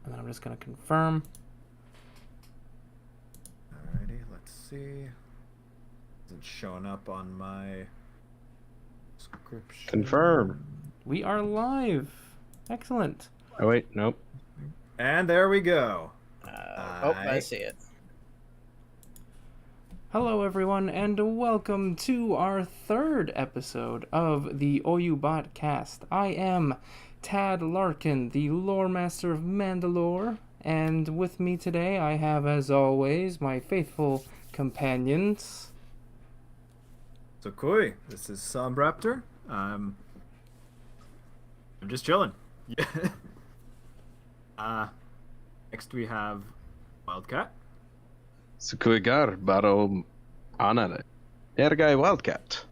And then I'm just going to confirm. Alrighty, let's see. Is it showing up on my description? Confirm. We are live. Excellent. Oh, wait, nope. And there we go. I see it. Hello, everyone, and welcome to our third episode of the Oyu'baat Cast. I am Tad Lar'kin, the lore master of Manda-LORE, and with me today I have, as always, my faithful companions. So Koi, this is Sombraptor. I'm just chilling. Yeah. Next we have Wildcat. Sukuigar baro anare. Ergai Wildcat.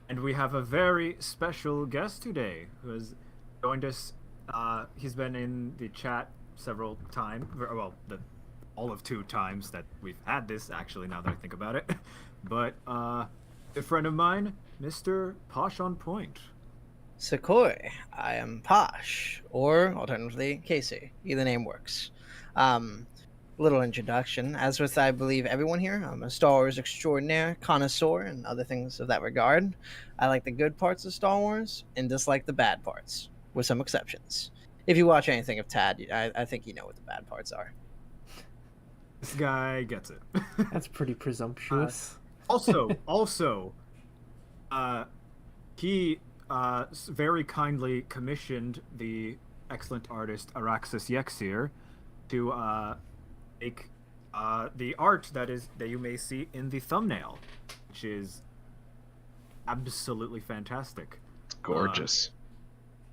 And we have a very special guest today who has joined us. He's been in the chat several times. Well, all of 2 times that we've had this, actually, now that I think about it. But a friend of mine, Mr. Posh on Point. Sakoi, I am Posh, or alternatively Casey. Either name works. Little introduction. As with, I believe, everyone here, I'm a Star Wars extraordinaire, connoisseur, and other things of that regard. I like the good parts of Star Wars and dislike the bad parts, with some exceptions. If you watch anything of Tad, I think you know what the bad parts are. This guy gets it. That's pretty presumptuous. Also, he very kindly commissioned the excellent artist Araxis Yexir to make the art that you may see in the thumbnail, which is absolutely fantastic. Gorgeous.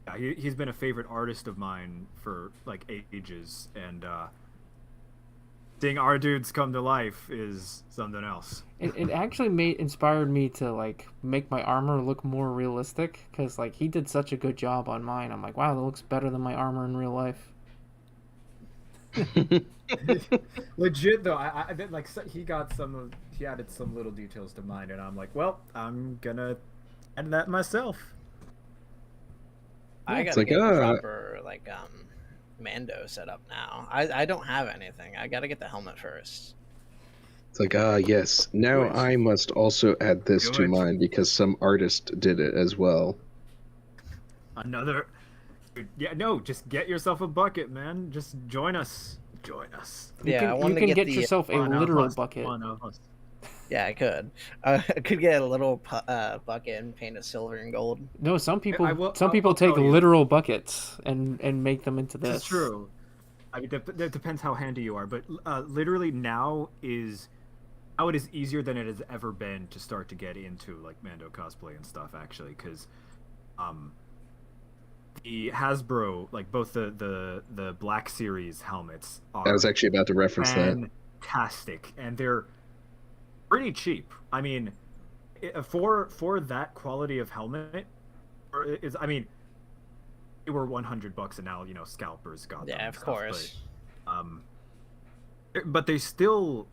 Yeah, he's been a favorite artist of mine for like ages, and seeing our dudes come to life is something else. It actually inspired me to like make my armor look more realistic, because like he did such a good job on mine. I'm like, wow, that looks better than my armor in real life. Legit though, I like he added some little details to mine, and I'm like, well, I'm gonna add that myself. I gotta get proper Mando set up now. I don't have anything. I gotta get the helmet first. It's like, yes. Now I must also add this to mine because some artist did it as well. Yeah, no, just get yourself a bucket, man. Just join us. You can get yourself a literal bucket. Yeah, I could. I could get a little bucket and paint it silver and gold. No, some people take literal buckets and make them into this. That's true. I mean, that depends how handy you are, but literally now it is easier than it has ever been to start to get into like Mando cosplay and stuff. Actually, because the Hasbro, like both the Black Series helmets are I was actually about to reference that. Fantastic, and they're pretty cheap. I mean, for that quality of helmet, they were $100, and now scalpers got them. Yeah, of course. But they still.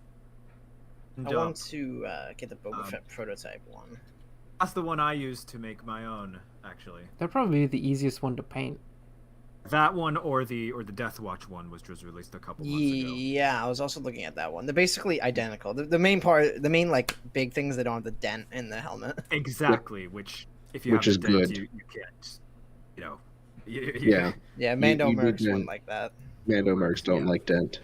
I want to get the Boba Fett prototype one. That's the one I used to make my own, actually. That'd probably be the easiest one to paint. That one or the Death Watch one was just released a couple months ago. Yeah, I was also looking at that one. They're basically identical. The main like big things, they don't have the dent in the helmet. Exactly, which if you have a dent, you can't. Yeah, Mando mercs wouldn't like that. Mando mercs don't like dent.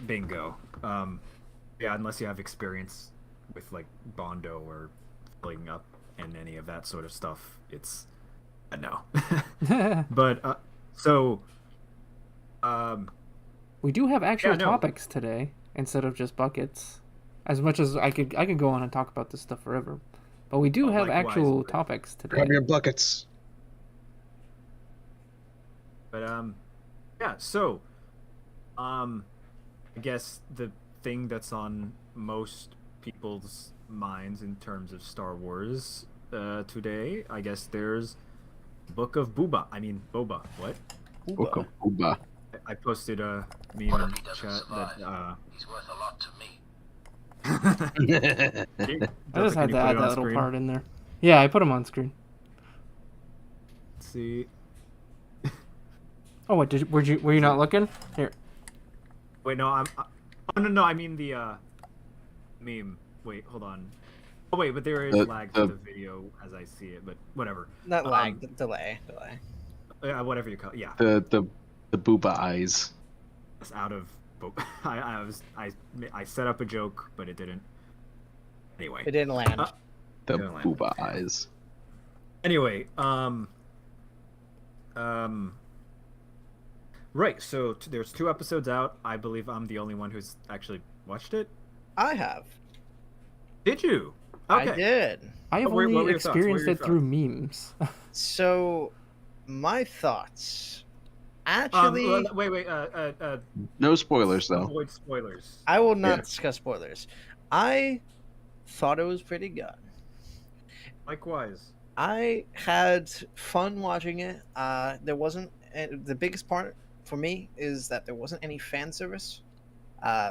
Bingo. Yeah, unless you have experience with like Bondo or filling up and any of that sort of stuff, it's no. But we do have actual topics today instead of just buckets. As much as I could go on and talk about this stuff forever, but we do have actual topics today. Grab your buckets. But yeah. So, I guess the thing that's on most people's minds in terms of Star Wars today, I guess there's Book of Boba. What? Book of Boba. I posted a meme in chat that he's worth a lot to me. I just had to add that little part in there. Yeah, I put him on screen. Let's see. Oh, what were you not looking? Here. Wait, no, oh no, I mean the meme. Wait, hold on. Oh wait, but there is lag to the video as I see it, but whatever. Not lag, delay. Whatever you call it. Yeah. The booba eyes. It's out of. I set up a joke, but it didn't. Anyway. It didn't land. The booba eyes. Anyway, right. So there's 2 episodes out. I believe I'm the only one who's actually watched it. I have. Did you? Okay. I did. I have only experienced it through memes. So, my thoughts. Actually, wait. No spoilers though. Avoid spoilers. I will not discuss spoilers. I thought it was pretty good. Likewise. I had fun watching it. There wasn't the biggest part for me is that there wasn't any fan service.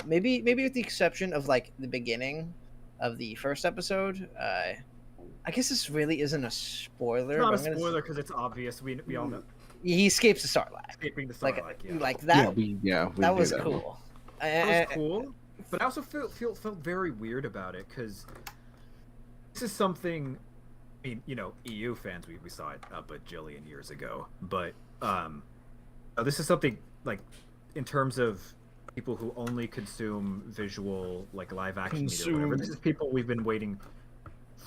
Maybe with the exception of like the beginning of the first episode. I guess this really isn't a spoiler. It's not a spoiler because it's obvious. We all know. He escapes the Sarlacc. Escaping the Sarlacc, like that. We that was cool. That was cool, but I also felt very weird about it because this is something. I mean, you know, EU fans, we saw it a bajillion years ago, but this is something like in terms of people who only consume visual, like live action media, or whatever. This is people we've been waiting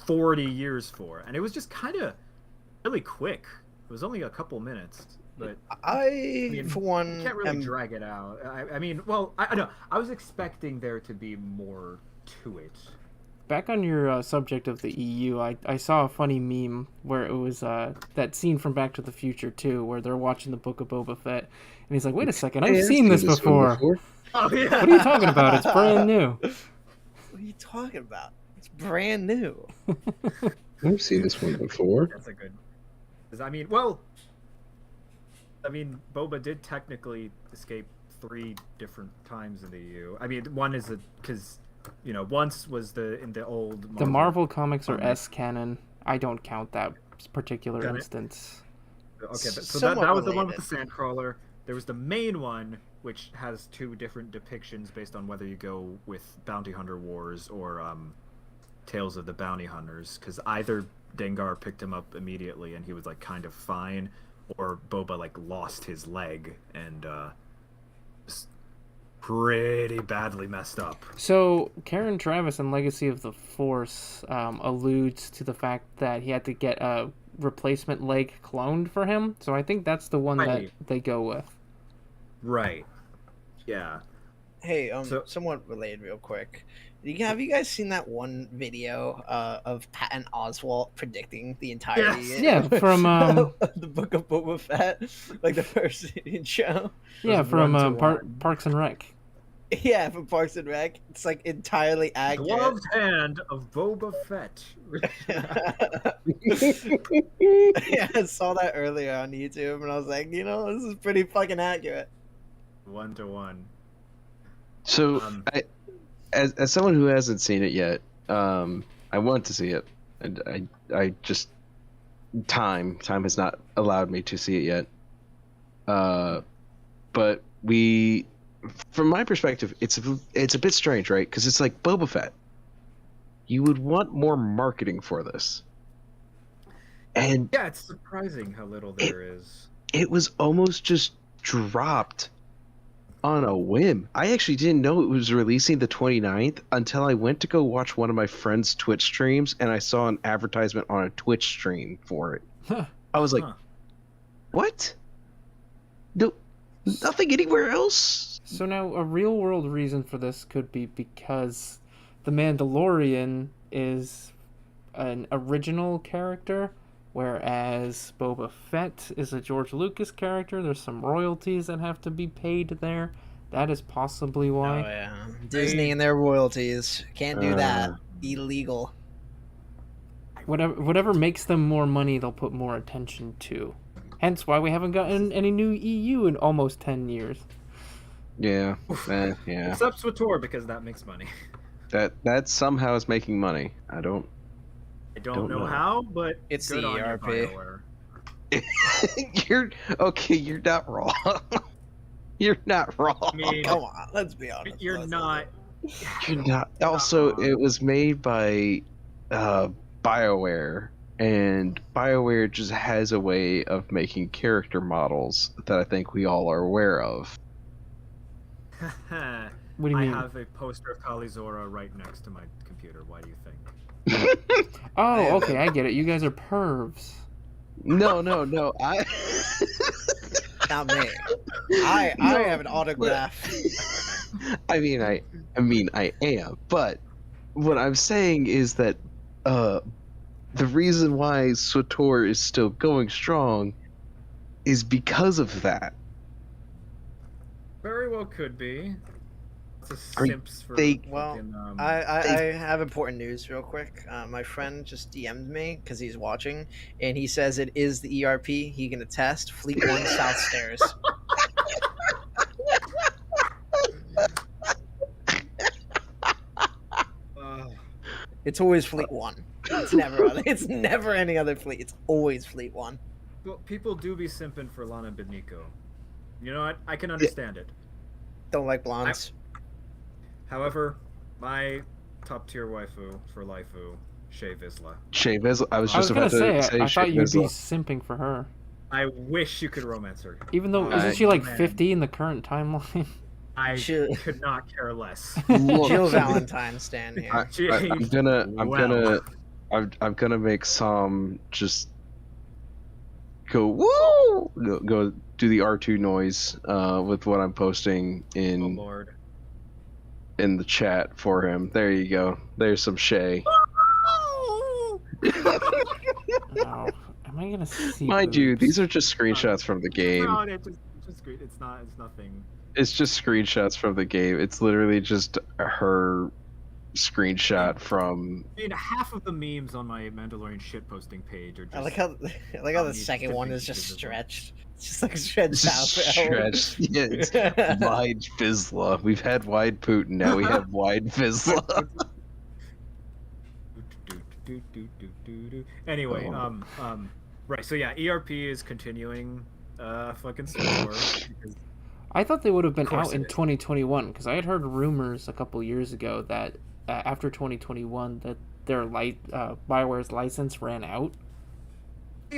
40 years for, and it was just kind of really quick. It was only a couple minutes, but I mean, for one, you can't really drag it out. I mean, well, I know I was expecting there to be more to it. Back on your subject of the EU, I saw a funny meme where it was that scene from Back to the Future 2 where they're watching the Book of Boba Fett, and he's like, "Wait a second, I've seen this before." Oh yeah. What are you talking about? It's brand new. What are you talking about? It's brand new. I've seen this one before. That's a good. I mean, Boba did technically escape 3 different times in the EU. I mean, one is because, you know, once was in the old. The Marvel comics are S canon. I don't count that particular instance. Okay, so that was the one with the Sandcrawler. There was the main one, which has 2 different depictions based on whether you go with Bounty Hunter Wars or Tales of the Bounty Hunters, because either Dengar picked him up immediately and he was like kind of fine, or Boba like lost his leg and was pretty badly messed up. So Karen Travis in Legacy of the Force alludes to the fact that he had to get a replacement leg cloned for him. So I think that's the one that they go with. Right. Yeah. Hey, somewhat related real quick. Have you guys seen that one video of Patton Oswalt predicting the entirety? Yeah, from the Book of Boba Fett, like the first show. Yeah, from Parks and Rec. Yeah, from Parks and Rec. It's like entirely accurate. Gloved hand of Boba Fett. Yeah, I saw that earlier on YouTube, and I was like, you know, this is pretty fucking accurate. 1-to-1. So, as someone who hasn't seen it yet, I want to see it, and I just time has not allowed me to see it yet. But from my perspective, it's a bit strange, right? Because it's like Boba Fett. You would want more marketing for this, and yeah, it's surprising how little there is. It was almost just dropped on a whim. I actually didn't know it was releasing the 29th until I went to go watch one of my friend's Twitch streams, and I saw an advertisement on a Twitch stream for it. I was like, what? No, nothing anywhere else? So now a real world reason for this could be because the Mandalorian is an original character, whereas Boba Fett is a George Lucas character. There's some royalties that have to be paid there. That is possibly why. Oh yeah, Disney and their royalties. Can't do that. Illegal. Whatever makes them more money, they'll put more attention to. Hence why we haven't gotten any new EU in almost 10 years. Yeah, yeah. Except SWTOR, because that makes money. That somehow is making money. I don't know how, but it's good the on ERP. you, BioWare. You're okay. You're not wrong. You're not wrong. I mean, Come on, let's be honest. you're not. You're not. Also, wrong. it was made by BioWare, and BioWare just has a way of making character models that I think we all are aware of. What do you I mean? have a poster of Kalizora right next to my computer. Why do you think? Oh, okay, I get it. You guys are pervs. No. I. Not me. I have an autograph. I mean, I am, but what I'm saying is that the reason why SWTOR is still going strong is because of that. Very well could be. It's a Are simps for they- Well, fucking, I have important news real quick. My friend just DM'd me because he's watching, and he says it is the ERP. He can attest. Fleet 1 South Stairs. It's always Fleet 1. It's never any other fleet. It's always Fleet 1. Well, people do be simping for Lana Beniko. You know what? I can understand it. Don't like blondes. However, my top tier waifu for Laifu, Shea Vizsla. Shea Vizsla. I was I was just gonna about say, to say I Shea thought you'd be Vizsla. simping for her. I wish you could romance her. Even though, I- isn't she like man. 50 in the current timeline? I She- could not care less. Look, Jill Valentine stand here. I'm gonna make some just go woo, go do the R2 noise with what I'm posting Oh in Lord. the chat for him. There you go. There's some Shay. Oh, am I gonna see? Mind you, boobs? these are just screenshots from the game. No, it's just great. It's not. It's nothing. It's just screenshots from the game. It's literally just her screenshot from. I mean, half of the memes on my Mandalorian shitposting page are just. I like how the need second 50 one is just pieces of- stretched. It's just like stretched out. Stretched. Yeah, it's wide Vizsla. We've had wide Putin. Now we have wide Vizsla. Anyway, Oh. right. So yeah, ERP is continuing. Fucking SWTOR. because I thought they would have been Of course out it in is. 2021 because I had heard rumors a couple years ago that after 2021 that their Bioware's license ran out.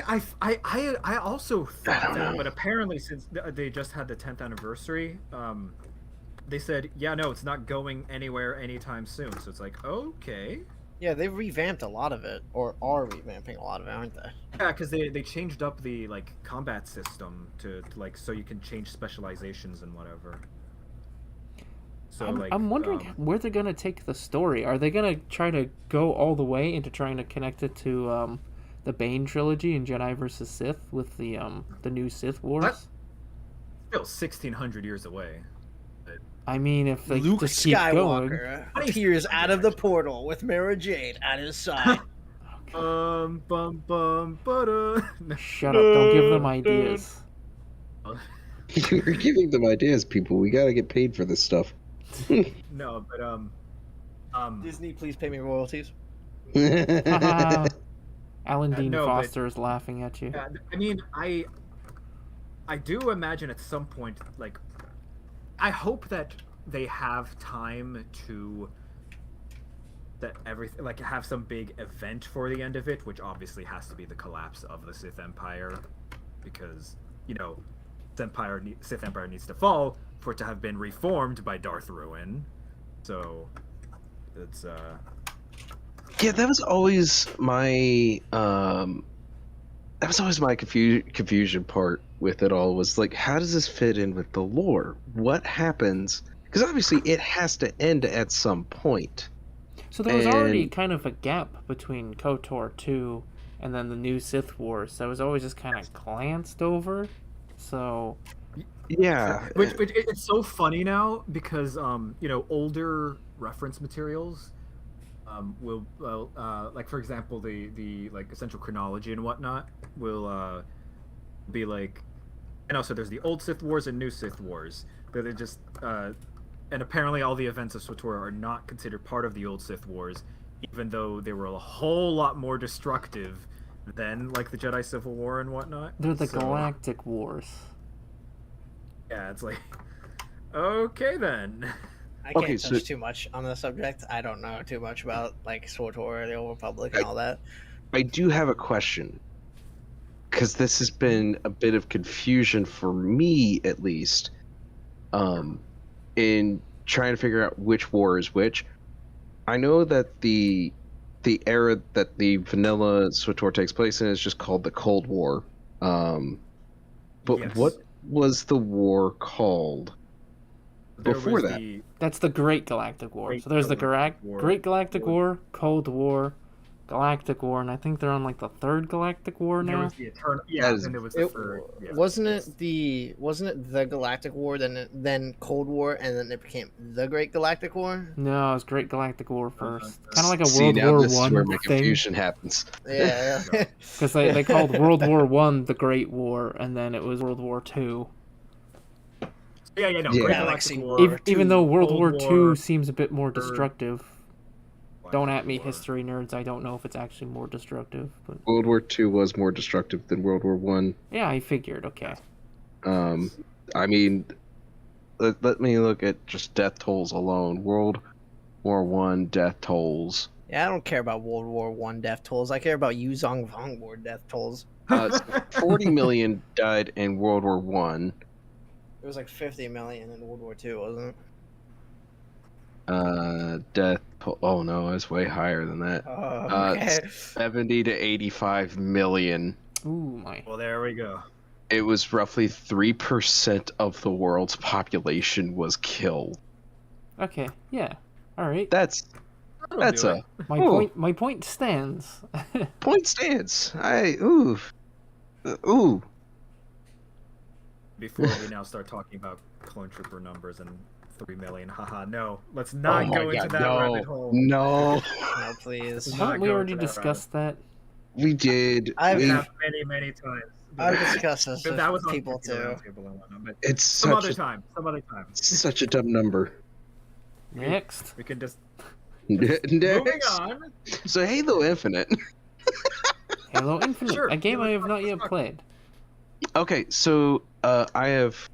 I also thought don't that, know. but apparently since they just had the 10th anniversary, they said, yeah, no, it's not going anywhere anytime soon. So it's like, okay. Yeah, they've revamped a lot of it, or are revamping a lot of it, aren't they? Yeah, because they changed up the like combat system to like so you can change specializations and whatever. So I'm wondering where they're gonna take the story. Are they gonna try to go all the way into trying to connect it to the Bane trilogy and Jedi versus Sith with the new Sith Wars? What? Still 1600 years away. I mean, if they Luke just keep going. Skywalker appears out of the portal with Mara Jade at his side. Bum butter. Shut up! Don't give them ideas. You're giving them ideas, people. We gotta get paid for this stuff. No, but Disney, please pay me royalties. Haha. Alan Dean no, but- Foster is laughing at you. I mean, I do imagine at some point, like, I hope that they have time to that everything like have some big event for the end of it, which obviously has to be the collapse of the Sith Empire, because you know, Sith Empire needs to fall for it to have been reformed by Darth Ruin. So it's Yeah, that was always my confusion part with it all, was like, how does this fit in with the lore? What happens? Because obviously it has to end at some point. So there was already And- kind of a gap between KOTOR 2 and then the new Sith Wars that was always just kind of glanced over. So Yeah. which it's so funny now because you know, older reference materials will like, for example, the like essential chronology and whatnot will be like, and also there's the old Sith Wars and new Sith Wars. They're just and apparently all the events of SWTOR are not considered part of the old Sith Wars, even though they were a whole lot more destructive then like the Jedi Civil War and whatnot. They're the So, Galactic Wars. Yeah, it's like, okay then. I can't Okay, touch so- too much on the subject. I don't know too much about like SWTOR, the Old Republic, and all that. I do have a question, because this has been a bit of confusion for me, at least, in trying to figure out which war is which. I know that the era that the vanilla SWTOR takes place in is just called the Cold War. But Yes. what was the war called There before was that? the- That's the Great Galactic War. Great So there's the Galactic War. Great Galactic War, Cold War, Galactic War, and I think they're on like the Third Galactic War There now. was the Eternal. Yeah, That is- and it was the third. Yeah. Wasn't it the Galactic War, then Cold War, and then it became the Great Galactic War? No, it was Great Galactic War first. Kind of like a See, World now War this is where my One thing. confusion happens. Yeah. Because they called World War One the Great War, and then it was World War Two. Yeah, no. Yeah. Great Galaxy Galactic War. War. Even though World Cold War Two War, seems a bit more Third- destructive. Don't at me, War. history nerds. I don't know if it's actually more destructive, but World War II was more destructive than World War One. yeah, I figured. Okay. I mean, let me look at just death tolls alone. World War One death tolls. Yeah, I don't care about World War One death tolls. I care about Yu Zong Vong War death tolls. 40 million died in World War One. It was like 50 million in World War Two, wasn't it? Death toll. Oh no, it's way higher than that. Okay. 70 to 85 million. Ooh my. Well, there we go. It was roughly 3% of the world's population was killed. Okay. Yeah. All right. That's That'll do a it. My point stands. point stance. Ooh. Before we now start talking about clone trooper numbers and 3 million, haha, no. Let's not Oh my go into God, that no. rabbit hole. No, No, please. Not Haven't we go already into that discussed that? we did. I've- We We- have many times. I've discussed this But with that was on people Tokyo too. Roundtable and whatnot, but It's some such other a, time. Some other time. such a dumb number. Next. We can just Next. moving on. So Halo Infinite. Halo Infinite, Sure, a game yeah, I have not yet let's talk. played. Okay, so I have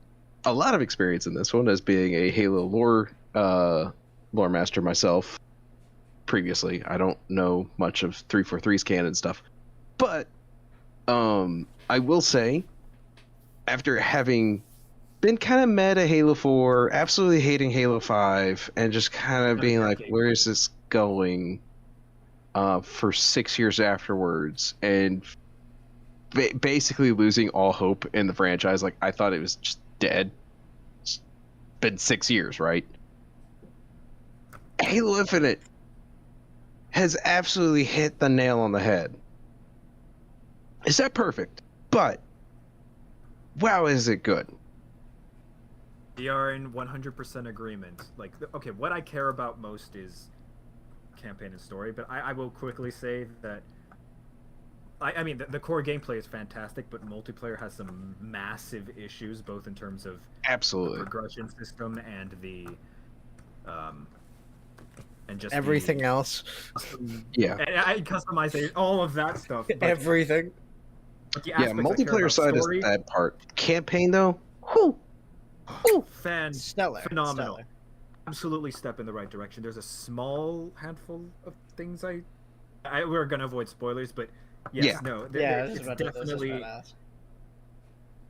a lot of experience in this one as being a Halo lore master myself. Previously, I don't know much of 343's canon stuff, but I will say, after having been kind of mad at Halo 4, absolutely hating Halo 5, and just kind of being like, where is this going? For 6 years afterwards, and basically losing all hope in the franchise. Like, I thought it was just dead. It's been 6 years, right? Halo Infinite has absolutely hit the nail on the head. Is that perfect? But wow, is it good? We are in 100% agreement. Like, okay, what I care about most is campaign and story, but I will quickly say that I mean, the core gameplay is fantastic, but multiplayer has some massive issues, both in terms of the Absolutely. progression system and the and just Everything the, else. Yeah. and I customize all of that stuff. But, Everything. but the Yeah, aspects I care multiplayer about side story, is the bad part. Campaign though, whew, Stellar. phenomenal. Stellar. Absolutely step in the right direction. There's a small handful of things we're gonna avoid spoilers, but yes, Yeah. no, Yeah, it's this is about to- this is definitely badass.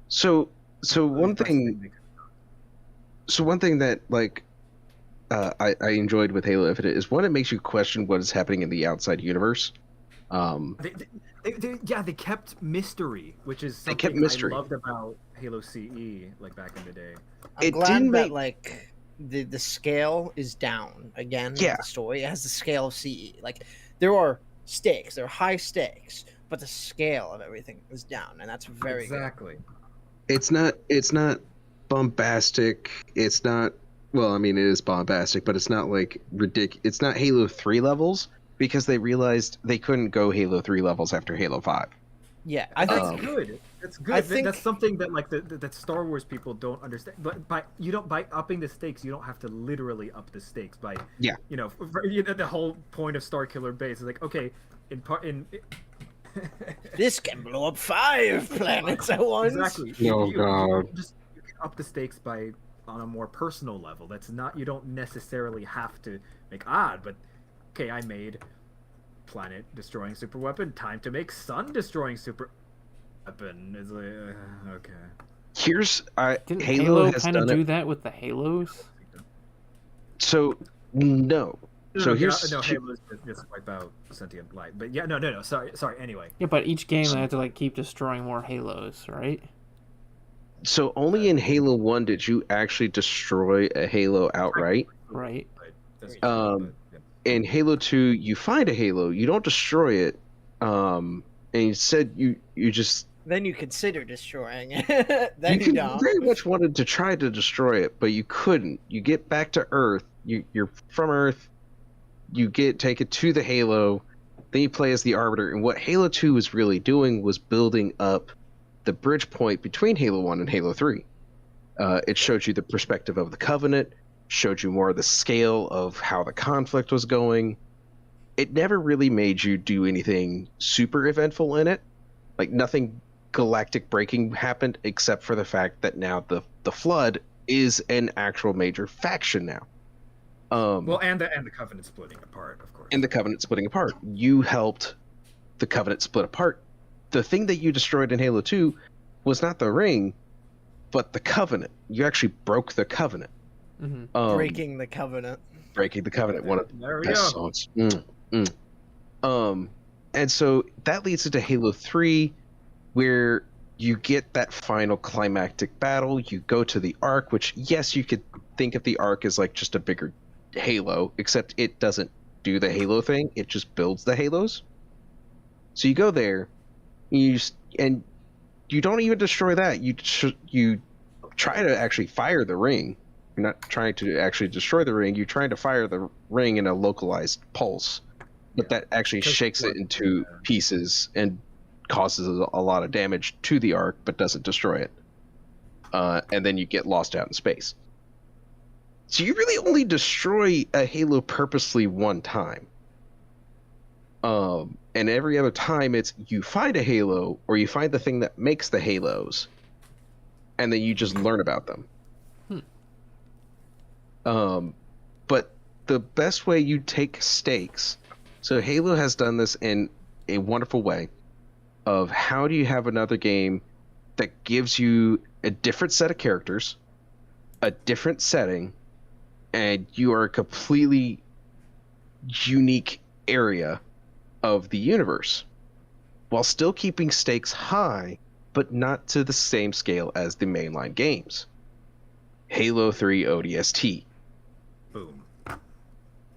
So one the best thing they could- so one thing that like I enjoyed with Halo Infinite is one, it makes you question what is happening in the outside universe. They kept mystery, which is They something kept mystery. I loved about Halo CE, like back in the day. I'm It glad didn't that make- like the scale is down again. with Yeah. The story it has the scale of CE. Like there are stakes, there are high stakes, but the scale of everything is down, and that's very good. Exactly. It's not bombastic. It's not, well, I mean, it is bombastic, but it's not like ridiculous. It's not Halo 3 levels, because they realized they couldn't go Halo 3 levels after Halo 5. Yeah, I That's think good. That's good. I That's think- something that like that Star Wars people don't understand. But by upping the stakes, you don't have to literally up the stakes. By Yeah. the whole point of Starkiller Base is like, okay, in This can blow up 5 planets at once. Exactly. No, God. You can up the stakes by on a more personal level. That's not, you don't necessarily have to make odd, but okay, I made planet destroying super weapon. Time to make sun destroying super weapon. It's like okay. Here's Didn't Halo has kind of done do it. that with the Halos? So no. So here's Halo's just wipe out sentient light. But yeah, no. Sorry. Anyway. Yeah, but each game they had to like keep destroying more Halos, right? so only in Halo 1 did you actually destroy a Halo outright. Right. That's true, but, yeah. In Halo 2, you find a Halo, you don't destroy it, and instead you just Then you consider destroying it. Then you you don't. very much wanted to try to destroy it, but you couldn't. You get back to Earth. You're from Earth. You take it to the Halo. Then you play as the Arbiter. And what Halo 2 was really doing was building up the bridge point between Halo 1 and Halo 3. It showed you the perspective of the Covenant, showed you more of the scale of how the conflict was going. It never really made you do anything super eventful in it. Like, nothing galactic breaking happened, except for the fact that now the Flood is an actual major faction now. Well, and the Covenant splitting apart, of course. And the Covenant splitting apart. You helped the Covenant split apart. The thing that you destroyed in Halo 2 was not the ring, but the Covenant. You actually broke the Covenant. Mm-hmm. Breaking the Covenant. Breaking the Covenant, one of the There we best go. songs. And so that leads into Halo 3, where you get that final climactic battle. You go to the Ark, which, yes, you could think of the Ark as like just a bigger Halo, except it doesn't do the Halo thing. It just builds the Halos. So you go there, and you don't even destroy that. You try to actually fire the ring. You're not trying to actually destroy the ring. You're trying to fire the ring in a localized pulse, but that actually shakes it into pieces and causes a lot of damage to the Ark, but doesn't destroy it. And then you get lost out in space. So you really only destroy a Halo purposely one time. And every other time it's you find a Halo or you find the thing that makes the Halos, and then you just learn about them. But the best way you take stakes, so Halo has done this in a wonderful way of how do you have another game that gives you a different set of characters, a different setting, and you are a completely unique area of the universe while still keeping stakes high, but not to the same scale as the mainline games. Halo 3 ODST. Boom.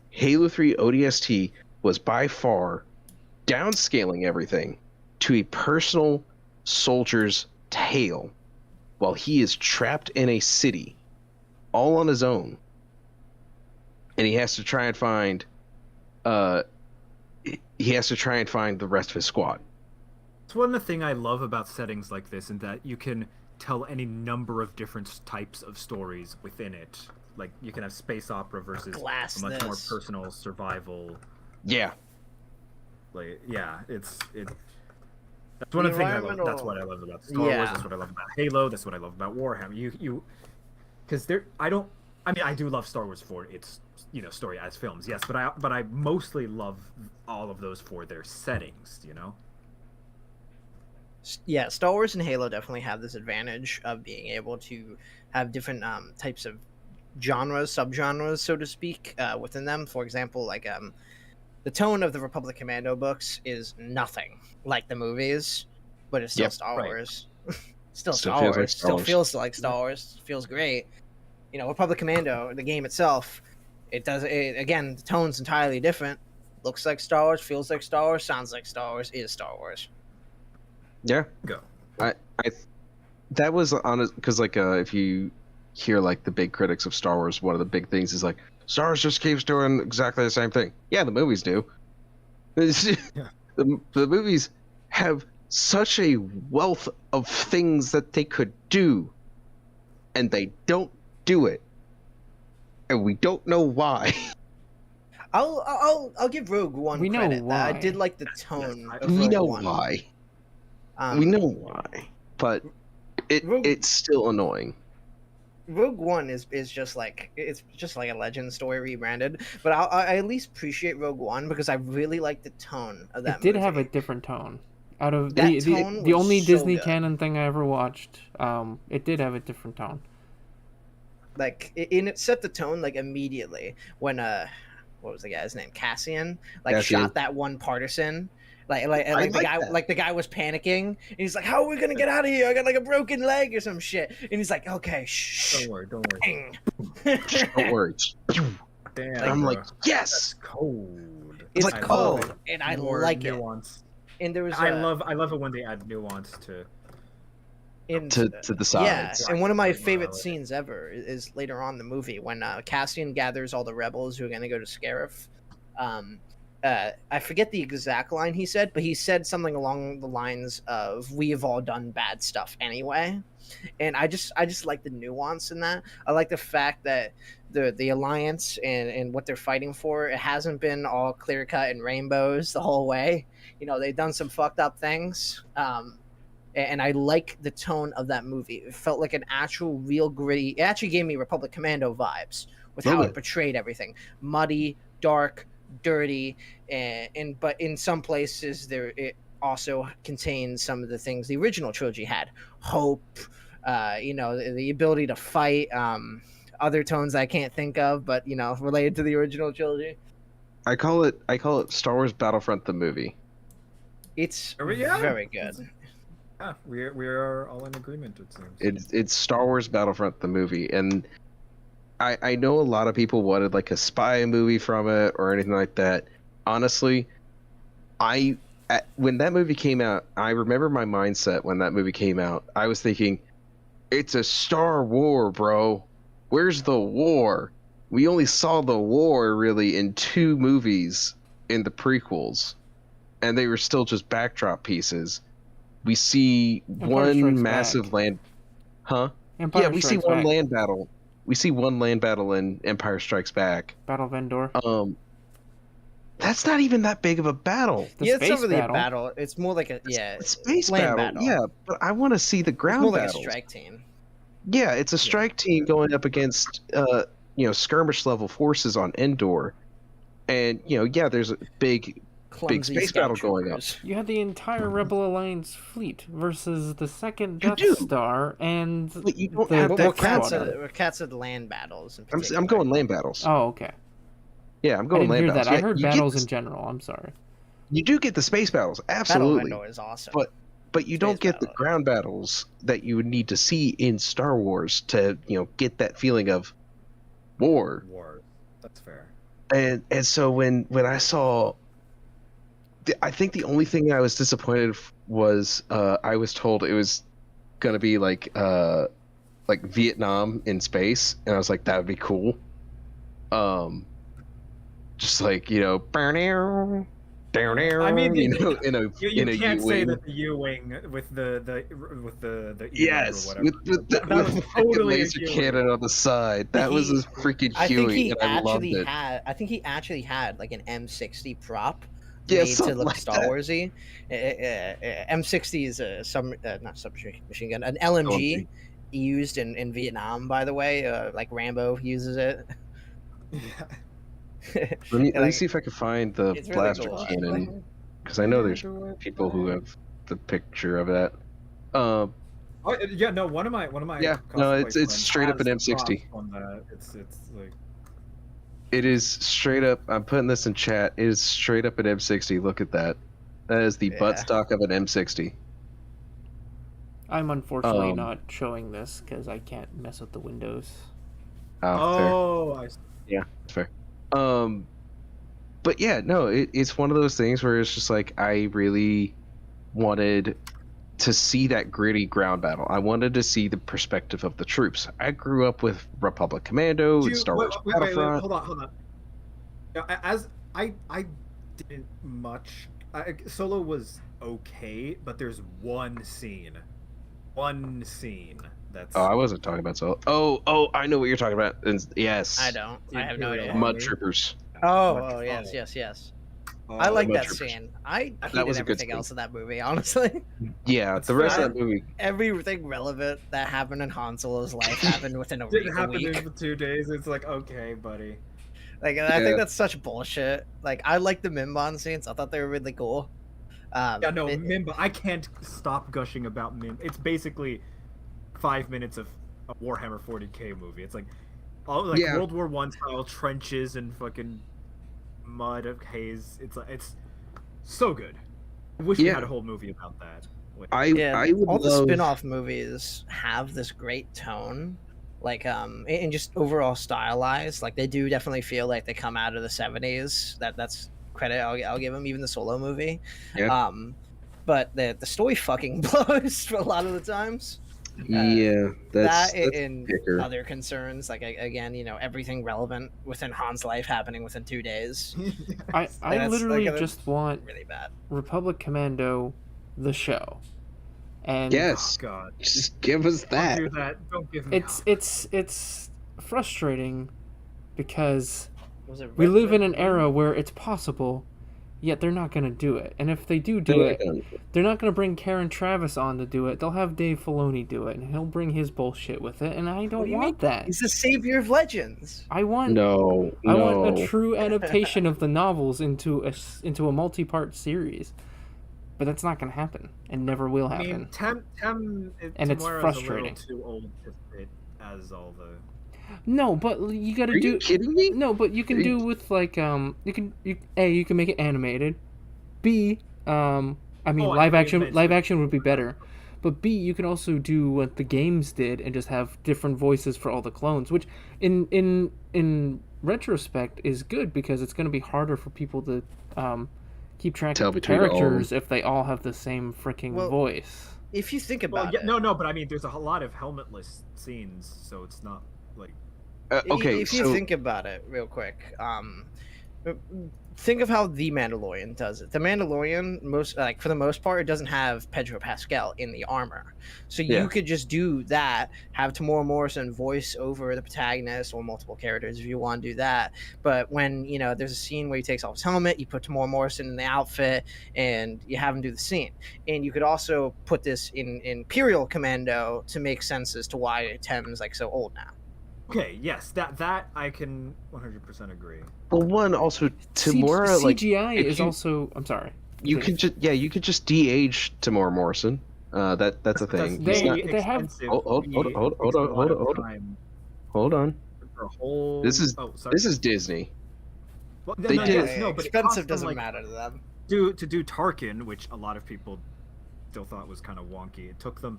Halo 3 ODST was by far downscaling everything to a personal soldier's tale while he is trapped in a city all on his own, and he has to try and find the rest of his squad. It's one of the things I love about settings like this, in that you can tell any number of different types of stories within it. Like, you can have space opera versus a much more personal survival. Yeah. Like, yeah, that's one of the things I love. That's what I love about Star Wars. That's what I love about Halo. That's what I love about Warhammer. Because I do love Star Wars for its story as films, yes, but I mostly love all of those for their settings. Yeah, Star Wars and Halo definitely have this advantage of being able to have different types of genres, subgenres, so to speak, within them. For example, like the tone of the Republic Commando books is nothing like the movies, but it's still Star Wars. Still Star Wars. Like Still feels like Star Wars. Feels great. Republic Commando, the game itself, again, the tone's entirely different. Looks like Star Wars, feels like Star Wars, sounds like Star Wars, is Star Wars. Yeah. Go. That was honest, because if you hear the big critics of Star Wars, one of the big things is Star Wars just keeps doing exactly the same thing. Yeah, the movies do. Yeah. The movies have such a wealth of things that they could do, and they don't do it, and we don't know why. I'll give Rogue One We know credit. That I why. did like the tone of We Rogue know One. why. Um, We know why. But it's still annoying. Rogue One is just like it's just like a Legend story rebranded. But I at least appreciate Rogue One because I really like the tone of that. It did movie. have a different tone. Out of That the tone the was only so Disney good. canon thing I ever watched, it did have a different tone. Like it set the tone like immediately when what was the guy's name? Cassian shot that one partisan. The guy was panicking and he's like, how are we gonna get out of here? I got like a broken leg or some shit. And he's like, okay, shh. Don't worry. Don't worry. Damn, I'm bro. like, yes. That's cold. It's like, cold, oh, and I More like nuance. it. And there was I love it when they add nuance to. To the sides. Yeah, and one of my favorite Morality. scenes ever is later on in the movie when Cassian gathers all the rebels who are going to go to Scarif. I forget the exact line he said, but he said something along the lines of "We have all done bad stuff anyway," and I just like the nuance in that. I like the fact that the alliance and what they're fighting for, it hasn't been all clear cut and rainbows the whole way. You know, they've done some fucked up things. And I like the tone of that movie. It felt like an actual, real gritty. It actually gave me Republic Commando vibes with how it portrayed everything: muddy, dark, dirty, and but in some places it also contains some of the things the original trilogy had: hope, the ability to fight. Other tones I can't think of, but related to the original trilogy. I call it Star Wars Battlefront the movie. It's Yeah. very good. Yeah, we are all in agreement. It seems. It's Star Wars Battlefront the movie, and I know a lot of people wanted like a spy movie from it or anything like that. Honestly, when that movie came out, I remember my mindset when that movie came out. I was thinking, it's a Star War, bro. Where's the war? We only saw the war really in 2 movies in the prequels, and they were still just backdrop pieces. We see Empire Strikes one massive Back. land, huh? Empire Yeah, we see Strikes one Back. land battle. We see one land battle in Empire Strikes Back. Battle of Endor. That's not even that big of a battle. The It's not space really battle. a battle. It's more like a It's space land battle. Yeah, but I want to see the It's ground more like battles. a strike team. Yeah, it's a strike team going up against skirmish level forces on Endor, and there's a big Clumsy space scout battle going up. troopers. You had the entire Rebel Alliance fleet versus the second You Death do. Star and But you don't the have But that Death crowd Squadron. we're cats of land battles. In I'm particular. going land battles. Oh, okay. Yeah, I'm I going didn't land hear battles. that. I Yeah, heard you get battles the- in general. I'm sorry. You do get the space battles, Battle of absolutely. Endor is awesome. But you don't get the ground battles that you would need to see in Star Wars to get that feeling of war. That's fair. And so when I saw, I think the only thing I was disappointed was I was told it was gonna be like Vietnam in space, and I was like, that would be cool. Just like I mean, in a You can't say U-wing. that the U-wing with the E-wing Yes, or whatever. with the That was freaking totally a laser U-wing. cannon on the side. That was a freaking I think Huey, he and I loved actually it. had. I think he actually had like an M60 prop Yeah, made to something look like Star that. Warsy. M60 is not submachine gun, an LMG used in Vietnam. By the way, like Rambo uses it. Yeah. Let me like, see if I can find the it's really blaster cool, cannon, because I know there's people who have the picture of that. Oh yeah, no. One of my Yeah, no, cosplay it's friends straight up has an the prop M60. on that. It's like It is straight up. I'm putting this in chat. It is straight up an M60. Look at that. That is the Yeah. buttstock of an M60. I'm unfortunately Um, not showing this because I can't mess with the windows. Oh, fair. I see. Yeah, that's fair. But yeah, no, it's one of those things where it's just like I really wanted to see that gritty ground battle. I wanted to see the perspective of the troops. I grew up with Republic Commando and Star Wars Wait, Battlefront. hold on. As I didn't much. Solo was okay, but there's one scene that's. Oh, I wasn't talking about Solo. Oh, I know what you're talking about. And yes, I don't. I have no idea. Mud Troopers. Oh, yes. I like that Troopers. scene. I That hated was a good everything scene. else in that movie, honestly. Yeah, That's the rest fair. of that movie. Everything relevant that happened in Han Solo's life happened within a Didn't happen week. in 2 days. It's like, okay, buddy. Like, and I think that's such bullshit. Like, I like the Mimban scenes. I thought they were really cool. Yeah, no, Mimba. I can't stop gushing about Mim. It's basically 5 minutes of a Warhammer 40k movie. It's like, Yeah. World War I style trenches and fucking mud of haze. It's so good. I wish we Yeah. had a whole movie about that. Like, I would all the love. spin-off movies have this great tone, like and just overall stylized. Like they do definitely feel like they come out of the 70s. That's credit I'll give them. Even the Solo movie. Yeah. But the story fucking blows for a lot of the times. Yeah, that's and kicker. other concerns, like again, everything relevant within Han's life happening within 2 days. I that's, literally like, just want Really bad. Republic Commando, the show, and Yes, oh, God. just give us that. Don't do that. Don't give me. it's frustrating because Was it we Red live in Red an era where it's possible, yet they're not going to do it. And if they do it, they're not going to bring Karen Travis on to do it. They'll have Dave Filoni do it, and he'll bring his bullshit with it. And I What don't do you want that. He's the savior of legends. I want No, I want a true adaptation of the novels into a multi-part series. But that's not going to happen, and never will I happen. mean, and it's frustrating. Is a little too old to fit as all the. No, but you got to Are do. you kidding me? No, but you can do with like you can make it animated. B live action would be better. But B, you can also do what the games did and just have different voices for all the clones, which in retrospect is good because it's going to be harder for people to keep track of the characters if they all have the same freaking voice. If you think about it, no, but I mean, there's a lot of helmetless scenes, so it's not like. Okay, if you think about it real quick, think of how The Mandalorian does it. The Mandalorian, for the most part, it doesn't have Pedro Pascal in the armor, so you could just do that. Have Tamora Morrison voice over the protagonist or multiple characters if you want to do that. But when there's a scene where he takes off his helmet, you put Tamora Morrison in the outfit, and you have him do the scene. And you could also put this in Imperial Commando to make sense as to why Tem's so old now. Okay, yes, that I can 100% agree. Well, one also Tamora CGI is also. I'm sorry. You could just de-age Tamora Morrison. That's a thing. They have. Hold on. This is sorry. This is Disney. Well, They did. but Expensive it cost doesn't them, matter to them. to do Tarkin, which a lot of people still thought was kind of wonky. It took them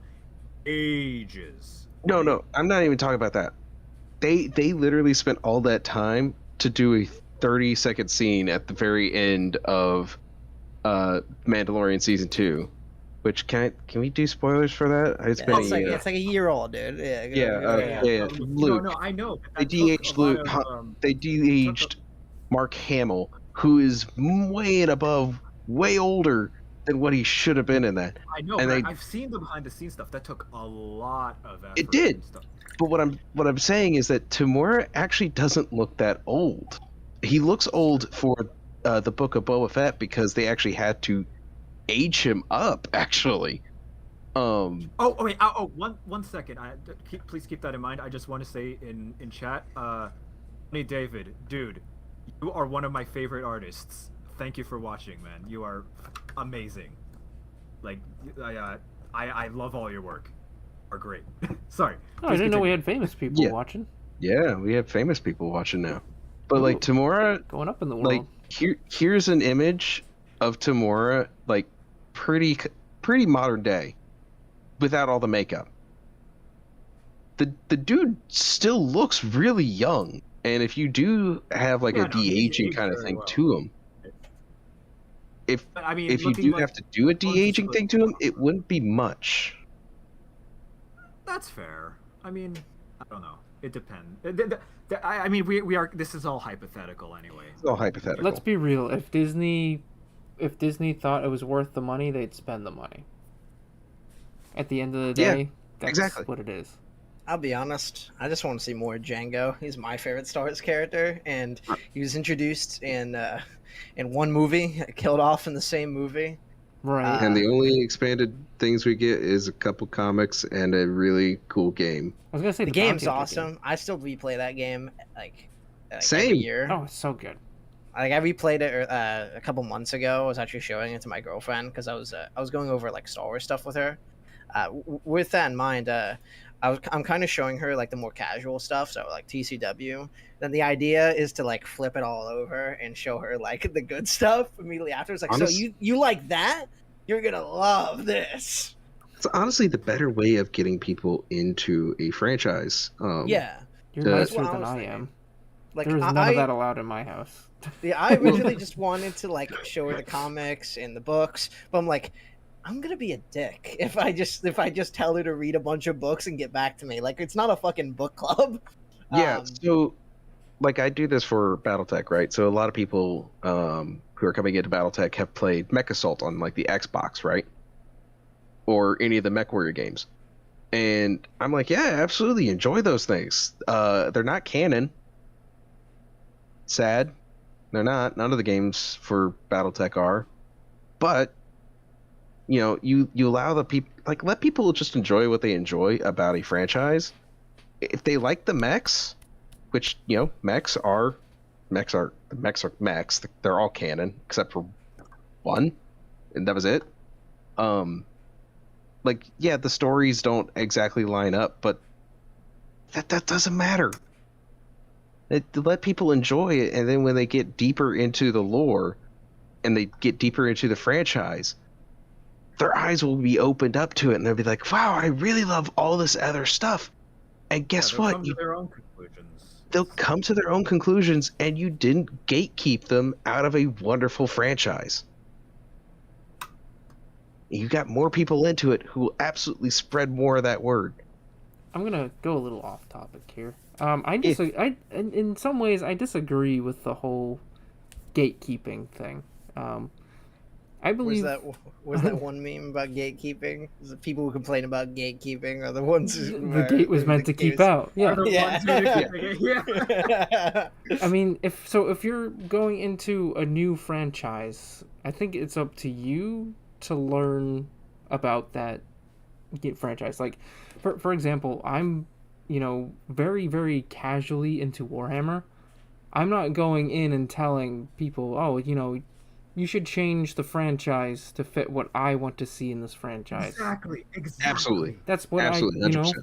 ages. No, I'm not even talking about that. They literally spent all that time to do a 30-second scene at the very end of Mandalorian season 2. Which can we do spoilers for that? It's like a year old, dude. Yeah. Luke. No, I know. They de-aged Luke. They de-aged Mark Hamill, who is way and above, way older than what he should have been in that. I know. And I've seen the behind-the-scenes stuff. That took a lot of effort. It did. And stuff. But what I'm saying is that Tamora actually doesn't look that old. He looks old for the Book of Boba Fett because they actually had to age him up. Actually. One second. Please keep that in mind. I just want to say in chat, hey David, dude, you are one of my favorite artists. Thank you for watching, man. You are amazing. Like, I love all your work. Are great. Sorry. I didn't know we had famous people watching. Yeah, we have famous people watching now. But like Tamora, going up in the world. Like here's an image of Tamora, like pretty modern day, without all the makeup. The dude still looks really young, and if you do have a de-aging kind of thing to him, if you do have to do a de-aging thing to him, it wouldn't be much. That's fair. I mean, I don't know. It depends. I mean, we are. This is all hypothetical anyway. It's all hypothetical. Let's be real. If Disney thought it was worth the money, they'd spend the money. At the end of the day, that's exactly what it is. I'll be honest. I just want to see more Django. He's my favorite Star Wars character, and he was introduced in one movie, killed off in the same movie. Right. And the only expanded things we get is a couple comics and a really cool game. I was gonna say The the game's Bounty Hunter awesome. game. I still replay that game like Same. every year. Oh, it's so good. Like I replayed it a couple months ago. I was actually showing it to my girlfriend because I was going over like Star Wars stuff with her. With that in mind, I'm kind of showing her like the more casual stuff, so like TCW. Then the idea is to like flip it all over and show her like the good stuff immediately after. It's like, so you like that? You're gonna love this. It's honestly the better way of getting people into a franchise. Yeah, You're That's nicer what I than was I thinking. am. like There is none of that allowed in my house. Yeah, I originally just wanted to like show her the comics and the books, but I'm like, I'm gonna be a dick if I just tell her to read a bunch of books and get back to me. Like it's not a fucking book club. Yeah, so like I do this for BattleTech, right? So a lot of people who are coming into BattleTech have played Mech Assault on like the Xbox, right? Or any of the MechWarrior games. And I'm like, yeah, absolutely enjoy those things. They're not canon. Sad. They're not. None of the games for BattleTech are. But you know, you allow the people, like, let people just enjoy what they enjoy about a franchise. If they like the mechs, which, you know, mechs are mechs. They're all canon except for one, and that was it. Like, yeah, the stories don't exactly line up, but that doesn't matter. Let people enjoy it, and then when they get deeper into the lore and they get deeper into the franchise, their eyes will be opened up to it, and they'll be like, wow, I really love all this other stuff. And guess they'll what? Come to their own conclusions. They'll come to their own conclusions, and you didn't gatekeep them out of a wonderful franchise. You got more people into it who will absolutely spread more of that word. I'm gonna go a little off topic here. In some ways, I disagree with the whole gatekeeping thing. I believe was that one meme about gatekeeping? The people who complain about gatekeeping are the ones the gate was meant to keep out. Yeah. Yeah. I mean, if you're going into a new franchise, I think it's up to you to learn about that franchise. Like, for example, I'm, very, very casually into Warhammer. I'm not going in and telling people, oh, you should change the franchise to fit what I want to see in this franchise. Exactly. Absolutely. That's what Absolutely, I, 100%.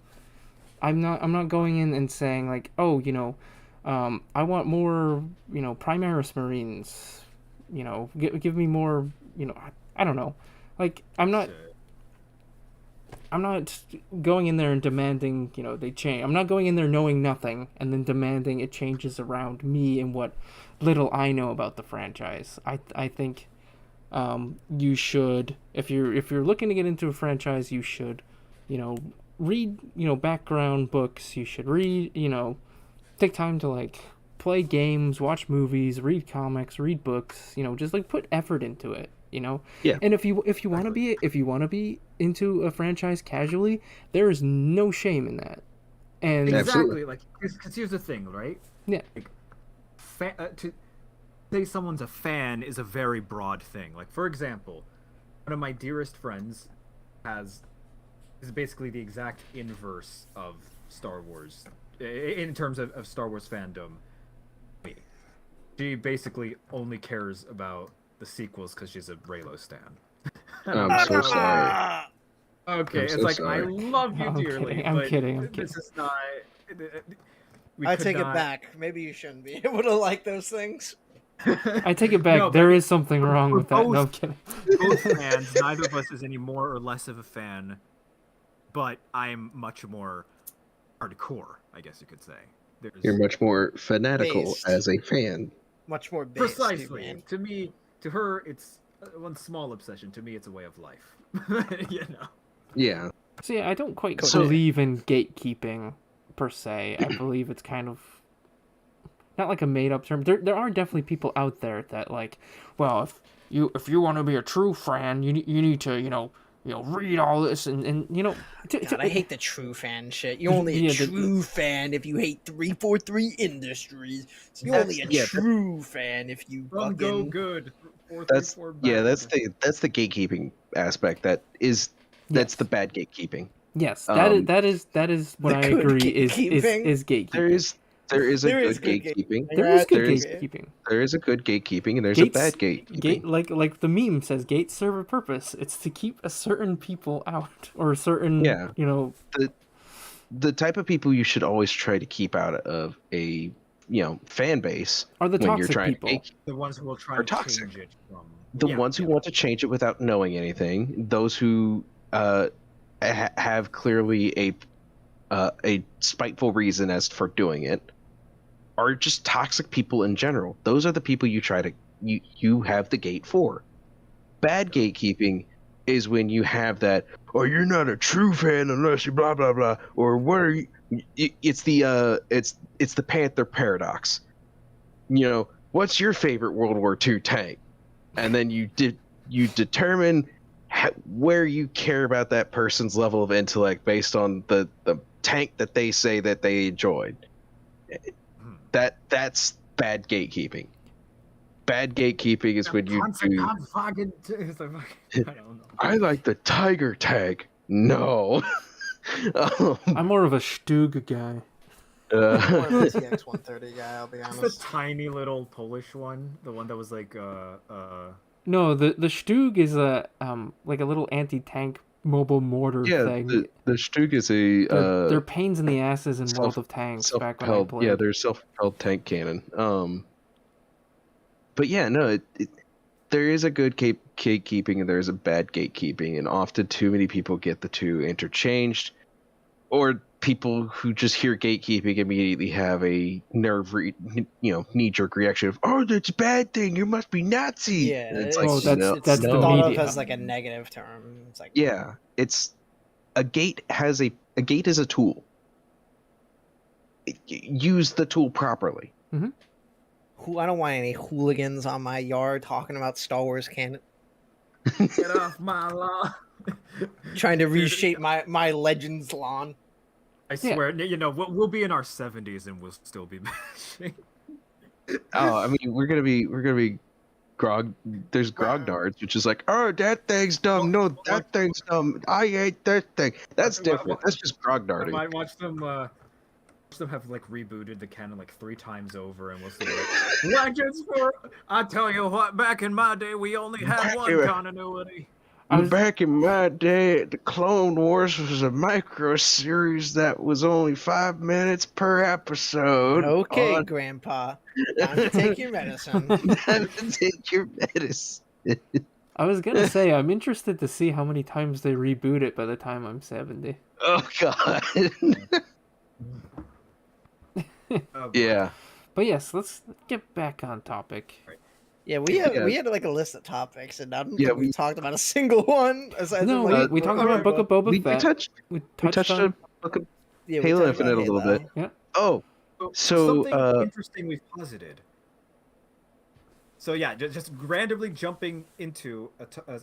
I'm not going in and saying like, oh, I want more, Primaris Marines, give me more, I don't know. Like, I'm not going in there and demanding, they change. I'm not going in there knowing nothing and then demanding it changes around me and what little I know about the franchise. I think you should, if you're looking to get into a franchise, you should, read, background books. You should read, take time to like play games, watch movies, read comics, read books, just like put effort into it. Yeah. And if you want to be into a franchise casually, there is no shame in that. And Exactly. Like, because here's the thing, right? Yeah. Like, to say someone's a fan is a very broad thing. Like, for example, one of my dearest friends is basically the exact inverse of Star Wars in terms of Star Wars fandom. She basically only cares about the sequels because she's a Reylo stan. I'm so sorry. Okay, I'm it's so like, sorry. I love you dearly. I'm but kidding. This is not. I take it back. Maybe you shouldn't be able to like those things. I take it back. No, there is something wrong with that. No, I'm both- kidding. Both fans, neither of us is any more or less of a fan, but I'm much more hardcore, I guess you could say. You're much more fanatical Based. as a fan. Much more based, Precisely. man. To me, to her, it's one small obsession. To me, it's a way of life. Yeah. See, I don't quite So- believe in gatekeeping per se. I believe it's kind of not like a made up term. There are definitely people out there that like, well, if you want to be a true fan, you need to read all this and God, I hate the true fan shit. You're only a true fan if you hate 343 Industries. So you're only a true fan if you Go fucking... good. That's the gatekeeping aspect. That's the bad gatekeeping. Yes, that is what I agree is gatekeeping. There is a good gatekeeping. There is good gatekeeping. There is a good gatekeeping, and there's a bad gatekeeping. Like the meme says, gates serve a purpose. It's to keep a certain people out, or a certain the type of people you should always try to keep out of a fan base are the toxic people. The ones who will try to change it from the ones who want to change it without knowing anything. Those who have clearly a spiteful reason as for doing it, are just toxic people in general. Those are the people you try to you have the gate for. Bad gatekeeping is when you have that, or you're not a true fan unless you blah blah blah, or what are you? It's the Panther paradox. What's your favorite World War II tank? And then you determine where you care about that person's level of intellect based on the tank that they say that they enjoyed. That's bad gatekeeping. Bad gatekeeping is when you do. I like the Tiger tank. No. I'm more of a Stug guy. I'm more of a TX-130 guy, I'll be honest. It's the tiny little Polish one, the one that was like No, the Stug is a like a little anti-tank mobile mortar thing. The Stug is they're pains in the asses in World of Tanks back when I played. Yeah, they're self-propelled tank cannon. But yeah, no, there is a good gatekeeping and there is a bad gatekeeping, and often too many people get the two interchanged, or people who just hear gatekeeping immediately have a knee-jerk reaction of, oh, that's a bad thing, you must be Nazi. Yeah, that's the thought media. of as like a negative term. It's like, it's a gate is a tool. Use the tool properly. Mm-hmm. I don't want any hooligans on my yard talking about Star Wars canon. Get off my lawn. Trying to reshape my Legends lawn. I swear, we'll be in our 70s and we'll still be bashing. Oh, I mean, we're gonna be grog. There's grognards, which is like, oh, that thing's dumb. No, that thing's dumb. I hate that thing. That's different. That's just grognarding. I might watch them have like rebooted the canon like 3 times over, and we'll see. Legends for. I tell you what, back in my day, we only had one continuity. Back in my day, the Clone Wars was a micro series that was only 5 minutes per episode. Okay, Grandpa. Time to take your medicine. Time to take your medicine. I was gonna say, I'm interested to see how many times they reboot it by the time I'm 70. Oh, God. Yeah. But yes, let's get back on topic. Right. Yeah, we had like a list of topics, and I don't think we talked about a single one. We talked about Book of Boba Fett. We touched on Book of Halo Infinite a little bit. Yeah. Oh, so something interesting we've posited. So yeah, just randomly jumping into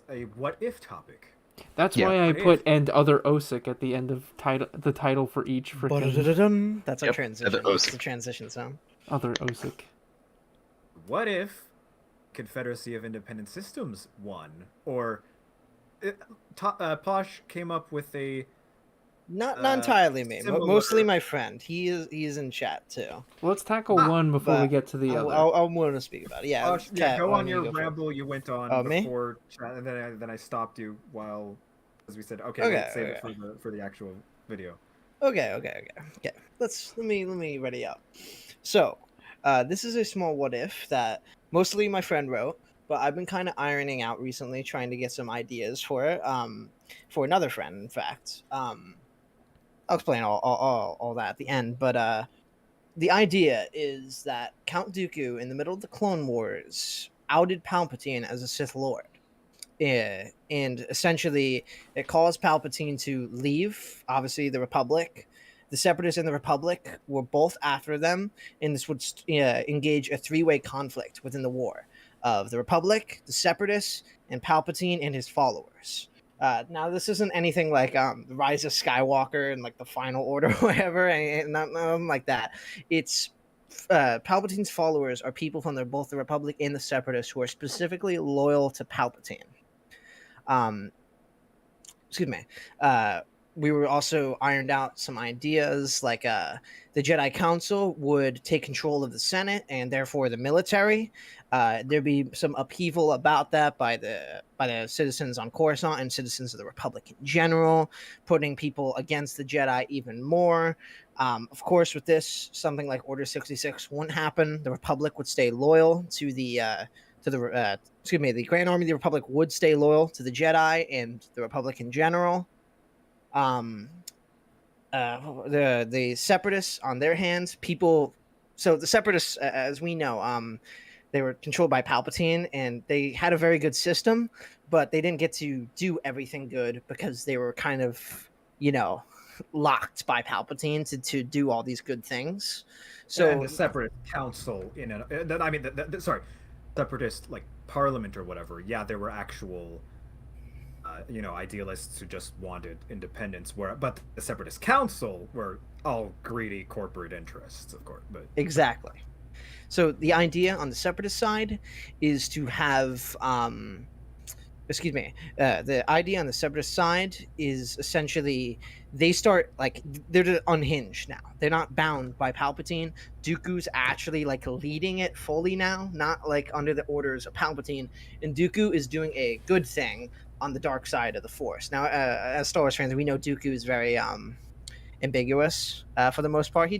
a what if topic. That's why I put "and other Osik" at the end of the title for each freaking. That's our transition. That's the transition sound. Other Osik. What if Confederacy of Independent Systems won, or Posh came up with a not entirely me, but mostly my friend. He is in chat too. Well, let's tackle one before we get to the other. I'll want to speak about it. Yeah, go on your ramble you went on before chat, and then I stopped you while, as we said, let's save it for the actual video. Okay. Let me ready up. So, this is a small what if that mostly my friend wrote, but I've been kind of ironing out recently, trying to get some ideas for it. For another friend, in fact. I'll explain all that at the end, but the idea is that Count Dooku, in the middle of the Clone Wars, outed Palpatine as a Sith Lord. And essentially, it caused Palpatine to leave, obviously, the Republic. The Separatists and the Republic were both after them, and this would engage a 3-way conflict within the war of the Republic, the Separatists, and Palpatine and his followers. Now this isn't anything like the Rise of Skywalker and like the Final Order or whatever, and nothing like that. It's Palpatine's followers are people from both the Republic and the Separatists who are specifically loyal to Palpatine. Excuse me. We were also ironed out some ideas like the Jedi Council would take control of the Senate and therefore the military. There'd be some upheaval about that by the citizens on Coruscant and citizens of the Republic in general, putting people against the Jedi even more. Of course, with this, something like Order 66 wouldn't happen. The Republic would stay loyal to the Grand Army of the Republic would stay loyal to the Jedi and the Republic in general. The Separatists, on their hands, so the Separatists, as we know, they were controlled by Palpatine, and they had a very good system, but they didn't get to do everything good because they were kind of, locked by Palpatine to do all these good things. So and the Separatist Council Separatist like Parliament or whatever. Yeah, there were actual idealists who just wanted independence, but the Separatist Council were all greedy corporate interests, of course. But exactly. So the idea on the Separatist side is to have the idea on the Separatist side is essentially they're unhinged now. They're not bound by Palpatine. Dooku's actually leading it fully now, not under the orders of Palpatine. And Dooku is doing a good thing on the dark side of the Force. Now, as Star Wars fans, we know Dooku is very ambiguous for the most part. He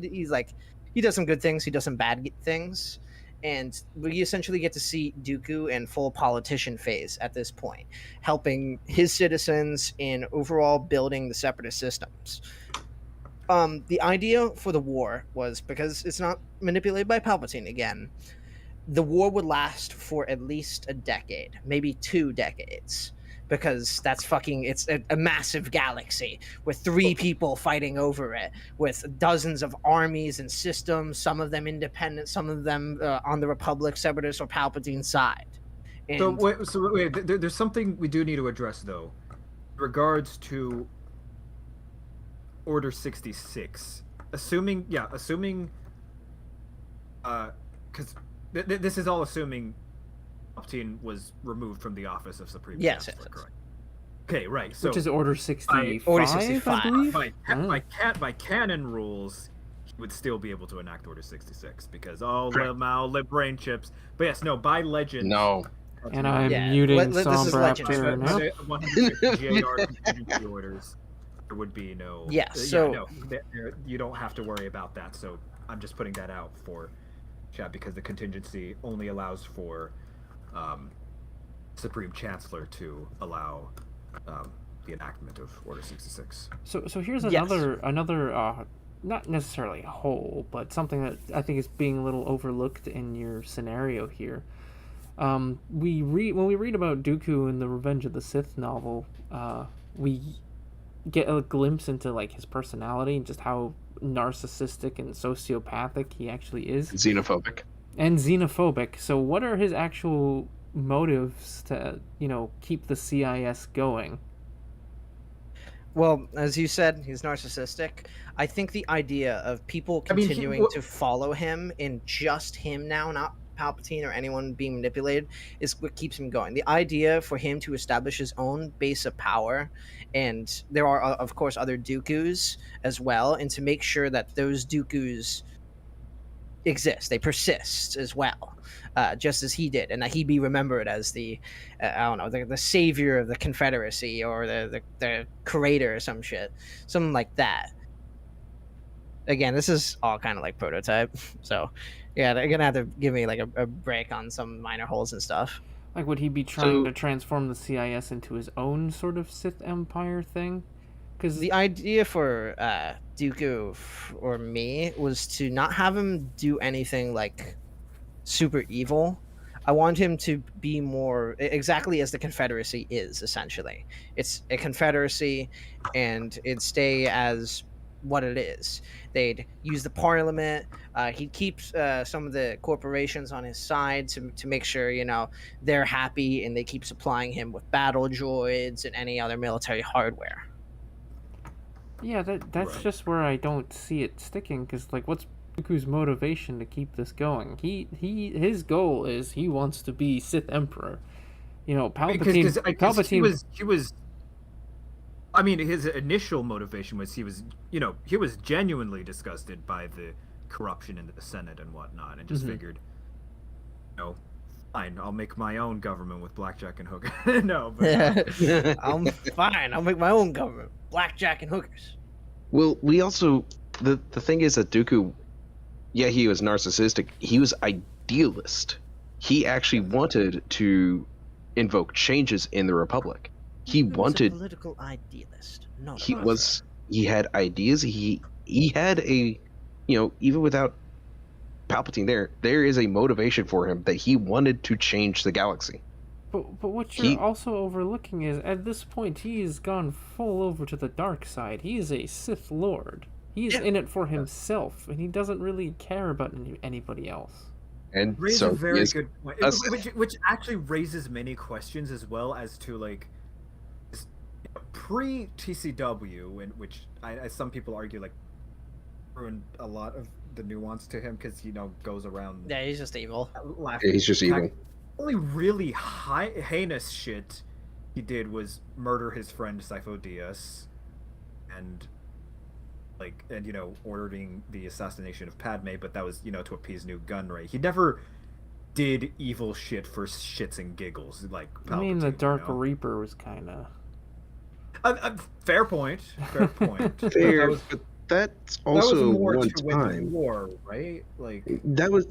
does some good things, he does some bad things, and we essentially get to see Dooku in full politician phase at this point, helping his citizens in overall building the Separatist systems. The idea for the war was, because it's not manipulated by Palpatine again, the war would last for at least a decade, maybe 2 decades. Because it's a massive galaxy with 3 people fighting over it, with dozens of armies and systems, some of them independent, some of them on the Republic, Separatist, or Palpatine side. And So wait, there's something we do need to address, though, in regards to Order 66. Assuming, because this is all assuming Palpatine was removed from the office of Supreme Chancellor, yes. correct? Okay, right. So which is Order 65, Order 65. I believe? By canon rules, he would still be able to enact Order 66 because brain chips. But yes, no, by legend. No. And I'm muting Sombraptor now. 150 JR contingency orders. There would be no. Yes. You don't have to worry about that. So I'm just putting that out for chat because the contingency only allows for Supreme Chancellor to allow the enactment of Order 66. So here's another not necessarily a hole, but something that I think is being a little overlooked in your scenario here. When we read about Dooku in the Revenge of the Sith novel, we get a glimpse into his personality and just how narcissistic and sociopathic he actually is. Xenophobic. So what are his actual motives to, keep the CIS going? Well, as you said, he's narcissistic. I think the idea of people continuing to follow him in just him now, not Palpatine or anyone being manipulated, is what keeps him going. The idea for him to establish his own base of power, and there are, of course, other Dookus as well, and to make sure that those Dookus exist, they persist as well, just as he did, and that he be remembered as the savior of the Confederacy or the creator or some shit, something like that. Again, this is all kind of prototype, so yeah, they're gonna have to give me a break on some minor holes and stuff. Would he be trying to transform the CIS into his own sort of Sith Empire thing? Because the idea for Dooku or me was to not have him do anything super evil. I want him to be more exactly as the Confederacy is, essentially. It's a Confederacy, and it'd stay as what it is. They'd use the Parliament, He keeps some of the corporations on his side to make sure they're happy, and they keep supplying him with battle droids and any other military hardware. Yeah, that's Right. just where I don't see it sticking. Because like, what's Dooku's motivation to keep this going? His goal is he wants to be Sith Emperor. You know, Because Palpatine. he was. I mean, his initial motivation was he was genuinely disgusted by the corruption in the Senate and whatnot, and just figured, fine, I'll make my own government with blackjack and hookers. No, but I'm fine. I'll make my own government, blackjack and hookers. Well, we also the thing is that Dooku, yeah, he was narcissistic. He was idealist. He actually wanted to invoke changes in the Republic. He wanted a political idealist. No, he had ideas. He had a, even without Palpatine there is a motivation for him that he wanted to change the galaxy. But what you're also overlooking is, at this point, he has gone full over to the dark side. He is a Sith Lord. He's in it for himself, and he doesn't really care about anybody else. And raises so a very good point, which actually raises many questions as well as to like pre-TCW, in which as some people argue, like ruined a lot of the nuance to him because goes around. Yeah, he's just evil. Yeah, he's just evil. Only really heinous shit he did was murder his friend Sifo Dyas, and ordering the assassination of Padme, but that was to appease New Gunray. He never did evil shit for shits and giggles like Palpatine. I mean, the Dark Reaper was kind of. Fair point. Fair. But that's also that was more one to win the time. war, right? Like that was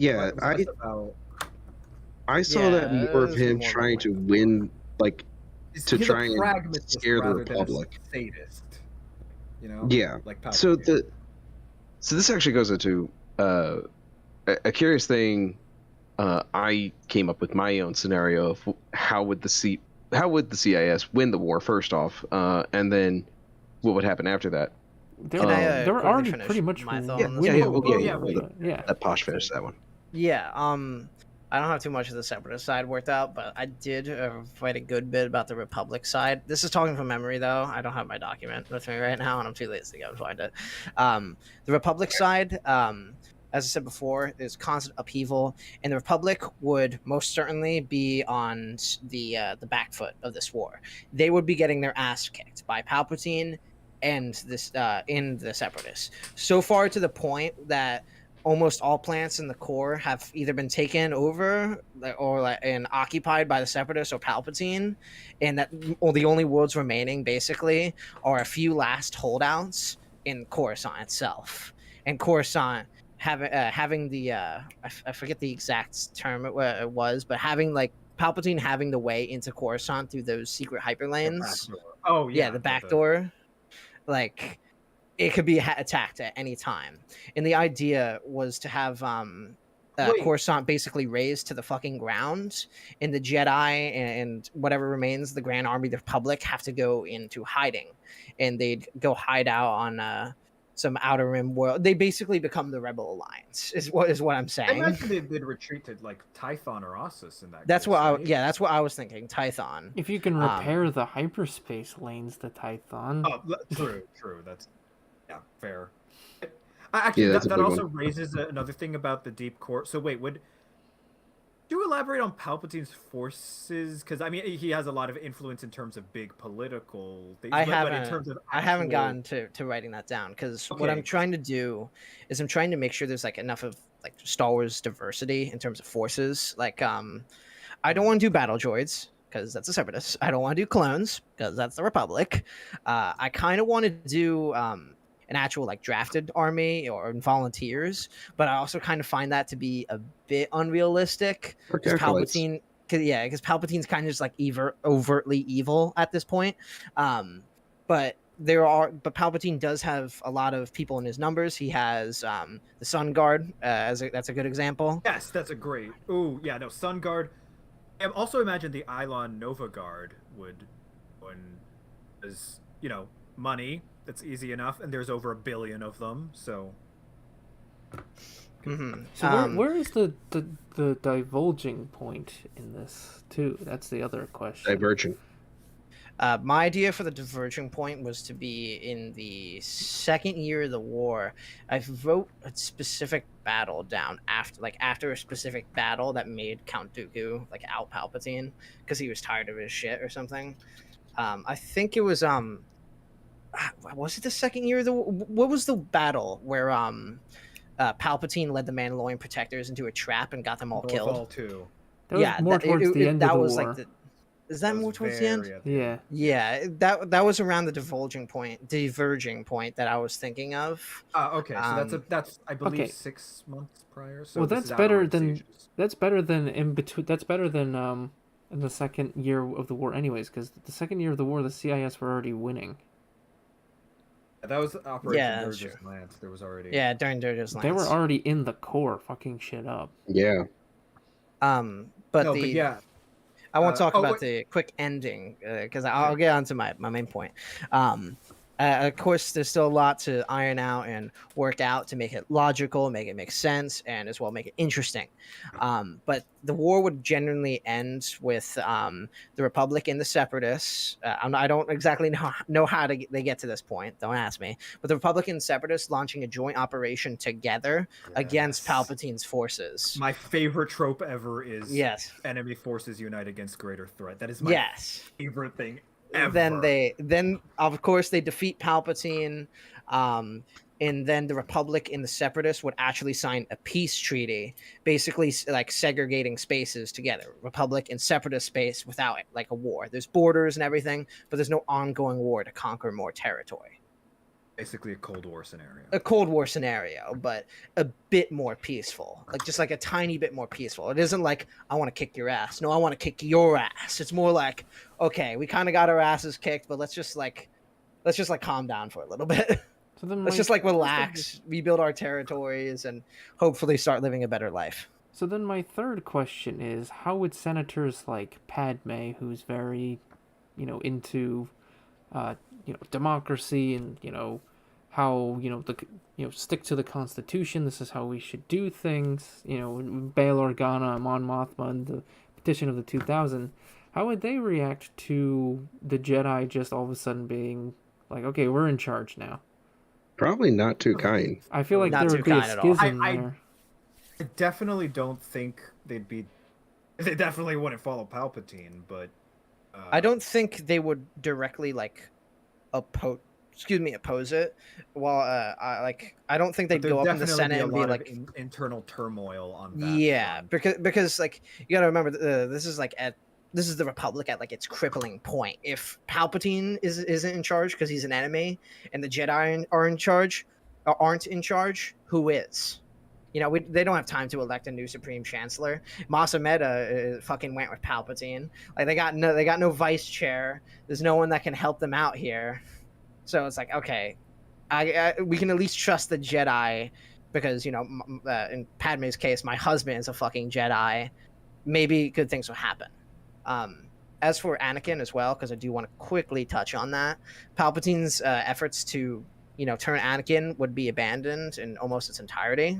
I saw that more of him trying to win, like to try and scare the Republic. Sadist, Yeah. Like Palpatine. So this actually goes into a curious thing. I came up with my own scenario of how would the CIS win the war first off, and then what would happen after that. They were already pretty much Let Posh finish that one. Yeah. I don't have too much of the Separatist side worked out, but I did write a good bit about the Republic side. This is talking from memory, though. I don't have my document with me right now, and I'm too lazy to go and find it. The Republic side, as I said before, is constant upheaval, and the Republic would most certainly be on the back foot of this war. They would be getting their ass kicked by Palpatine and this in the Separatists. So far to the point that almost all planets in the core have either been taken over and occupied by the Separatists or Palpatine, and that the only worlds remaining basically are a few last holdouts in Coruscant itself. And Coruscant having the I forget the exact term it was, but having Palpatine having the way into Coruscant through those secret hyperlanes. Oh yeah, the back door. It could be attacked at any time, and the idea was to have Coruscant basically razed to the fucking ground, and the Jedi and whatever remains the Grand Army of the Republic have to go into hiding, and they'd go hide out on some outer rim world. They basically become the Rebel Alliance, is what I'm saying. I imagine they'd retreat to like Tython or Ossus in that. That's what that's what I was thinking. Tython. If you can repair the hyperspace lanes to Tython. Oh, true. That's fair. Actually, that also raises another thing about the deep core. So wait, would you elaborate on Palpatine's forces? Because I mean, he has a lot of influence in terms of big political things. I haven't gotten to writing that down because what I'm trying to do is I'm trying to make sure there's enough of Star Wars diversity in terms of forces. I don't want to do battle droids because that's the Separatists. I don't want to do clones because that's the Republic. I kind of want to do an actual drafted army or volunteers, but I also kind of find that to be a bit unrealistic because Palpatine, because Palpatine's kind of just overtly evil at this point. But Palpatine does have a lot of people in his numbers. He has the Sun Guard that's a good example. Yes, that's a great. Oh yeah, no, Sun Guard. I also imagine the Ilon Nova Guard would, money. That's easy enough, and there's over 1 billion of them, so So where is the divulging point in this too? That's the other question. Diverging. My idea for the diverging point was to be in the second year of the war. I wrote a specific battle down after a specific battle that made Count Dooku like out Palpatine because he was tired of his shit or something. I think it was it the second year of the war? What was the battle where Palpatine led the Mandalorian protectors into a trap and got them all killed? Fall 2. That was more towards the end of the war. Like is that more towards the end? Yeah. Yeah, that was around the diverging point that I was thinking of. Okay, so that's I believe 6 months prior. So well, that's better than in between. That's better than in the second year of the war, anyways, because the second year of the war, the CIS were already winning. That was Operation Durga's Lance. There was already during Durga's Lance. They were already in the core, fucking shit up. Yeah. I want to talk about the quick ending because I'll get on to my main point. Of course, there's still a lot to iron out and work out to make it logical, make it make sense, and as well make it interesting. But the war would generally end with the Republic and the Separatists. I don't exactly know how they get to this point. Don't ask me. But the Republic and Separatists launching a joint operation together against Palpatine's forces. My favorite trope ever is enemy forces unite against greater threat. That is my favorite thing ever. Then of course they defeat Palpatine, and then the Republic and the Separatists would actually sign a peace treaty, basically like segregating spaces together, Republic and Separatist space without like a war. There's borders and everything, but there's no ongoing war to conquer more territory. Basically a Cold War scenario. A Cold War scenario, but a bit more peaceful. Like just like a tiny bit more peaceful. It isn't like I want to kick your ass. No, I want to kick your ass. It's more like, okay, we kind of got our asses kicked, but let's just calm down for a little bit. So then let's just like relax, rebuild our territories, and hopefully start living a better life. So then my third question is, how would senators like Padme, who's very, into democracy and how stick to the Constitution, this is how we should do things, Bail Organa, Mon Mothma, and the petition of the 2000, how would they react to the Jedi just all of a sudden being like, okay, we're in charge now? Probably not too kind. I feel like there would be a schism there. I definitely don't think they definitely wouldn't follow Palpatine, but I don't think they would directly oppose it. Well, I don't think they'd go up in the Senate and be like internal turmoil on that. Yeah, because you gotta remember this is the Republic at its crippling point. If Palpatine isn't in charge because he's an enemy, and the Jedi aren't in charge, who is? They don't have time to elect a new Supreme Chancellor. Mas Amedda fucking went with Palpatine. They got no vice chair. There's no one that can help them out here. So it's like, okay, we can at least trust the Jedi because in Padme's case, my husband is a fucking Jedi. Maybe good things will happen. As for Anakin as well, because I do want to quickly touch on that, Palpatine's efforts to turn Anakin would be abandoned in almost its entirety,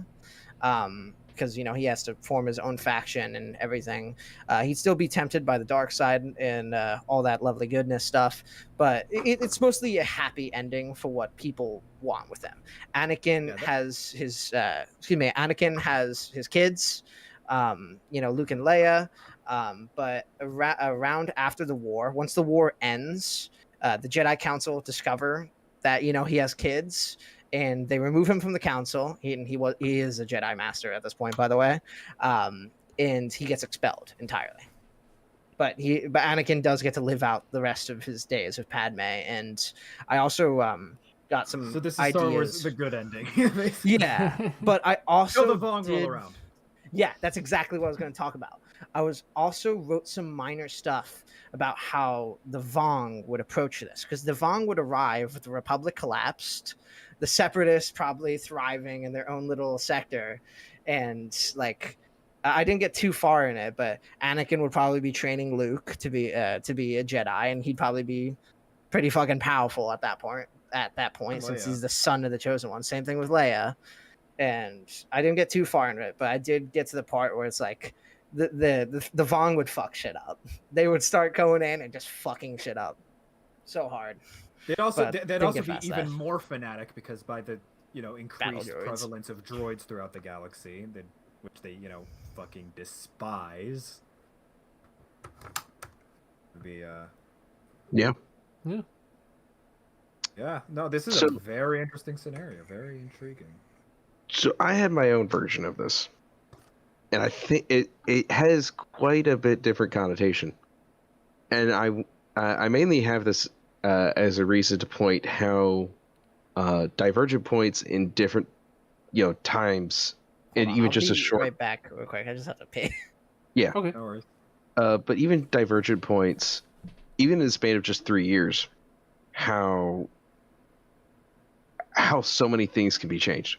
because he has to form his own faction and everything. He'd still be tempted by the dark side and all that lovely goodness stuff, but it's mostly a happy ending for what people want with them. Anakin has his kids, Luke and Leia. But around after the war, once the war ends, the Jedi Council discover that he has kids, and they remove him from the council. He is a Jedi Master at this point, by the way, and he gets expelled entirely. But Anakin does get to live out the rest of his days with Padme, and I also got some. So this is ideas. Star Wars, the good ending. Yeah, but I also the Vong roll around. Yeah, that's exactly what I was going to talk about. I wrote some minor stuff about how the Vong would approach this, because the Vong would arrive with the Republic collapsed, the Separatists probably thriving in their own little sector, and I didn't get too far in it, but Anakin would probably be training Luke to be a Jedi, and he'd probably be pretty fucking powerful at that point. Since he's the son of the Chosen One. Same thing with Leia. and I didn't get too far into it, but I did get to the part where it's like the Vong would fuck shit up. They would start going in and just fucking shit up so hard. They'd also But they'd didn't also get be past even that. more fanatic because by the increased droids. prevalence of droids throughout the galaxy, which they fucking despise. Would be Yeah. Yeah, no, this is So- a very interesting scenario, very intriguing. So I had my own version of this, and I think it has quite a bit different connotation. And I mainly have this as a reason to point how divergent points in different times, Hold and on, even I'll just a be short right back real quick. I just have to pee. Okay. No worries. but even divergent points, even in the span of just 3 years, how so many things can be changed.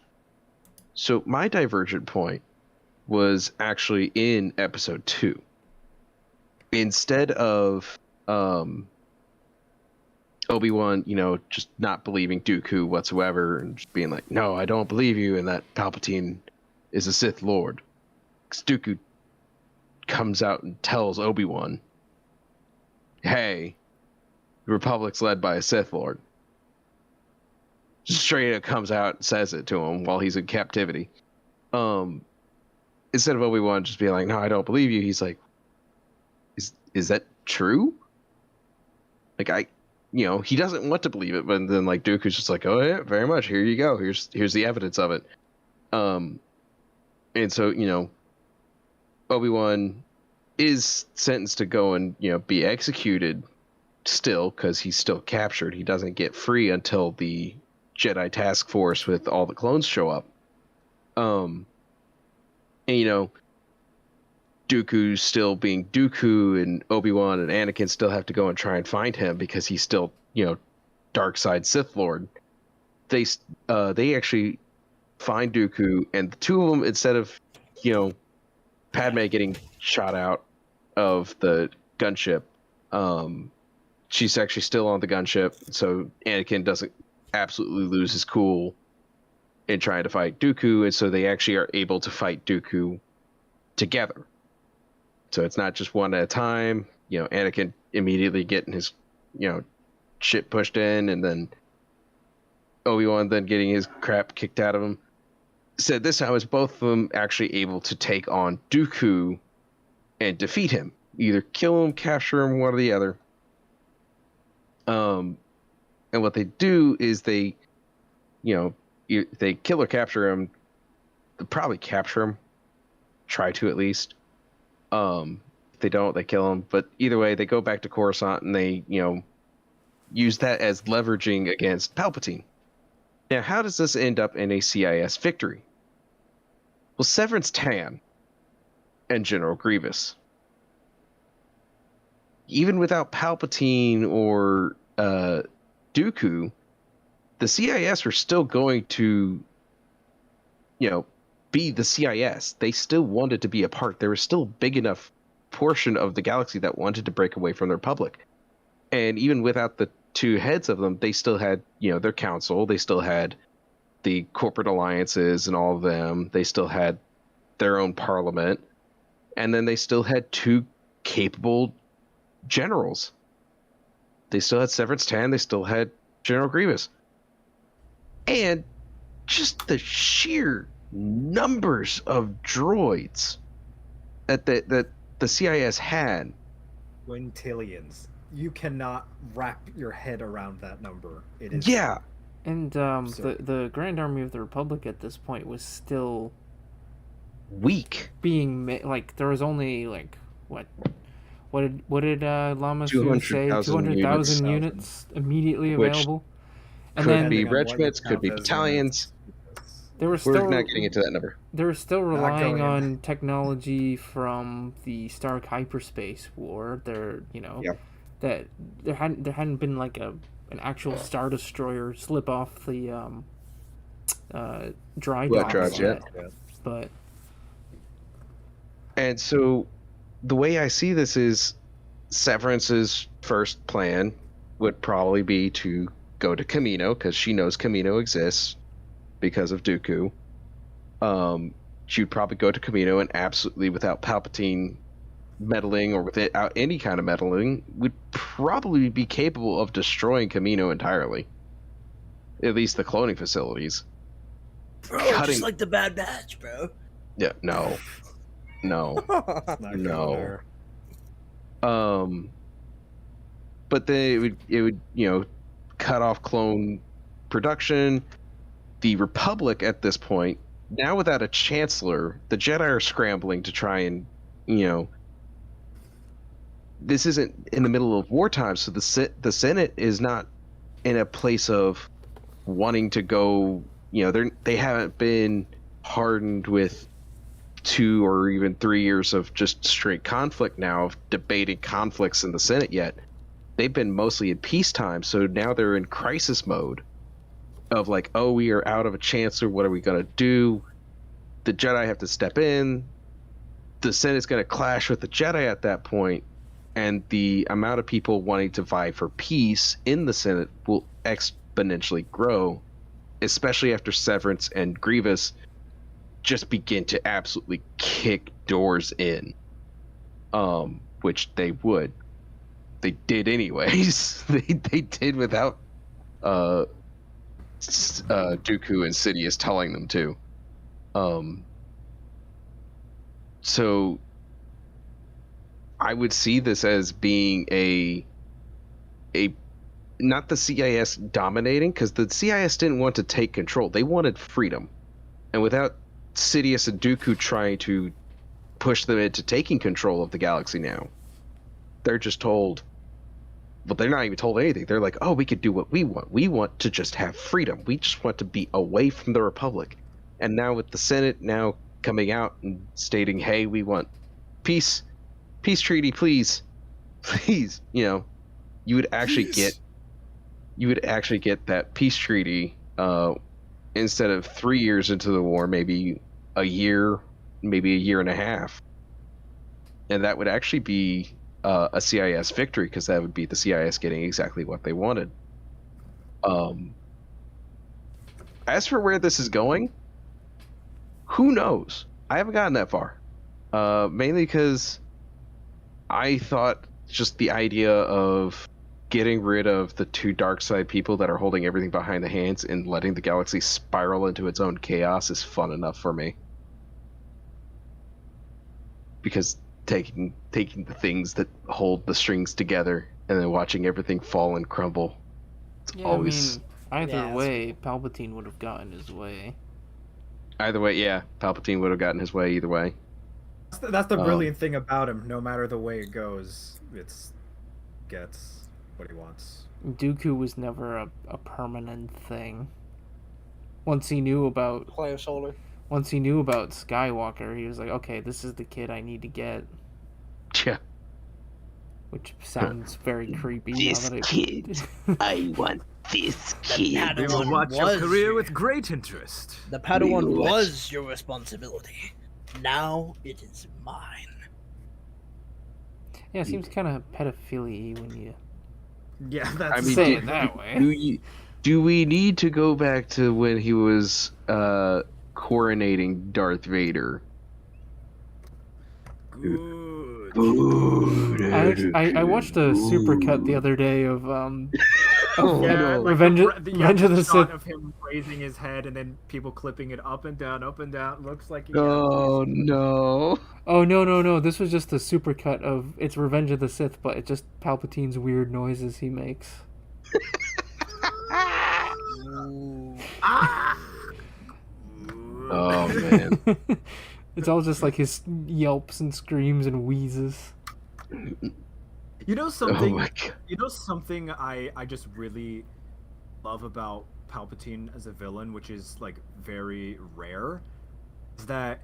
So my divergent point was actually in episode 2. Instead of Obi-Wan, just not believing Dooku whatsoever and just being like, no, I don't believe you, and that Palpatine is a Sith Lord. Because Dooku comes out and tells Obi-Wan, hey, the Republic's led by a Sith Lord. Straight up comes out and says it to him while he's in captivity. Instead of Obi-Wan just being like, no, I don't believe you, he's like, is that true? Like, he doesn't want to believe it, but then like Dooku's just like, oh yeah, very much, here you go, here's the evidence of it. And so Obi-Wan is sentenced to go and be executed still, because he's still captured. He doesn't get free until the Jedi task force with all the clones show up. And Dooku's still being Dooku, and Obi-Wan and Anakin still have to go and try and find him because he's still dark side Sith Lord. They actually find Dooku, and the two of them, instead of Padme getting shot out of the gunship, she's actually still on the gunship, so Anakin doesn't absolutely lose his cool in trying to fight Dooku, and so they actually are able to fight Dooku together. So it's not just one at a time. Anakin immediately getting his shit pushed in, and then Obi-Wan then getting his crap kicked out of him. So this time is both of them actually able to take on Dooku and defeat him. Either kill him, capture him, one or the other. And what they do is they kill or capture him. They'll probably capture him. Try to, at least. If they don't, they kill him. But either way, they go back to Coruscant and they, use that as leveraging against Palpatine. Now, how does this end up in a CIS victory? Well, Severance Tan and General Grievous. Even without Palpatine or Dooku, the CIS were still going to, be the CIS. They still wanted to be a part. There was still a big enough portion of the galaxy that wanted to break away from the Republic. And even without the two heads of them, they still had, their council. They still had the corporate alliances and all of them. They still had their own parliament. And then they still had two capable generals. They still had Severance Tan. They still had General Grievous. And just the sheer numbers of droids that the CIS had. Quintillions. You cannot wrap your head around that number. It is Yeah. And the Grand Army of the Republic at this point was still Weak. being like, there was only like what did Lama Su say? 200,000 units immediately Which available. And Could then be Depending on what you regiments, could be count as battalions. they were We're still not getting into that number. they were still relying going on technology from the Stark Hyperspace War. Yeah. That there hadn't been like an actual Star Destroyer slip off the dry Wet docks drives, yet. Yeah. But And so the way I see this is Severance's first plan would probably be to go to Kamino, because she knows Kamino exists because of Dooku. She'd probably go to Kamino and absolutely, without Palpatine meddling or without any kind of meddling, would probably be capable of destroying Kamino entirely. At least the cloning facilities. Bro, Cutting- just like the Bad Batch, bro. Yeah, no. Not going No. there. But then it would cut off clone production. The Republic at this point, now without a chancellor, the Jedi are scrambling to try and, this isn't in the middle of wartime, so the Senate is not in a place of wanting to go, they haven't been hardened with 2 or even 3 years of just straight conflict now, of debating conflicts in the Senate yet. They've been mostly in peacetime, so now they're in crisis mode of like, oh, we are out of a chancellor, what are we going to do? The Jedi have to step in. The Senate's going to clash with the Jedi at that point, and the amount of people wanting to vie for peace in the Senate will exponentially grow, especially after Severance and Grievous just begin to absolutely kick doors in, which they would. They did anyways. they did without Dooku and Sidious telling them to. So I would see this as being a not the CIS dominating, because the CIS didn't want to take control. They wanted freedom. And without Sidious and Dooku trying to push them into taking control of the galaxy now, they're just told, but they're not even told anything. They're like, oh, we could do what we want. We want to just have freedom. We just want to be away from the Republic. And now with the Senate now coming out and stating, hey, we want peace treaty, please. Please, you would actually get that peace treaty instead of 3 years into the war, maybe a year, maybe a year and a half. And that would actually be a CIS victory, because that would be the CIS getting exactly what they wanted. As for where this is going, who knows? I haven't gotten that far. Mainly because I thought just the idea of getting rid of the 2 dark side people that are holding everything behind the hands and letting the galaxy spiral into its own chaos is fun enough for me. Because taking the things that hold the strings together and then watching everything fall and crumble, it's always... either way, Palpatine would have gotten his way. Either way, yeah, Palpatine would have gotten his way either way. That's the brilliant thing about him. No matter the way it goes, gets what he wants. Dooku was never a permanent thing. Once he knew about Skywalker, he was like, okay, this is the kid I need to get. Yeah. Which sounds very creepy. This kid. I want this kid. We will watch your career with great interest. The Padawan was your responsibility. Now it is mine. Yeah, it seems kind of pedophilia when you Say it that way. Do we need to go back to when he was coronating Darth Vader? I watched a supercut the other day of Revenge of the Sith. Of him raising his head and then people clipping it up and down. Looks like he no. Oh no. This was just a supercut of it's Revenge of the Sith, but it's just Palpatine's weird noises he makes. Oh man. It's all just like his yelps and screams and wheezes. You know something? Oh my God. You know something I just really love about Palpatine as a villain, which is like very rare, is that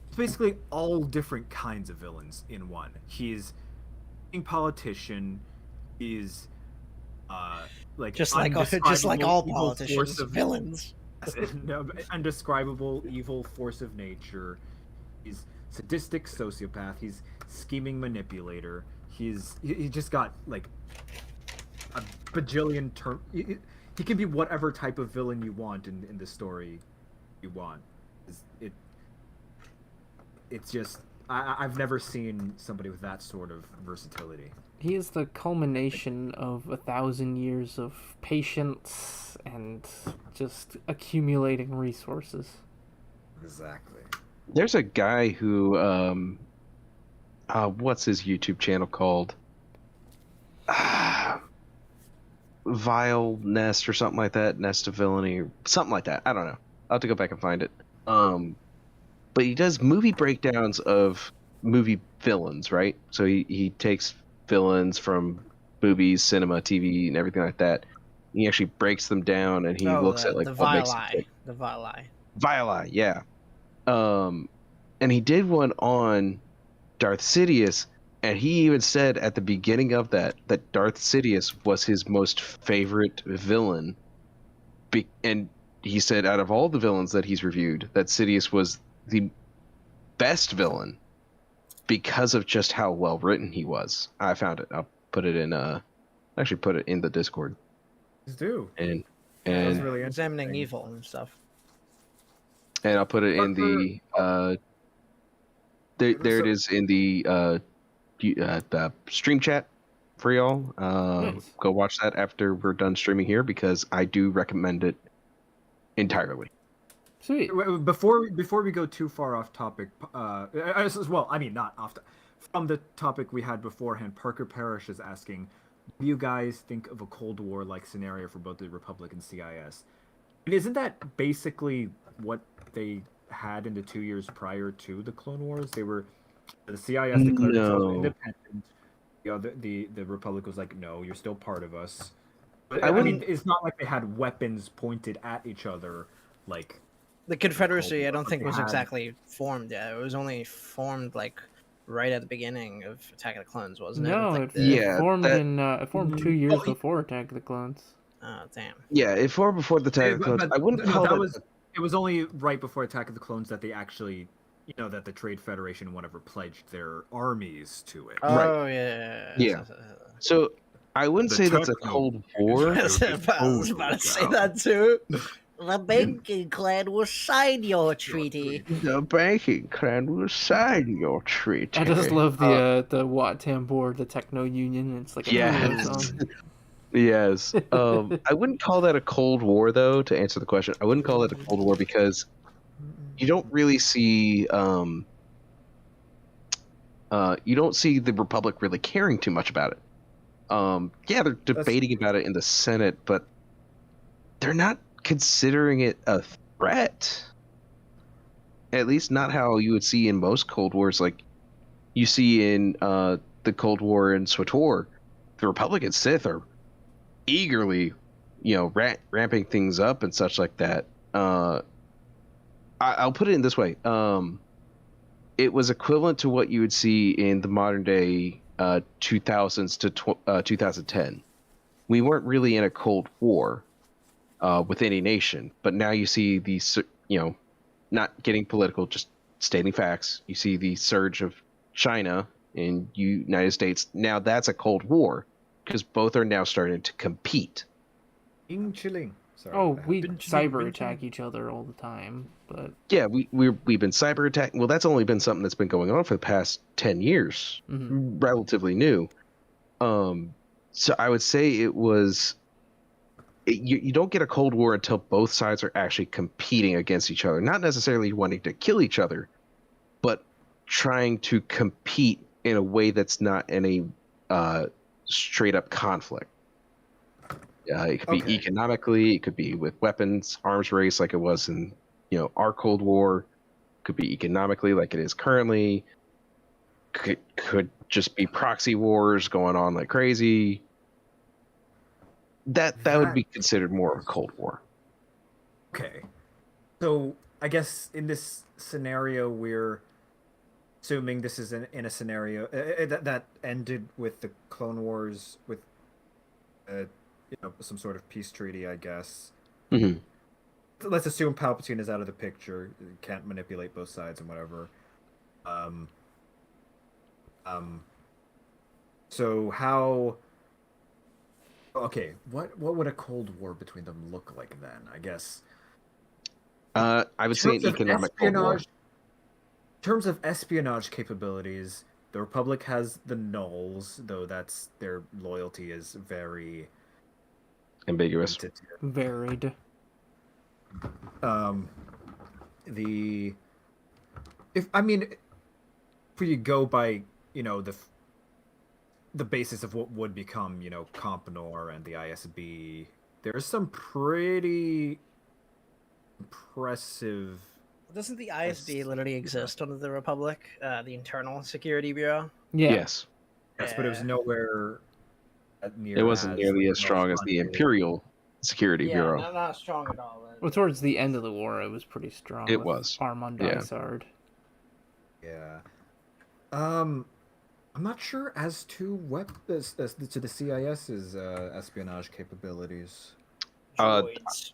it's basically all different kinds of villains in one. He's a politician. He's just like all politicians, villains. No, undescribable evil force of nature. He's sadistic sociopath. He's scheming manipulator. He just got like a bajillion term. He can be whatever type of villain you want in the story you want. It's just I've never seen somebody with that sort of versatility. He is the culmination of 1,000 years of patience and just accumulating resources. Exactly. There's a guy who, what's his YouTube channel called? Vile Nest or something like that. Nest of Villainy or something like that. I don't know. I'll have to go back and find it. But he does movie breakdowns of movie villains, right? So he takes villains from movies, cinema, TV, and everything like that. He actually breaks them down and he looks at like the what vile makes them eye. tick. The vile eye. Vile Eye, yeah. And he did one on Darth Sidious, and he even said at the beginning of that Darth Sidious was his most favorite villain. And he said out of all the villains that he's reviewed, that Sidious was the best villain because of just how well written he was. I found it. I'll put it in actually put it in the Discord. Just do. And That's really examining interesting. evil and stuff. And I'll put it in the there it is in the stream chat for y'all. Nice. Go watch that after we're done streaming here because I do recommend it entirely. Sweet. Before we go too far off topic, well, I mean not off from the topic we had beforehand. Parker Parrish is asking, "Do you guys think of a Cold War-like scenario for both the Republic and CIS?" And isn't that basically what they had in the 2 years prior to the Clone Wars? The CIS declared itself independent. The Republic was like, "No, you're still part of us." But, I mean, it's not like they had weapons pointed at each other, like. The Confederacy, I don't think was exactly formed yet. It was only formed like right at the beginning of Attack of the Clones, wasn't it? No, Like it formed 2 years before Attack of the Clones. Oh damn. Yeah, it formed before the Attack of the Clones. I wouldn't call that. It was only right before Attack of the Clones that they actually, that the Trade Federation and whatever pledged their armies to it. Oh right. yeah. So I wouldn't say that's a Cold War. I was about to say that too. The banking clan will sign your treaty. The banking clan will sign your treaty. I just love the Wat Tambor, the Techno Union. It's like a yes. Yes. I wouldn't call that a Cold War, though, to answer the question. I wouldn't call it a Cold War because you don't really see you don't see the Republic really caring too much about it. Yeah, they're debating about it in the Senate, but they're not considering it a threat. At least not how you would see in most Cold Wars. Like you see in the Cold War in SWTOR, the Republic and Sith are eagerly, ramping things up and such like that. I'll put it in this way. It was equivalent to what you would see in the modern day 2000s to 2010. We weren't really in a Cold War with any nation, but now you see these, not getting political, just stating facts. You see the surge of China in United States. Now that's a Cold War because both are now starting to compete. Chilling. Sorry. Oh, we cyber attack each other all the time, but yeah, we've been cyber attacking. Well, that's only been something that's been going on for the past 10 years, relatively new. So I would say it was. You don't get a Cold War until both sides are actually competing against each other, not necessarily wanting to kill each other, but trying to compete in a way that's not in a straight up conflict. It could be economically, it could be with weapons, arms race, like it was in our Cold War. It could be economically, like it is currently. Could just be proxy wars going on like crazy. That would be considered more of a Cold War. Okay. So I guess in this scenario, we're assuming this is in a scenario that ended with the Clone Wars with, some sort of peace treaty, I guess. Mm-hmm. Let's assume Palpatine is out of the picture, can't manipulate both sides and whatever. So how? Okay, what would a Cold War between them look like then? I guess I would say an economic Cold War. In terms of espionage capabilities, the Republic has the Nulls, though that's their loyalty is very Ambiguous. Varied. If you go by the basis of what would become Compnor and the ISB, there's some pretty impressive. Doesn't the ISB literally exist under the Republic, the Internal Security Bureau? Yeah. Yes. Yes, but it was nowhere near. It wasn't nearly as strong as the Imperial Security Bureau. Yeah, not strong at all. Well, towards the end of the war, it was pretty strong. It with was. Armand Yeah. Dysart. Yeah. I'm not sure as to to the CIS's espionage capabilities. Droids.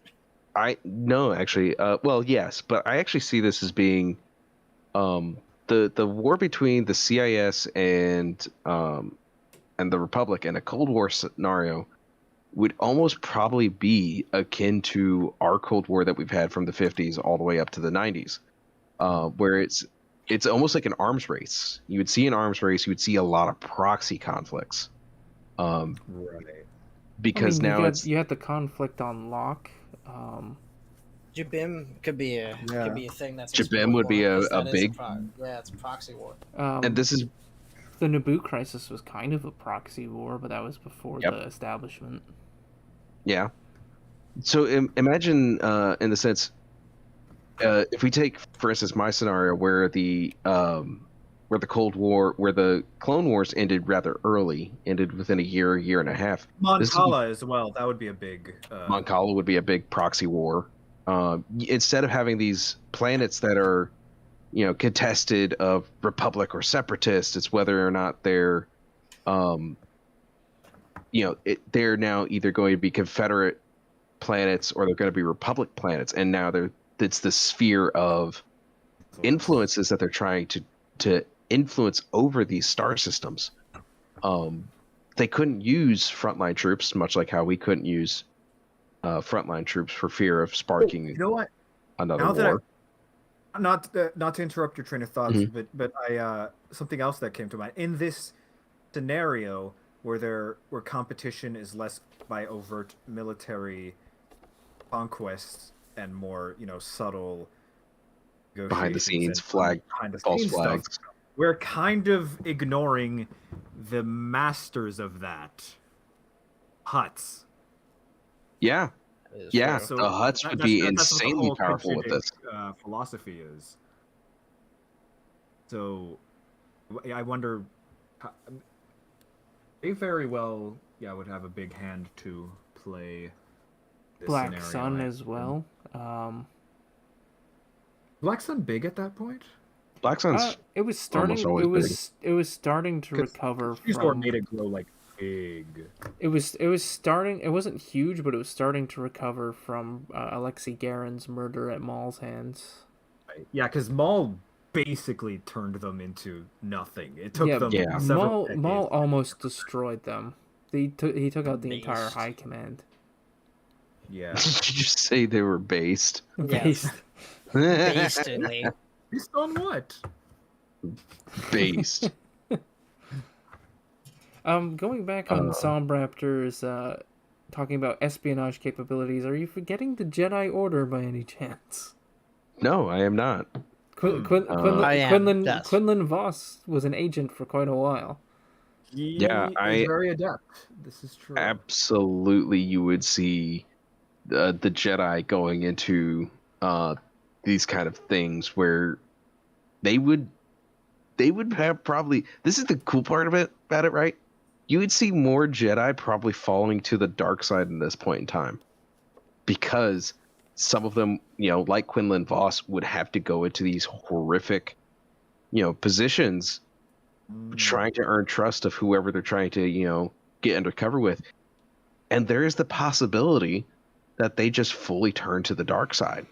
No, actually. Well, yes, but I actually see this as being the war between the CIS and the Republic in a Cold War scenario would almost probably be akin to our Cold War that we've had from the 50s all the way up to the 90s, where it's almost like an arms race. You would see an arms race. You would see a lot of proxy conflicts. Right. Because now you had the conflict on Locke. Jabim could be a thing that's Jabim would be a big it's a proxy war. And this is the Naboo crisis was kind of a proxy war, but that was before the establishment. Yeah. So imagine in the sense, if we take, for instance, my scenario where the Cold War, where the Clone Wars ended rather early, ended within a year and a half. Mon Cala as well. That would be a big. Mon Cala would be a big proxy war. Instead of having these planets that are, contested of Republic or Separatist, it's whether or not they're, they're now either going to be Confederate planets or they're going to be Republic planets, and now it's the sphere of influences that they're trying to influence over these star systems. They couldn't use frontline troops, much like how we couldn't use frontline troops for fear of sparking another war. Not to interrupt your train of thoughts, but I something else that came to mind in this scenario where competition is less by overt military conquests and more subtle behind the scenes false flags. Stuff, we're kind of ignoring the masters of that, Hutts. Yeah. Yeah, so the Hutts would be insanely powerful with this. Philosophy is. So, I wonder. They very well, would have a big hand to play. This Black scenario, Sun as well. Black Sun big at that point? Black Sun's it was starting. It was starting to recover from. Made it grow like big. It was starting. It wasn't huge, but it was starting to recover from Alexei Garen's murder at Maul's hands. Yeah, because Maul basically turned them into nothing. It took them several decades. Maul almost destroyed them. He took out the entire high command. Yeah. Did you just say they were based? Based. Basically. Based on what? Based. Going back on Sombraptor's talking about espionage capabilities, are you forgetting the Jedi Order by any chance? No, I am not. Quinlan Voss was an agent for quite a while. He is very adept. This is true. Absolutely, you would see the Jedi going into these kind of things where they would have probably. This is the cool part about it, right? You would see more Jedi probably falling to the dark side in this point in time, because some of them, like Quinlan Voss, would have to go into these horrific, positions, trying to earn trust of whoever they're trying to, get undercover with. And there is the possibility that they just fully turn to the dark side.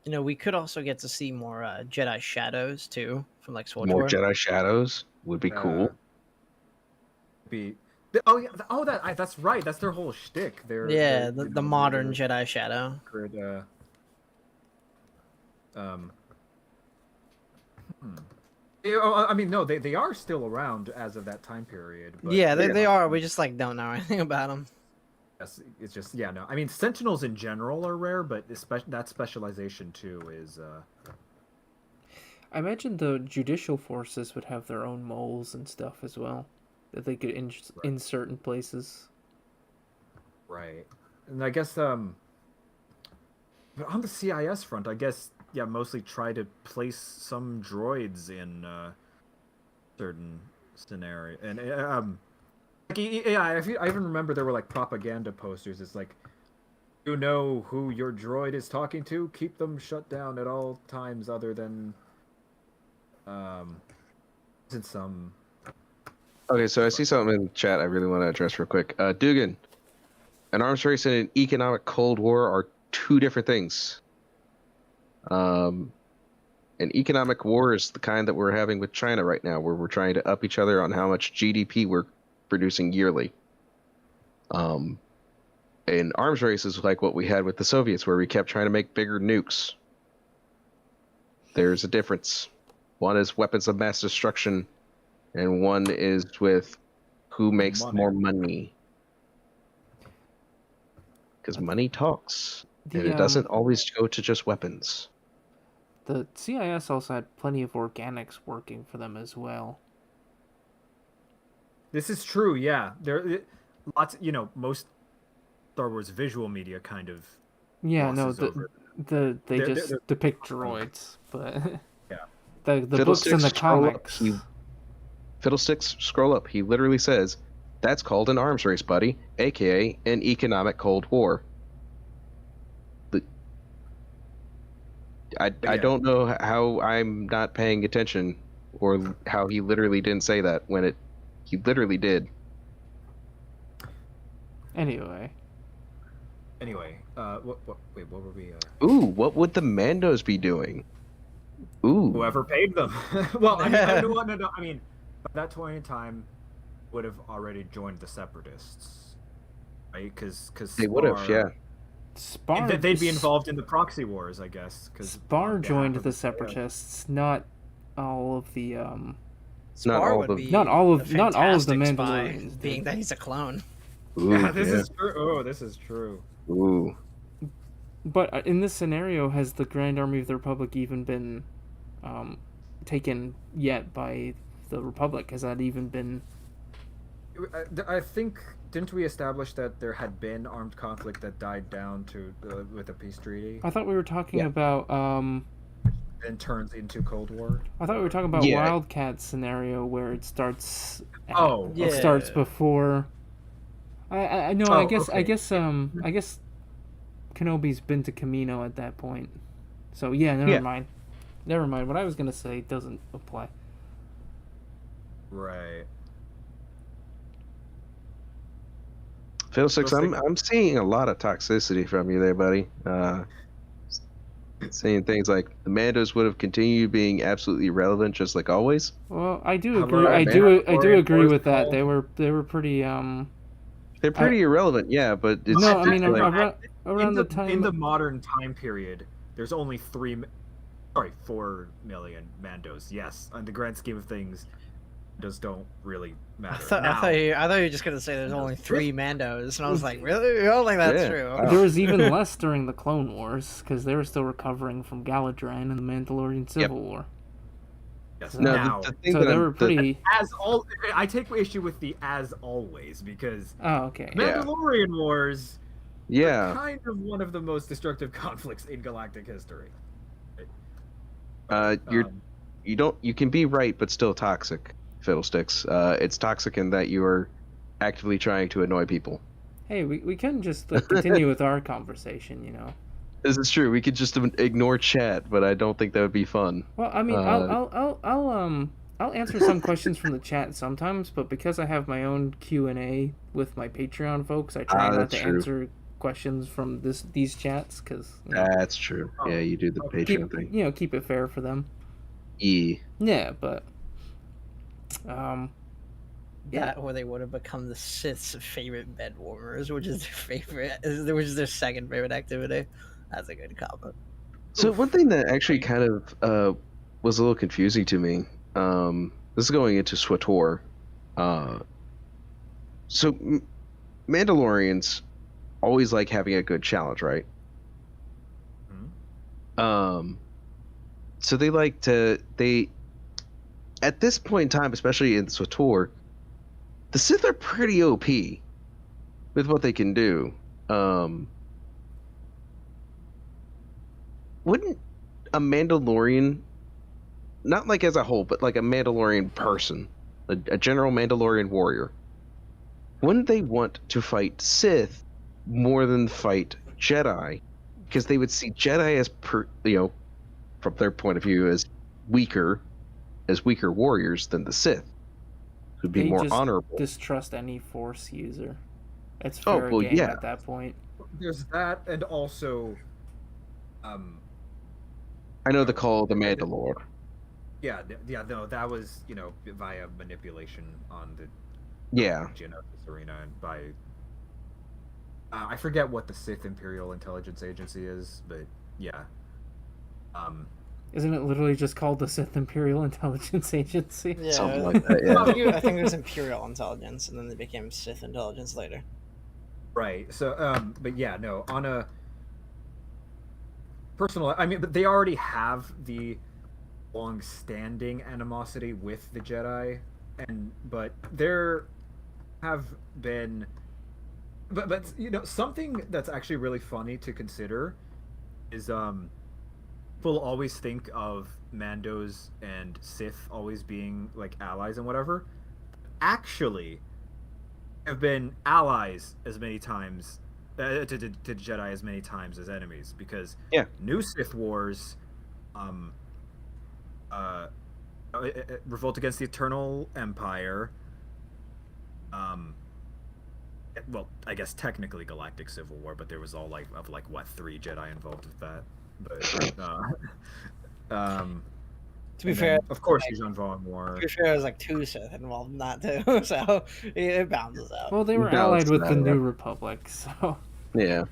We could also get to see more Jedi shadows too, from like SWTOR. More Jedi shadows would be cool. That's right. That's their whole shtick. The modern Jedi shadow. Um, Yeah, I mean, no, they are still around as of that time period. But Yeah, they are. We just like don't know anything about them. yes, it's just yeah, no. I mean, Sentinels in general are rare, but that specialization too is. I imagine the judicial forces would have their own moles and stuff as well that they could insert in places. Right, and I guess but on the CIS front, I guess yeah, mostly try to place some droids in certain scenario, and like, yeah, I even remember there were like propaganda posters. It's like, you know who your droid is talking to, keep them shut down at all times, other than in some. Okay, so I see something in chat I really want to address real quick. Dugan, an arms race and an economic Cold War are two different things. An economic war is the kind that we're having with China right now, where we're trying to up each other on how much GDP we're producing yearly. An arms race is like what we had with the Soviets, where we kept trying to make bigger nukes. There's a difference. One is weapons of mass destruction, and one is with who makes more money. Because money talks, and it doesn't always go to just weapons. The CIS also had plenty of organics working for them as well. This is true, yeah. There, lots. Most Star Wars visual media kind of. Yeah, no, they just depict droids, but yeah, the books and the comics. Fiddlesticks, scroll up. He literally says, "That's called an arms race, buddy, aka an economic Cold War." I don't know how I'm not paying attention, or how he literally didn't say that when he literally did. Anyway, what were we? Ooh, what would the Mandos be doing? Ooh, whoever paid them. Well, I mean, I mean, by that point in time, would have already joined the Separatists, right? Because they would have, yeah. Spar, they'd be involved in the proxy wars, I guess. Spar joined the Separatists, not all of the Spar would be not all of the fantastic Mandalorians, spy, being that he's a clone. Ooh, yeah, this is true. Oh, this is true. Ooh. But in this scenario, has the Grand Army of the Republic even been taken yet by the Republic? Has that even been? I think, didn't we establish that there had been armed conflict that died down with a peace treaty? I thought we were talking about then turns into Cold War. I thought we were talking about Wildcat scenario where it starts. It starts before. I know. I guess Kenobi's been to Kamino at that point. So yeah, never mind. Never mind. What I was gonna say doesn't apply. Right. Fiddlesticks, I'm seeing a lot of toxicity from you there, buddy. Saying things like the Mandos would have continued being absolutely relevant, just like always. Well, I do agree. I do agree with that. They were pretty. They're pretty irrelevant, yeah. But it's no, I mean like, around the time in the modern time period, there's only 4 million Mandos. Yes, on the grand scheme of things, those don't really matter. I thought you were just gonna say there's only 3 Mandos, and I was like, really? You don't think that's true? Wow. There was even less during the Clone Wars because they were still recovering from Galadran and the Mandalorian Civil War. Yes. So, now, they were pretty. I take issue with the as always because okay. Mandalorian Wars. Yeah. Kind of one of the most destructive conflicts in galactic history. You can be right, but still toxic. Fiddlesticks. It's toxic in that you are actively trying to annoy people. Hey, we can just continue with our conversation, you know. This is true. We could just ignore chat, but I don't think that would be fun. Well, I mean, I'll answer some questions from the chat sometimes, but because I have my own Q&A with my Patreon folks, I try not to answer questions from these chats because that's true. Yeah, you do the Patreon thing. You know, keep it fair for them. Yeah, but yeah, or they would have become the Sith's favorite bed warmers, which is their second favorite activity. That's a good comment. So one thing that actually kind of was a little confusing to me. This is going into SWTOR. So Mandalorians always like having a good challenge, right? So they at this point in time, especially in SWTOR, the Sith are pretty OP with what they can do. Wouldn't a Mandalorian, not like as a whole, but like a Mandalorian person, a general Mandalorian warrior, wouldn't they want to fight Sith more than fight Jedi? Because they would see Jedi as, from their point of view, as weaker warriors than the Sith. It would be They more just honorable. distrust any Force user. It's fair game yeah. at that point. There's that, and also, I know the call of the Manda-LORE. yeah, no, that was via manipulation on the Geonosis arena and by I forget what the Sith Imperial Intelligence Agency is, but yeah. Isn't it literally just called the Sith Imperial Intelligence Agency? Yeah, Something like that, yeah. I think it was Imperial Intelligence, and then they became Sith Intelligence later. Right. So, but yeah, no, on a personal, I mean, but they already have the long-standing animosity with the Jedi, but there have been, but something that's actually really funny to consider is people always think of Mandos and Sith always being like allies and whatever. Actually, have been allies as many times to Jedi as many times as enemies, because new Sith Wars, revolt against the Eternal Empire. Well, I guess technically Galactic Civil War, but there was all 3 Jedi involved with that. But to be fair, of course, Yuuzhan Vong War. To be fair, there's 2 Sith involved in that too, so it balances out. Well, they were allied with the New Republic, so yeah.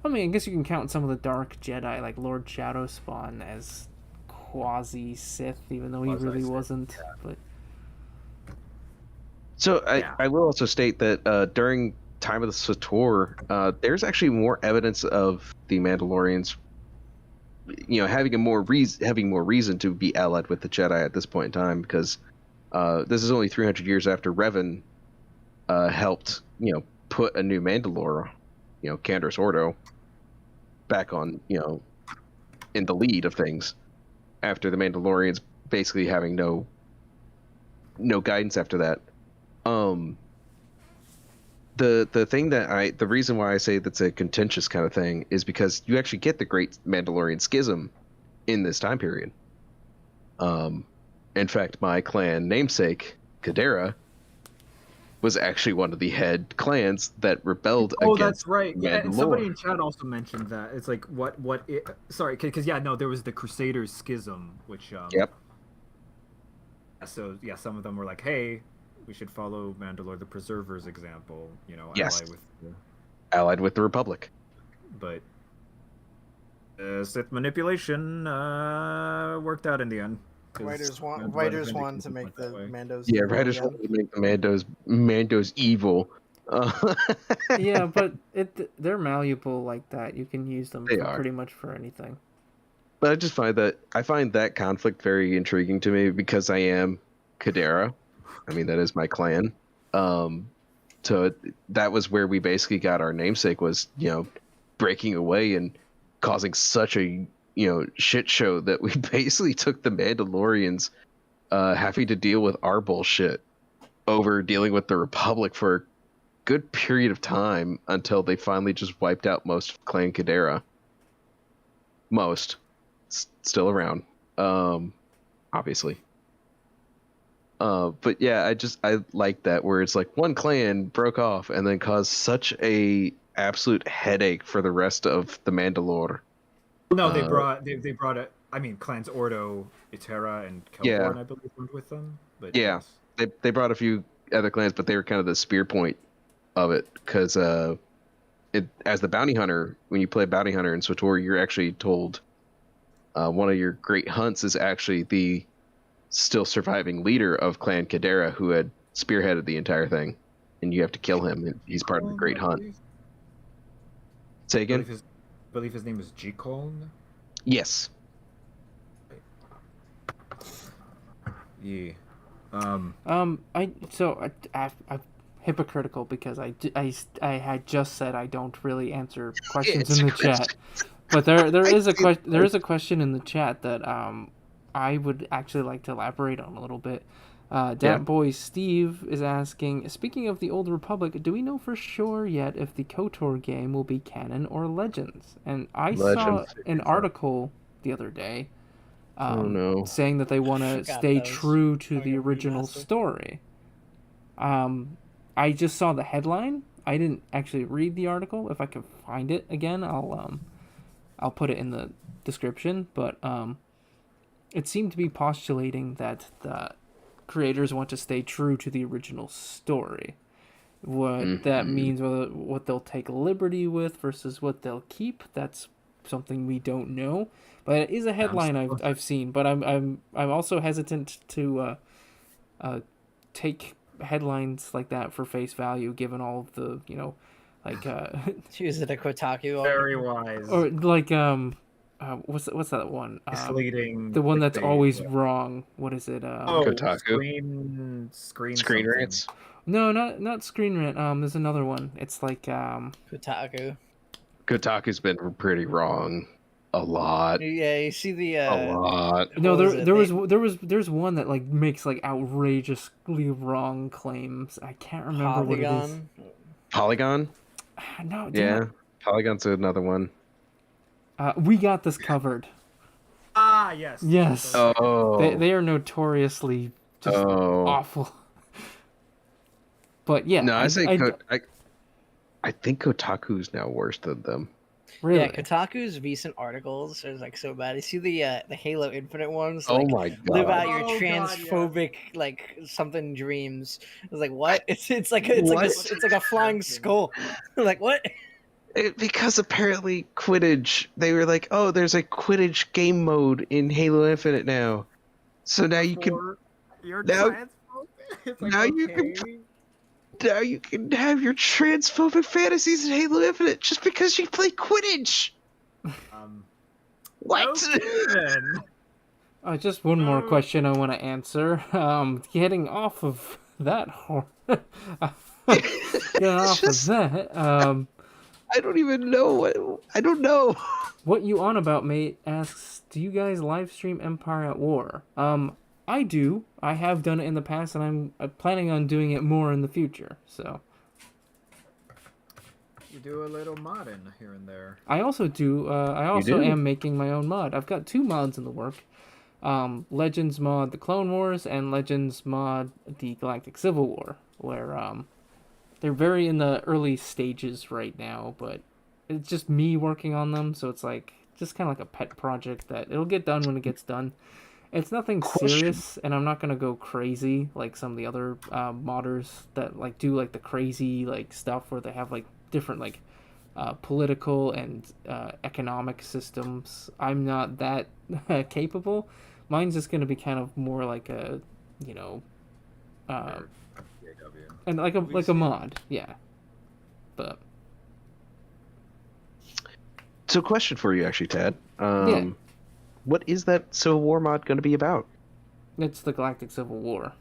I mean, I guess you can count some of the Dark Jedi, like Lord Shadowspawn, as quasi Sith, even though he really wasn't. Yeah. But so I will also state that during time of the SWTOR, there's actually more evidence of the Mandalorians, having more reason to be allied with the Jedi at this point in time, because this is only 300 years after Revan helped put a new Manda-LORE, Canderous Ordo, back on in the lead of things, after the Mandalorians basically having no guidance after that. The reason why I say that's a contentious kind of thing is because you actually get the Great Mandalorian Schism in this time period. In fact, my clan namesake, Kadera, was actually one of the head clans that rebelled against. Oh, that's right. Yeah, and somebody Mandalore. in chat also mentioned that. It's like sorry, because there was the Crusaders Schism, which Yep. So yeah, some of them were like, hey, we should follow Manda-LORE the Preserver's example, Yes. allied with Allied with the Republic. but Sith manipulation worked out in the end. 'cause Writers Mandalore wanted Vindication to make went the that way. Mandos. Yeah, evil writers again. wanted to make the Mandos evil. yeah, but they're malleable like that. You can use them They are. pretty much for anything. But I find that conflict very intriguing to me, because I am Kadera. I mean, that is my clan. So that was where we basically got our namesake, was breaking away and causing such a shit show that we basically took the Mandalorians having to deal with our bullshit over dealing with the Republic for a good period of time, until they finally just wiped out most of Clan Kadera. Most still around, obviously. But yeah, I like that, where it's like one clan broke off and then caused such a absolute headache for the rest of the Manda-LORE. No, they brought it. I mean, clans Ordo, Itera, and Kelborn, I believe, went with them. But Yeah. yes. They brought a few other clans, but they were kind of the spear point of it, because as the bounty hunter, when you play bounty hunter in SWTOR, you're actually told one of your great hunts is actually the still surviving leader of Clan Kadera, who had spearheaded the entire thing, and you have to kill him. And he's part of the great hunt. Say again? I believe his name is G-Coln. Yes. Yeah. I'm hypocritical because I had just said I don't really answer questions in the chat, but there is a question in the chat that I would actually like to elaborate on a little bit. Dat Boy Steve is asking, speaking of the Old Republic, do we know for sure yet if the KOTOR game will be canon or Legends? And I saw an article the other day saying that they want to stay true to the original story. I just saw the headline. I didn't actually read the article. If I can find it again, I'll put it in the description. But it seemed to be postulating that the creators want to stay true to the original story. What that means, what they'll take liberty with versus what they'll keep, that's something we don't know. But it is a headline I've seen. But I'm also hesitant to take headlines like that for face value, given all of the Use it a Kotaku. Very wise. Or like what's that one? Misleading. The one that's always wrong. What is it? Kotaku. Screen Rants. No, not Screen Rant. There's another one. It's like Kotaku. Kotaku's been pretty wrong a lot. Yeah, you see the a lot. No, there's one that like makes like outrageously wrong claims. I can't remember what it is. Polygon? No. Yeah, Polygon's another one. We got this covered. Ah, yes. Yes. Oh. They are notoriously just awful. But yeah. No, I think Kotaku's now worse than them. Really? Yeah, Kotaku's recent articles are like so bad. You see the Halo Infinite ones? Oh Like, my god! live out your transphobic like something dreams. It's like what? It's like a flying skull. Like what? Because apparently Quidditch, they were like, oh, there's a Quidditch game mode in Halo Infinite now, so now you can now you can have your transphobic fantasies in Halo Infinite just because you play Quidditch. What? Just one more question I want to answer. Getting off of that I don't even know I don't know. What you on about, mate? Asks, do you guys live stream Empire at War? I do. I have done it in the past, and I'm planning on doing it more in the future. So you do a little modding here and there. I also do. I also am making my own mod. I've got 2 mods in the work. Legends mod the Clone Wars and Legends mod the Galactic Civil War, where they're very in the early stages right now, but it's just me working on them, so it's like just kind of like a pet project that it'll get done when it gets done. It's nothing serious, and I'm not gonna go crazy like some of the other modders that like do like the crazy like stuff where they have like different like political and economic systems. I'm not that capable. Mine's just gonna be kind of more like a, and like a mod, yeah. But so, question for you, actually, Tad. Yeah. What is that Civil War mod going to be about? It's the Galactic Civil War.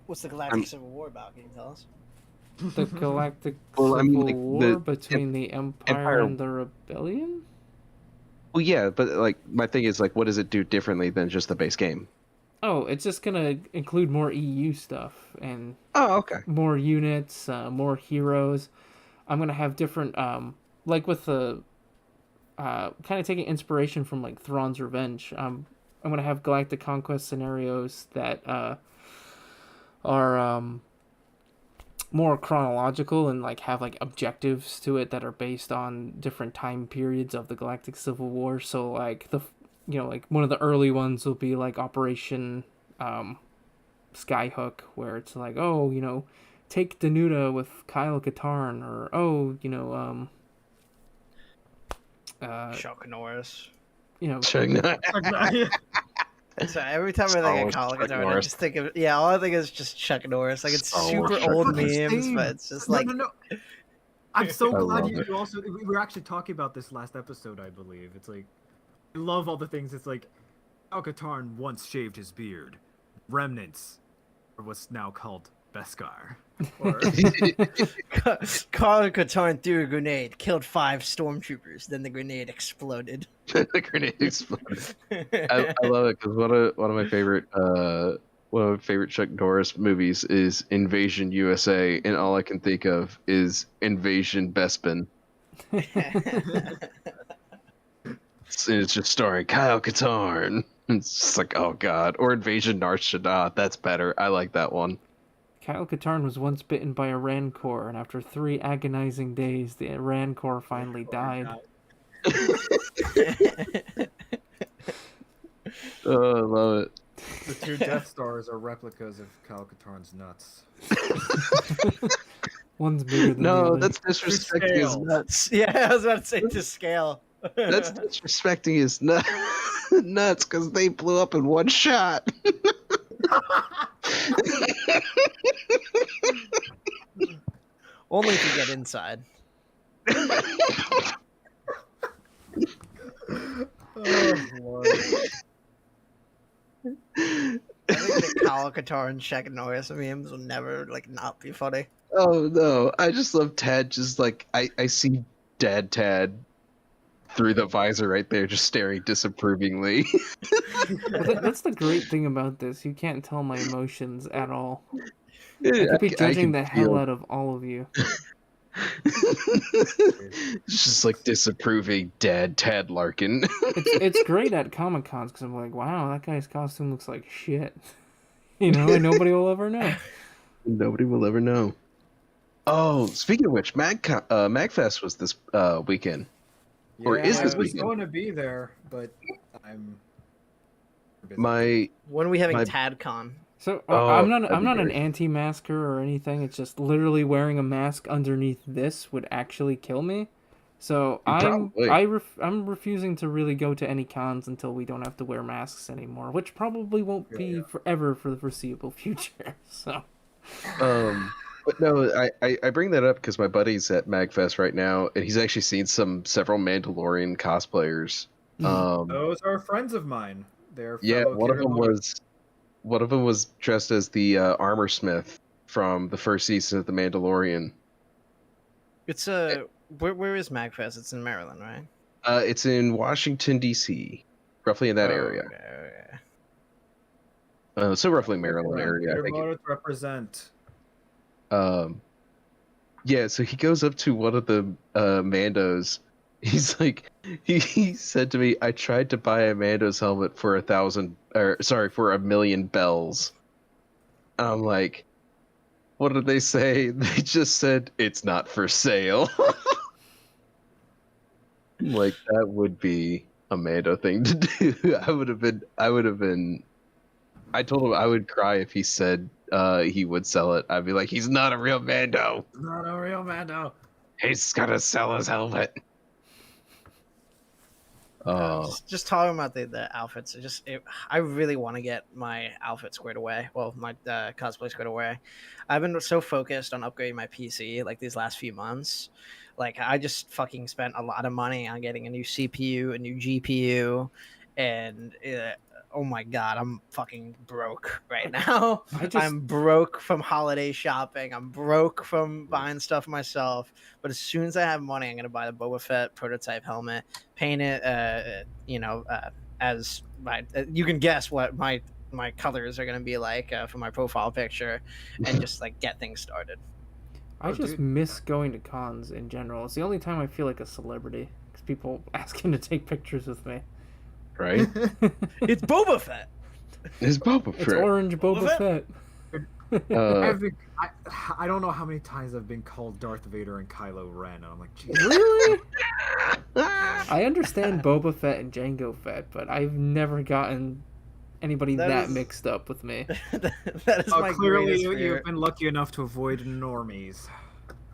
What's the Galactic Civil War about? Can you tell us? The Galactic Civil War between the Empire and the Rebellion? Well, yeah, but like my thing is like, what does it do differently than just the base game? Oh, it's just gonna include more EU stuff and more units, more heroes. I'm gonna have different, like with the, kind of taking inspiration from like Thrawn's Revenge. I'm gonna have Galactic Conquest scenarios that are more chronological and like have like objectives to it that are based on different time periods of the Galactic Civil War. So like like one of the early ones will be like Operation Skyhook, where it's like, take Danuta with Kyle Katarn, or Chuck Norris. You know, Chuck Norris. So every time I Star think of Wars, Call of Chuck Cthulhu, I Norris. just think of all I think is just Chuck Norris. Like it's Star Wars, super Chuck old Norris. memes, Same. but it's just No, like no. I'm so I glad love you it. also. We were actually talking about this last episode, I believe. It's like, I love all the things. It's like, Al-Katarn once shaved his beard. Remnants, or what's now called Beskar. Or, Carl Katarn threw a grenade, killed 5 stormtroopers. Then the grenade exploded. The grenade exploded. I love it because one of my favorite Chuck Norris movies is Invasion USA, and all I can think of is Invasion Bespin. It's just starring Kyle Katarn. It's just like, oh god, or Invasion Nar Shaddaa. That's better. I like that one. Kyle Katarn was once bitten by a rancor, and after 3 agonizing days, the rancor finally died. Oh, I love it. the 2 Death Stars are replicas of Kyle Katarn's nuts. One's bigger than the No, other. that's disrespecting his scale. nuts. Yeah, I was about to say to scale. That's disrespecting his nuts because they blew up in one shot. Only if you get inside. Oh, Lord. I think the Kyle Katarn and Chuck Norris memes will never not be funny. Oh no, I just love Tad. Just like I see Dad Tad through the visor right there, just staring disapprovingly. But that's the great thing about this. You can't tell my emotions at all. I I could be judging can the hell feel- out of all of you. It's just like disapproving Dad Tad Lar'kin. It's great at Comic Cons because I'm like, wow, that guy's costume looks like shit. You know, and nobody will ever know. Nobody will ever know. Oh, speaking of which, MagFest was this weekend. Or is I this was weekend? going to be there, but I'm busy. When are we having My- TadCon? So Oh, I'm not that'd be an great. anti-masker or anything. It's just literally wearing a mask underneath this would actually kill me. So Probably. I'm refusing to really go to any cons until we don't have to wear masks anymore, which probably won't be forever for the foreseeable future. So But no, I bring that up because my buddy's at MagFest right now, and he's actually seen several Mandalorian cosplayers. Those are friends of mine. They're Yeah, fellow one of them was dressed as the armor smith from the first season of The Mandalorian. It's where is MagFest? It's in Maryland, right? It's in Washington D.C., roughly in that area. Okay. So roughly Maryland area, I They're think. voted to represent. Yeah, so he goes up to one of the Mandos. He's like, he said to me, "I tried to buy a Mando's helmet for for 1,000,000 bells." And I'm like, what did they say? They just said it's not for sale. Like, that would be a Mando thing to do. I told him I would cry if he said he would sell it. I'd be like, he's not a real Mando. Not a real Mando. He's gonna sell his helmet. Oh, Just talking about the outfits. I really want to get my outfit squared away. Well, my cosplay squared away. I've been so focused on upgrading my PC like these last few months. Like I just fucking spent a lot of money on getting a new CPU, a new GPU, and oh my god, I'm fucking broke right now. I'm broke from holiday shopping. I'm broke from buying stuff myself. But as soon as I have money, I'm gonna buy the Boba Fett prototype helmet, paint it, as my. You can guess what my colors are gonna be like for my profile picture, and just like get things started. I just miss going to cons in general. It's the only time I feel like a celebrity because people asking to take pictures with me. right? It's Boba Fett. It's Boba Fett. It's orange Boba Fett. I don't know how many times I've been called Darth Vader and Kylo Ren, and I'm like, Jesus. Really? I understand Boba Fett and Jango Fett, but I've never gotten anybody that mixed up with me. That is my Clearly, greatest you've fear. been lucky enough to avoid normies.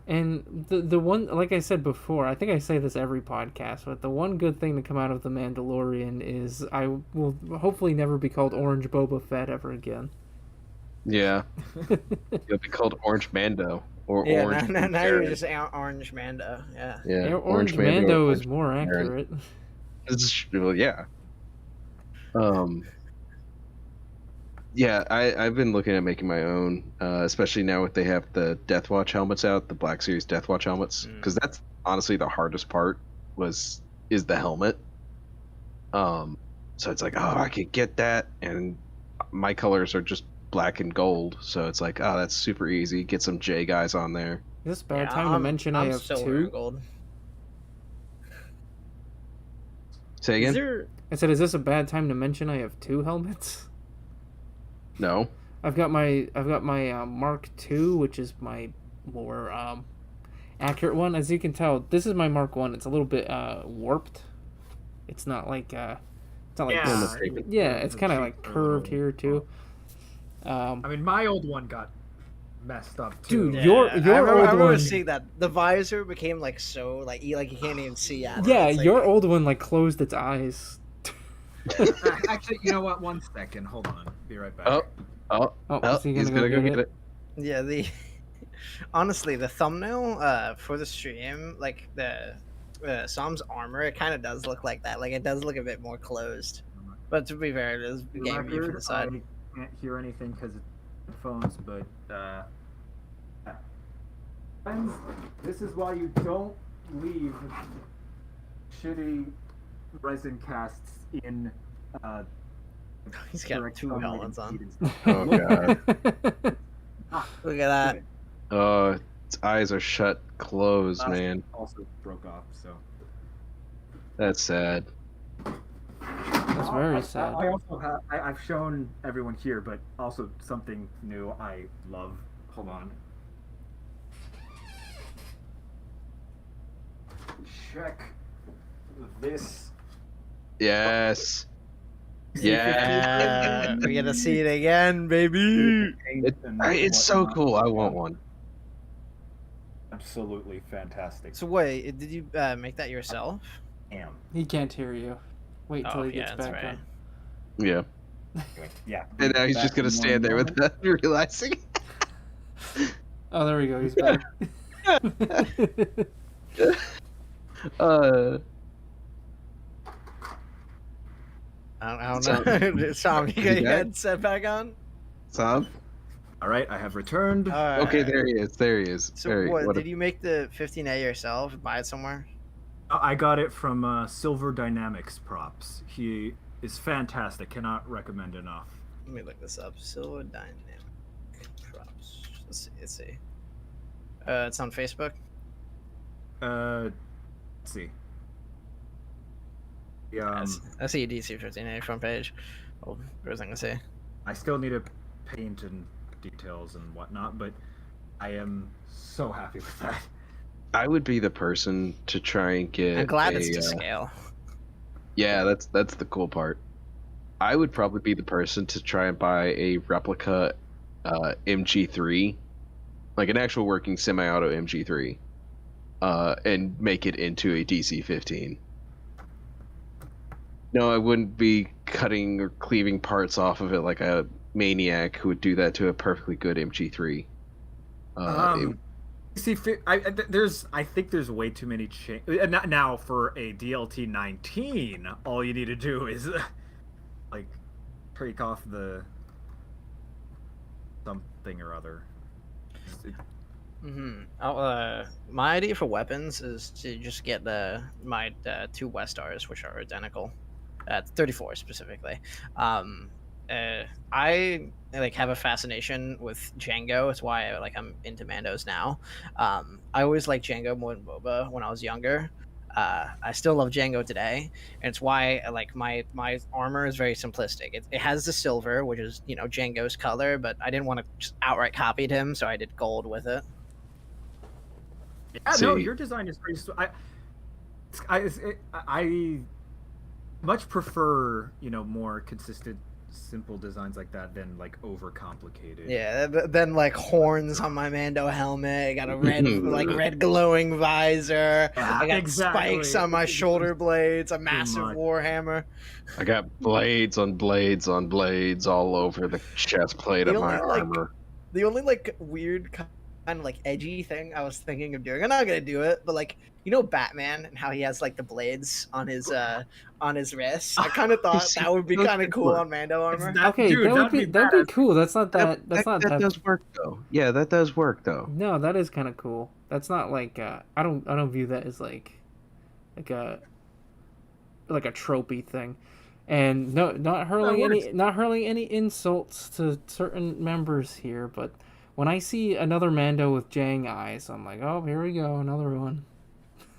And the one, like I said before, I think I say this every podcast, but the one good thing to come out of the Mandalorian is I will hopefully never be called Orange Boba Fett ever again. Yeah. You'll be called Orange Mando or Yeah, Orange. now you're just Orange Mando. Yeah. Yeah, Orange Mando or Mando is Orange more Baron. accurate. Well, yeah. Yeah, I've been looking at making my own, especially now that they have the Death Watch helmets out, the Black Series Death Watch helmets, because that's honestly the hardest part is the helmet. So it's like, oh, I could get that, and my colors are just black and gold, so it's like, oh, that's super easy. Get some J guys on there. Is this bad time to mention I have silver two? and gold. Say again? I said, is this a bad time to mention I have two helmets? No. I've got my Mark II, which is my more accurate one. As you can tell, this is my Mark I. It's a little bit warped. It's not like it's not like it's kind of like curved here too. I mean, my old one got messed up too. Dude, your I old remember one. seeing that the visor became like so like you can't even see out of it. Yeah, It's like- your old one like closed its eyes. Actually, you know what? 1 second. Hold on. Be right back. Oh, is he he's gonna go get it. Yeah, honestly, the thumbnail for the stream, like the Som's armor, it kind of does look like that. Like it does look a bit more closed. But to be fair, it is For the game view from record, the side. I can't hear anything because it's headphones, but friends, this is why you don't leave shitty resin casts in He's got direct two sunlight helmets and on. heat and stuff. Oh god. Look at that. Oh, its eyes are shut closed, Last man. also broke off, so. That's sad. That's very sad. I also have. I've shown everyone here, but also something new I love. Hold on. Check this. Yes. Yeah, we get to see it again, baby. It's so cool. I want one. Absolutely fantastic. So wait, did you make that yourself? Damn. He can't hear you. Wait till he gets back on. Yeah. Anyway, yeah. And now he's just gonna stand there with that, realizing. Oh, there we go. He's back. I don't know. Tom, you got your headset back on? Sam? All right, I have returned. Okay, there he is. There he is. So there what, did you make the 15A yourself? Buy it somewhere? I got it from Silver Dynamics Props. He is fantastic. Cannot recommend enough. Let me look this up. Silver Dynamic Props. Let's see. It's on Facebook. Let's see. Yeah, I see a DC 15A front page. Well, first thing to say. I still need to paint and details and whatnot, but I am so happy with that. I would be the person to try and get. I'm glad it's to scale. Yeah, that's the cool part. I would probably be the person to try and buy a replica MG3, like an actual working semi-auto MG3, and make it into a DC-15. No, I wouldn't be cutting or cleaving parts off of it like a maniac who would do that to a perfectly good MG3. I think there's way too many now for a DLT 19. All you need to do is like take off the something or other. My idea for weapons is to just get my two Westars, which are identical, 34 specifically. I have a fascination with Jango. It's why I'm into Mandos now. I always liked Jango more than Boba when I was younger. I still love Jango today, and it's why my armor is very simplistic. It has the silver, which is Jango's color, but I didn't want to just outright copy him, so I did gold with it. Yeah, no, your design is pretty. I much prefer more consistent simple designs like that than like overcomplicated. Yeah, then like horns on my Mando helmet. I got a red glowing visor. Yeah, I got exactly. spikes on my shoulder blades. A massive much. warhammer. I got blades on blades on blades all over the chest plate of my armor. The only like weird kind of like edgy thing I was thinking of doing. I'm not gonna do it, but like Batman and how he has like the blades on his wrists. I kind of thought that would be kind of cool on Mando armor. Okay, dude, that'd be cool. That's not that. That does work though. Yeah, that does work though. No, that is kind of cool. That's not like I don't view that as like a tropey thing. And no, not hurling any insults to certain members here, but when I see another Mando with Jang eyes, I'm like, oh, here we go, another one.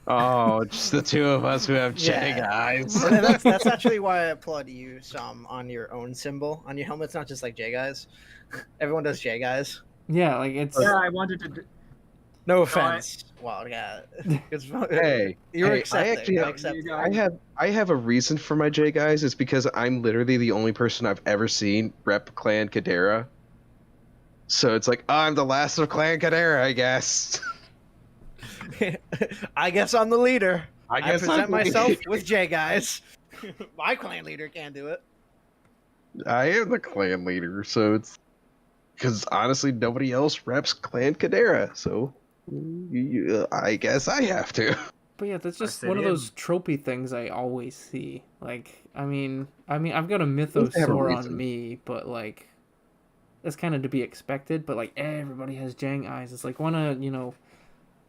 Oh, just the two of us who have Jang eyes. And that's actually why I applaud you some on your own symbol on your helmet's not just like J guys. Everyone does J guys. Yeah, like it's. Yeah, I wanted to. No offense. Well, yeah. Hey, you're hey, accepting. I have a reason for my J guys. It's because I'm literally the only person I've ever seen rep Clan Kadera. So it's like, I'm the last of Clan Kadera, I guess. I guess I'm the leader. I present myself leader. with J guys. My clan leader can't do it. I am the clan leader, so it's because honestly nobody else reps Clan Kadera, so I guess I have to. But yeah, that's just one of those tropey things I always see. Like, I mean, I've got a mythosaur on me, but like, that's kind of to be expected. But like, everybody has Jang eyes. It's like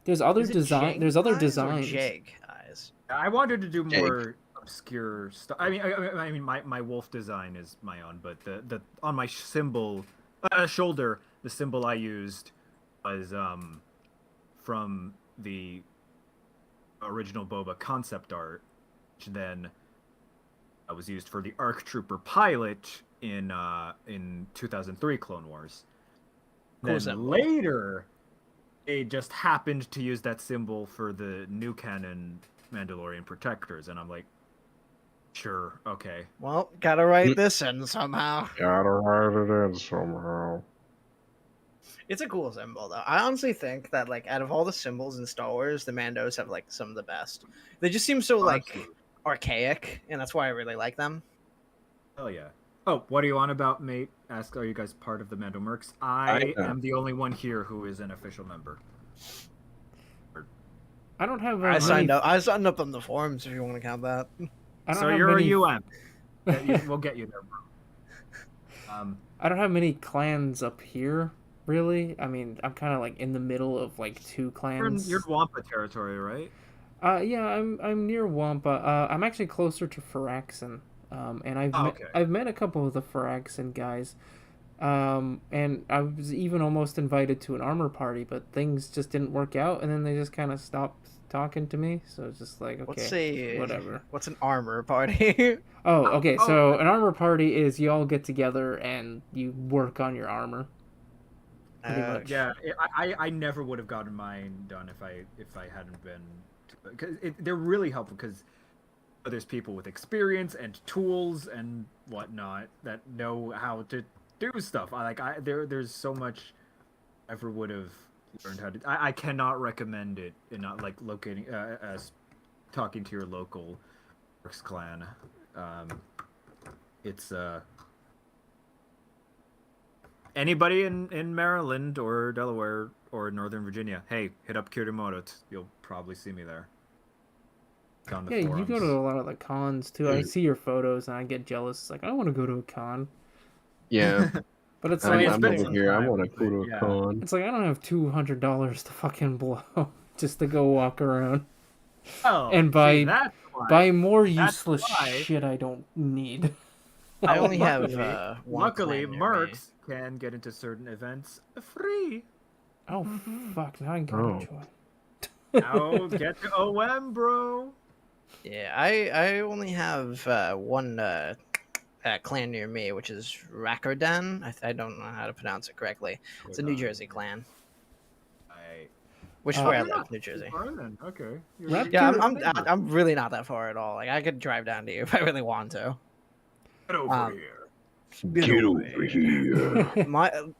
there's other design. There's other designs. Jag eyes. I wanted to do more obscure stuff. I mean, my wolf design is my own, but the on my shoulder, the symbol I used was from the original Boba concept art, which then was used for the ARC Trooper pilot in 2003 Clone Wars. Then later, they just happened to use that symbol for the new canon Mandalorian protectors, and I'm like, sure, okay. Well, gotta write this in somehow. It's a cool symbol, though. I honestly think that, like, out of all the symbols in Star Wars, the Mandos have, like, some of the best. They just seem so, like, archaic, and that's why I really like them. Oh, yeah. Oh, what are you on about, mate? Ask, are you guys part of the Mando Mercs? I am the only one here who is an official member. I don't have. I signed up on the forums if you want to count that. So you're a UM. We'll get you there, bro. I don't have many clans up here, really. I mean, I'm kind of like in the middle of like two clans. You're Wampa territory, right? Yeah, I'm near Wampa. I'm actually closer to Faraxon. And I've met a couple of the Faraxon guys. And I was even almost invited to an armor party, but things just didn't work out, and then they just kind of stopped talking to me. So it's just like, okay, whatever. What's an armor party? Oh, okay. So an armor party is you all get together and you work on your armor. Yeah, I never would have gotten mine done if I hadn't been, because they're really helpful because there's people with experience and tools and whatnot that know how to do stuff. There's so much I ever would have learned how to. I cannot recommend it in not like locating as talking to your local Orcs clan. It's anybody in Maryland or Delaware or Northern Virginia. Hey, hit up Kirimoto. You'll probably see me there. Yeah, you go to a lot of the cons too. I see your photos and I get jealous. It's like, I want to go to a con. Yeah. But it's like, I'm over here. I want to go to a con. It's like, I don't have $200 to fucking blow just to go walk around and buy more useless shit I don't need. I only have luckily, Mercs can get into certain events free. Oh, fuck. Now I can go to one. Now get to OM, bro. Yeah, I only have one clan near me, which is Rakhardan. I don't know how to pronounce it correctly. It's a New Jersey clan. Which where I live, New Jersey. Okay. Yeah, I'm really not that far at all. Like I could drive down to you if I really want to. Get over here. Get over here.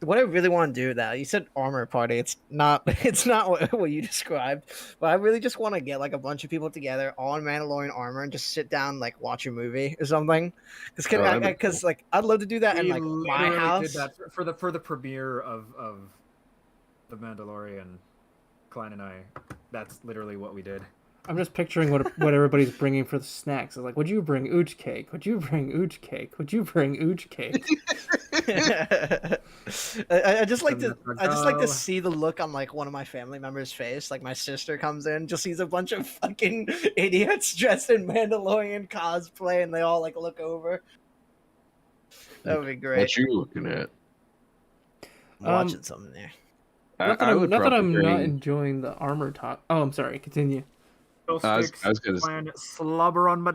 What I really want to do now, you said armor party. It's not what you described, but I really just want to get like a bunch of people together all in Mandalorian armor and just sit down like watch a movie or something. Because like I'd love to do that in We like my literally house. did that for the premiere of the Mandalorian. Klein and I. That's literally what we did. I'm just picturing what everybody's bringing for the snacks. It's like, would you bring ooch cake? Would you bring ooch cake? Would you bring ooch cake? I just like to see the look on like one of my family members' face. Like my sister comes in, just sees a bunch of fucking idiots dressed in Mandalorian cosplay, and they all like look over. That would be great. What you looking at? Watching something there. Not that I'm not enjoying the armor talk. Oh, I'm sorry. Continue. I was gonna Clan slobber on my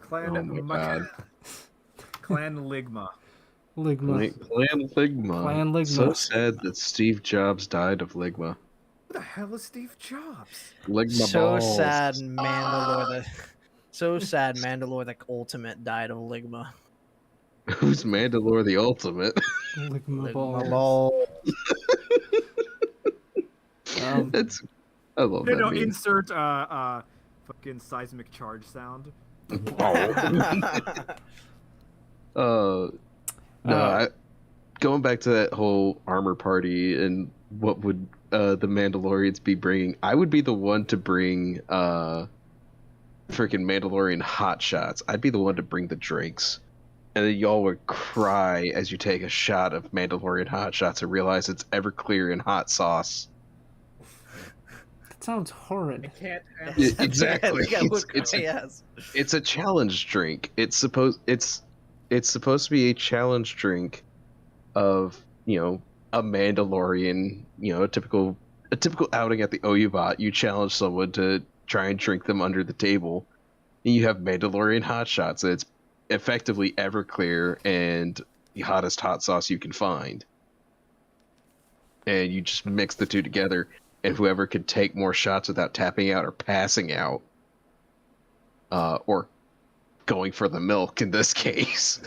Clan Oh my God. Clan Ligma. Ligma. Clan Ligma. Clan Ligma. So sad that Steve Jobs died of Ligma. Who the hell is Steve Jobs? Ligma So balls. sad, Mandalore. So sad, Mandalore the Ultimate died of Ligma. Who's Mandalore the Ultimate? Ligma balls. Lol. I love that meme. Insert fucking seismic charge sound. Going back to that whole armor party and what would the Mandalorians be bringing, I would be the one to bring freaking Mandalorian hot shots. I'd be the one to bring the drinks. And then y'all would cry as you take a shot of Mandalorian hot shots and realize it's Everclear and hot sauce. That sounds horrid. I can't Exactly. Yes. It's a challenge drink. It's supposed to be a challenge drink of, a Mandalorian, a typical outing at the Oyu'baat. You challenge someone to try and drink them under the table. And you have Mandalorian hot shots. It's effectively Everclear and the hottest hot sauce you can find. And you just mix the two together, and whoever could take more shots without tapping out or passing out, or going for the milk in this case.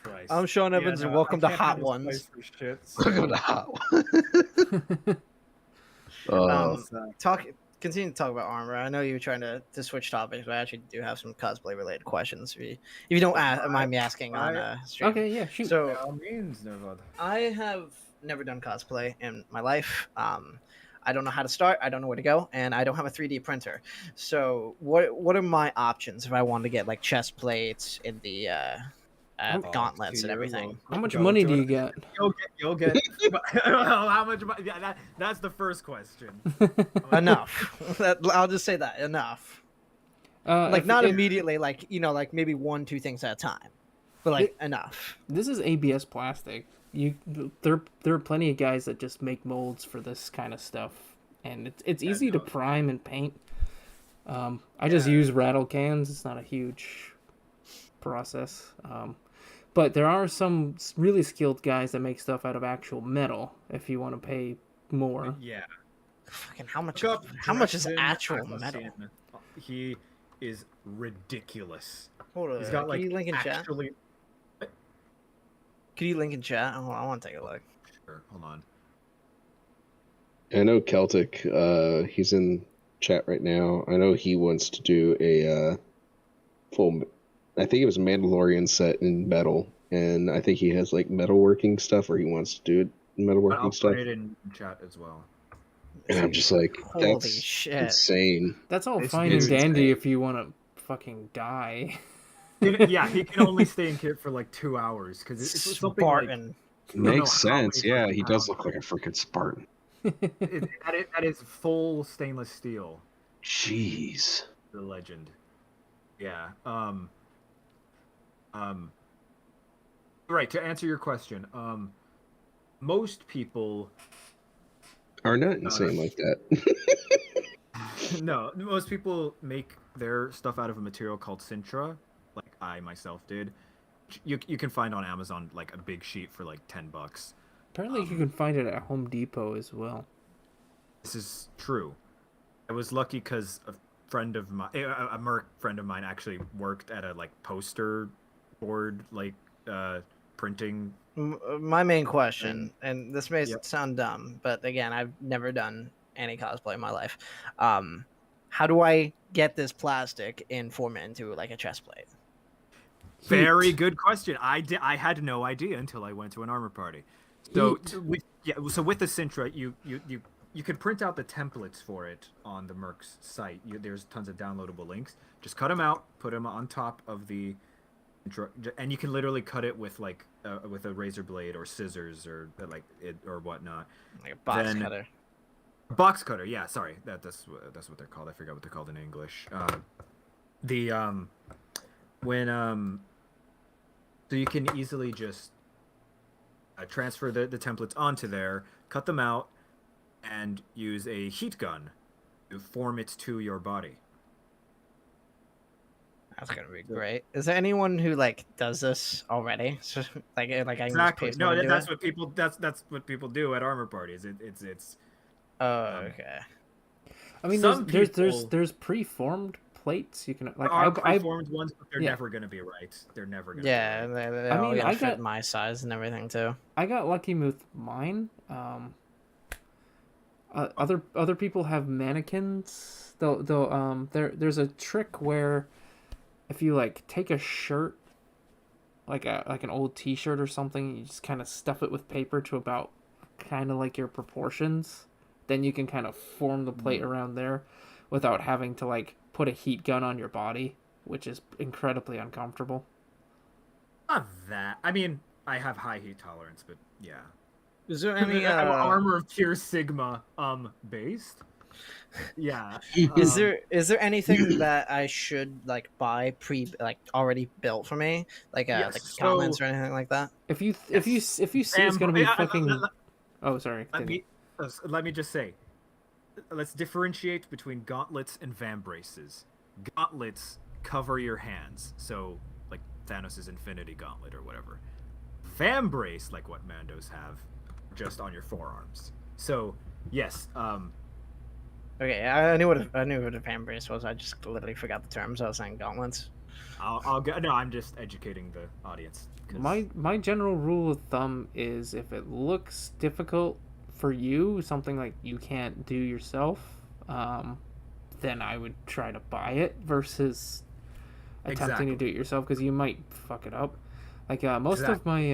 Christ. I'm Sean Evans, and welcome to Hot Ones. Welcome to Hot Ones. Continue to talk about armor. I know you were trying to switch topics, but I actually do have some cosplay related questions. If you don't mind me asking on stream. Okay, yeah, shoot. So I have never done cosplay in my life. I don't know how to start. I don't know where to go, and I don't have a 3D printer. So what are my options if I want to get like chest plates in the gauntlets and everything? How much money do you get? You'll get. How much money? Yeah, that's the first question. Enough. I'll just say that enough. Not immediately, like maybe 1-2 things at a time, but enough. This is ABS plastic. There are plenty of guys that just make molds for this kind of stuff, and it's easy to prime and paint. I just use rattle cans. It's not a huge process. But there are some really skilled guys that make stuff out of actual metal if you want to pay more. Yeah. Fucking how much is actual metal? He is ridiculous. Hold on. He's got Can you link in chat? actually. Can you link in chat? Oh, I want to take a look. Sure, hold on. I know Celtic, he's in chat right now. I know he wants to do a full, I think it was a Mandalorian set in metal, and I think he has like metalworking stuff, or he wants to do metalworking I'll stuff. put it in chat as well. And I'm just like, Holy that's shit. insane. That's all It's fine and insane. dandy if you want to fucking die. Yeah, he can only stay in kit for like 2 hours because it's something like, Spartan. Makes know how sense. many Yeah, fucking he does pounds. look like a freaking Spartan. that is full stainless steel. Jeez. The legend. Yeah. Right, to answer your question, most people Are not insane like that. no, most people make their stuff out of a material called Sintra, like I myself did. You can find on Amazon like a big sheet for like $10. Apparently you can find it at Home Depot as well. This is true. I was lucky because friend of mine, a merc friend of mine, actually worked at a like poster board, like printing. My main question, and this may Yep. sound dumb, but again, I've never done any cosplay in my life. How do I get this plastic and form it into like a chest plate? Very Heat. good question. I had no idea until I went to an armor party. So so with the Sintra, you could print out the templates for it on the Merc's site. There's tons of downloadable links. Just cut them out, put them on top of the, and you can literally cut it with like with a razor blade or scissors or like or whatnot. Like a box cutter. Box cutter, yeah. Sorry, that's what they're called. I forgot what they're called in English. So you can easily just transfer the templates onto there, cut them out, and use a heat gun to form it to your body. That's gonna be great. Is there anyone who like does this already? So, like I can Exactly. just No, do that's it? what people that's what people do at armor parties. It's Oh, okay. I mean, Some there's preformed plates you can like. there are I preformed ones, but they're yeah. never gonna be right. They're never gonna. Yeah, Be right. they I all mean, gotta I fit got- my size and everything too. I got lucky with mine. Other people have mannequins. There's a trick where if you like take a shirt, like an old T-shirt or something, you just kind of stuff it with paper to about kind of like your proportions. Then you can kind of form the plate around there without having to like put a heat gun on your body, which is incredibly uncomfortable. Not that. I mean, I have high heat tolerance, but yeah. Is there any armor of pure Sigma based? Yeah. Is there anything that I should like buy already built for me, like Yes, like so- comments or anything like that? If you see it's gonna be fucking. Oh, sorry. Let me just say, let's differentiate between gauntlets and vambraces. Gauntlets cover your hands, so like Thanos' Infinity Gauntlet or whatever. Vambrace, like what Mandos have, just on your forearms. So yes, Okay, I knew what a fan brace was. I just literally forgot the terms. I was saying gauntlets. I'll go. No, I'm just educating the audience. 'Cause- My general rule of thumb is if it looks difficult for you, something like you can't do yourself, then I would try to buy it versus attempting to do it yourself because you might fuck it up. Like most of my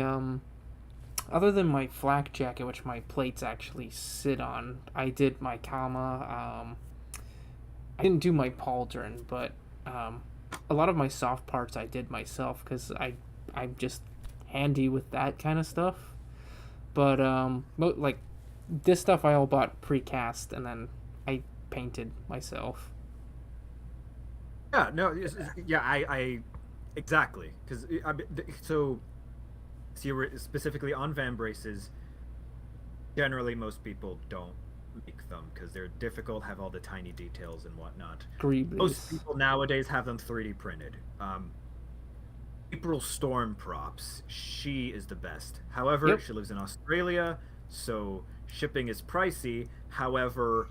other than my flak jacket, which my plates actually sit on, I did my Kama. I didn't do my pauldron, but a lot of my soft parts I did myself because I'm just handy with that kind of stuff. But like this stuff I all bought precast and then I painted myself. Yeah, no, yeah, I exactly because so you were specifically on vambraces. Generally, most people don't make them because they're difficult, have all the tiny details and whatnot. Greeblies. Most people nowadays have them 3D printed. April Storm props, she is the best. However, Yep. she lives in Australia, so shipping is pricey. However,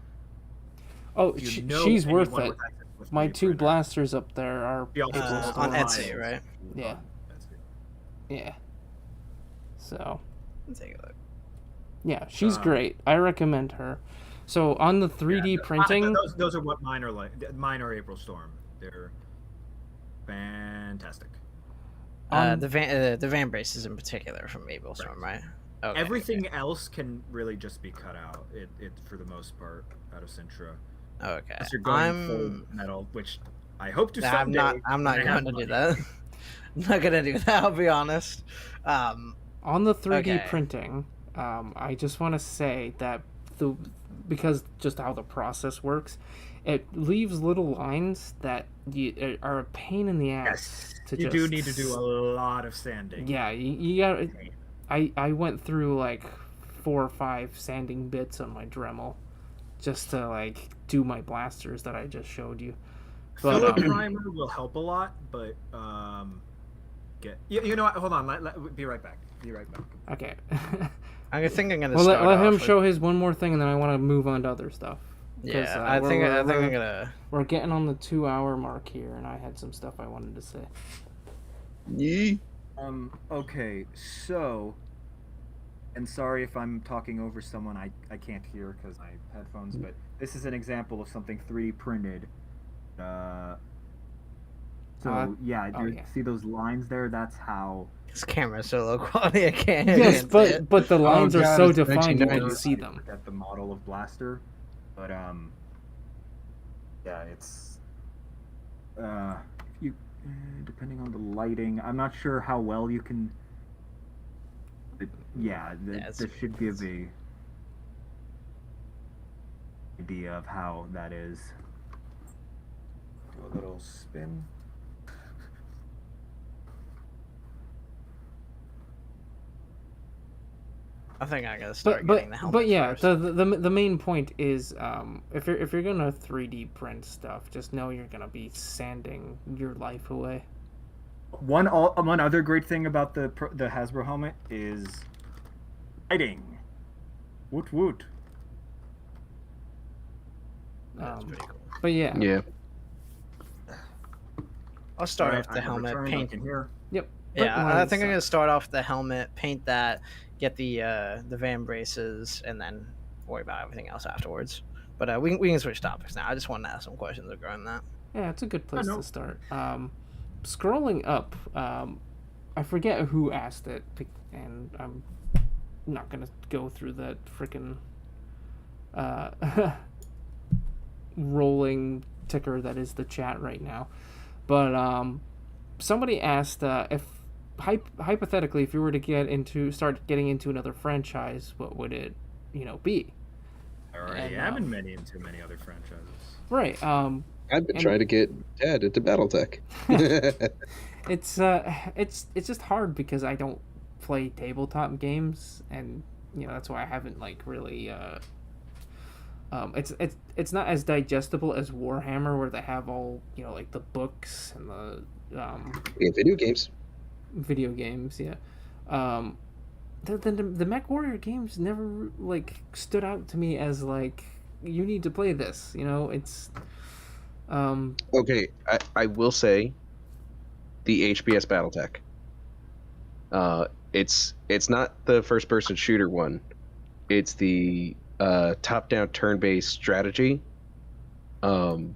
Oh, if you she's anyone worth it. with access to a My 3D two printer, blasters up there are she also April sells on Storm. Etsy, right? Yeah. Etsy. Yeah. So, Let's take a look. yeah, she's great. I recommend her. So, on the 3D printing, Those are what mine are like. Mine are April Storm. They're fantastic. The van braces in particular from Mabel Storm, right? Okay, Everything else can really just be cut out. It for the most part out of Sintra. Okay. Unless you're going full metal, which I hope to someday. I'm not when I have going to do money. that. I'm not gonna do that. I'll be honest. on the 3D Okay. printing, I just want to say that because just how the process works, it leaves little lines that are a pain in the ass. Yes, To you just, do need to do a lot of sanding. Yeah, you got. I went through like 4 or 5 sanding bits on my Dremel, just to like do my blasters that I just showed you. But Filler primer will help a lot, but you know what? Hold on. Be right back. Be right back. okay. I think I'm gonna Well, start let him off show his one more thing, and then I want to move on to other stuff. Yeah, I think I'm gonna. We're getting on the 2-hour mark here, and I had some stuff I wanted to say. Yee. Okay, so, and sorry if I'm talking over someone I can't hear because my headphones, but this is an example of something 3D printed. Yeah, see those lines there? That's how. This camera's so low quality, I can't. Yes, see it. but the lines are God, so it's defined you 1990s. can see them. Forget the model of Blaster, but yeah, it's you depending on the lighting, I'm not sure how well you can. But yeah, this should give a idea of how that is. Do a little spin. I think I gotta start getting the helmet. But yeah, first. the main point is if you're gonna 3D print stuff, just know you're gonna be sanding your life away. One other great thing about the Hasbro helmet is lighting. Woot woot. That's pretty cool. But yeah. Yeah. I'll start off the helmet, paint. Here. Yep. Yeah, I think I'm gonna start off the helmet, paint that, get the van braces, and then worry about everything else afterwards. But we can switch topics now. I just wanted to ask some questions regarding that. Yeah, it's a good place to start. Scrolling up, I forget who asked it, and I'm not gonna go through that freaking rolling ticker that is the chat right now. But somebody asked if hypothetically, if you were to start getting into another franchise, what would it, be? I already am in many other franchises. Right. I've been trying to get Dad into BattleTech. It's just hard because I don't play tabletop games, and that's why I haven't really. It's not as digestible as Warhammer, where they have all the books and the video games. Video games, yeah. The Mech Warrior games never stood out to me as you need to play this. It's Okay, I will say the HBS BattleTech. It's not the first person shooter one. It's the top-down turn-based strategy. One,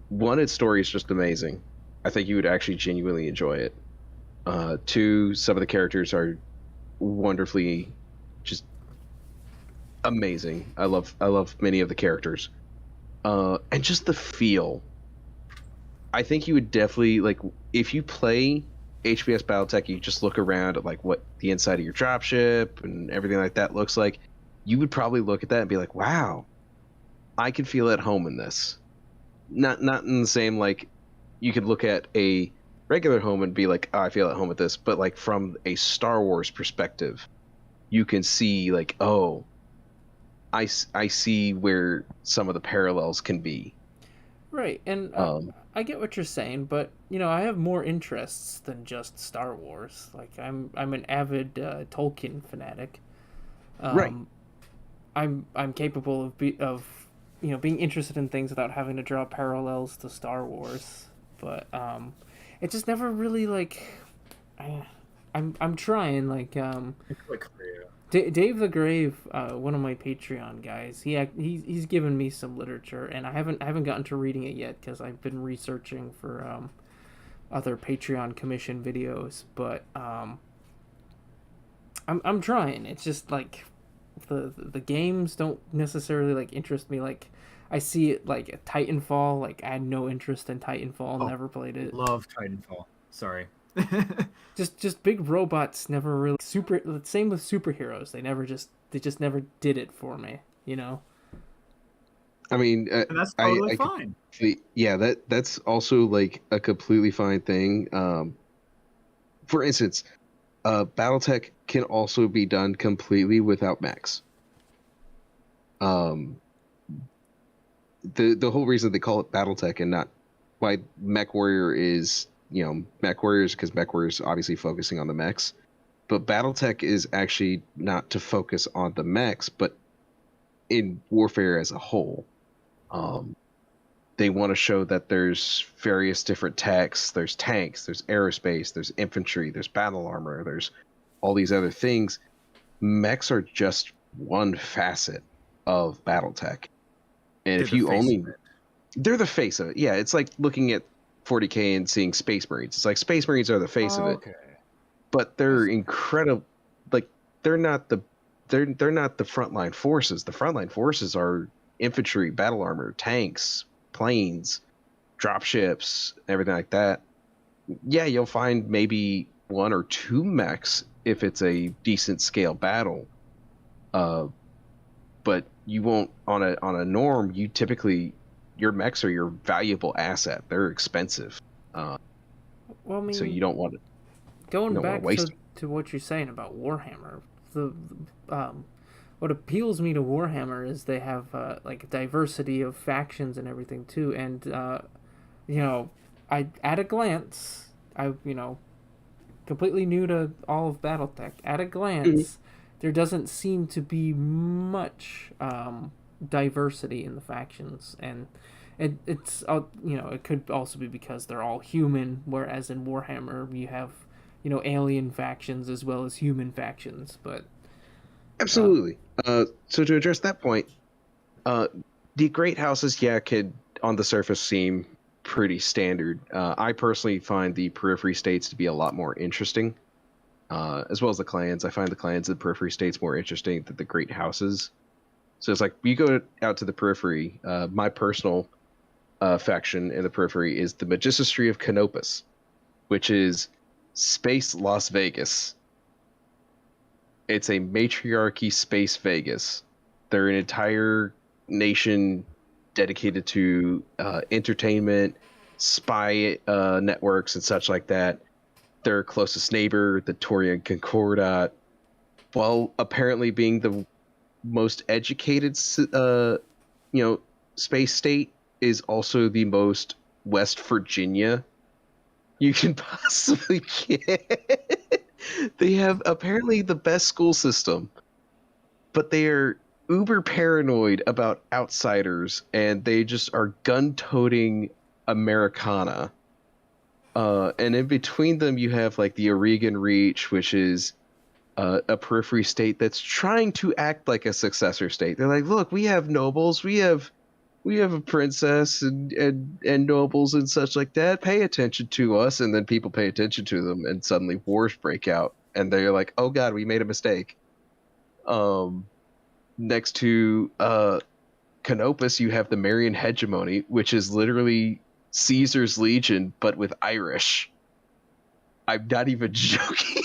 its story is just amazing. I think you would actually genuinely enjoy it. Two, some of the characters are wonderfully just amazing. I love many of the characters. And just the feel. I think you would definitely if you play HBS BattleTech, you just look around at what the inside of your dropship and everything like that looks like. You would probably look at that and be like, "Wow, I can feel at home in this." Not in the same you could look at a regular home and be like, "Oh, I feel at home with this," but from a Star Wars perspective, you can see oh, I see where some of the parallels can be. Right, and I get what you're saying, but I have more interests than just Star Wars. I'm an avid Tolkien fanatic. Right. I'm capable of being interested in things without having to draw parallels to Star Wars, but it just never really I'm trying Dave the Grave, one of my Patreon guys, he's given me some literature, and I haven't gotten to reading it yet because I've been researching for other Patreon commission videos, but I'm trying. It's just the games don't necessarily interest me. I see it Titanfall. I had no interest in Titanfall. Never played it. Love Titanfall. Sorry. just big robots never really same with superheroes. They just never did it for me. I mean, and that's totally fine. Yeah, that's also a completely fine thing. For instance, BattleTech can also be done completely without mechs. The whole reason they call it BattleTech and not why Mech Warrior is Mech Warriors, because Mech Warriors obviously focusing on the mechs, but BattleTech is actually not to focus on the mechs, but in warfare as a whole. Um, they want to show that there's various different techs. There's tanks, there's aerospace, there's infantry, there's battle armor, there's all these other things. Mechs are just one facet of BattleTech. And They're if the you face only... of it. They're the face of it. Yeah, it's like looking at 40K and seeing Space Marines. It's like Space Marines are the face of it. Okay. But they're incredible. Like, they're not the frontline forces. The frontline forces are infantry, battle armor, tanks, planes, dropships, everything like that. Yeah, you'll find maybe 1 or 2 mechs if it's a decent scale battle. But you won't on a norm. You typically, your mechs are your valuable asset. They're expensive. Well, I mean, So you don't want to. going back waste to what you're saying about Warhammer, what appeals me to Warhammer is they have like a diversity of factions and everything too, and I at a glance, completely new to all of BattleTech. At a glance, there doesn't seem to be much diversity in the factions, and it's it could also be because they're all human, whereas in Warhammer you have alien factions as well as human factions. But Absolutely. So to address that point, the great houses, could on the surface seem pretty standard. I personally find the periphery states to be a lot more interesting, as well as the clans. I find the clans and periphery states more interesting than the great houses. So it's like you go out to the periphery. My personal faction in the periphery is the Magistry of Canopus, which is Space Las Vegas. It's a matriarchy Space Vegas. They're an entire nation dedicated to entertainment, spy networks, and such like that. Their closest neighbor, the Taurian Concordat, while apparently being the most educated, space state, is also the most West Virginia you can possibly get. They have apparently the best school system, but they are uber paranoid about outsiders, and they just are gun-toting Americana. And in between them, you have like the Oregon Reach, which is a periphery state that's trying to act like a successor state. They're like, look, we have nobles, we have a princess and nobles and such like that. Pay attention to us. And then people pay attention to them, and suddenly wars break out, and they're like, oh god, we made a mistake. Next to Canopus, you have the Marian hegemony, which is literally Caesar's Legion but with Irish. I'm not even joking.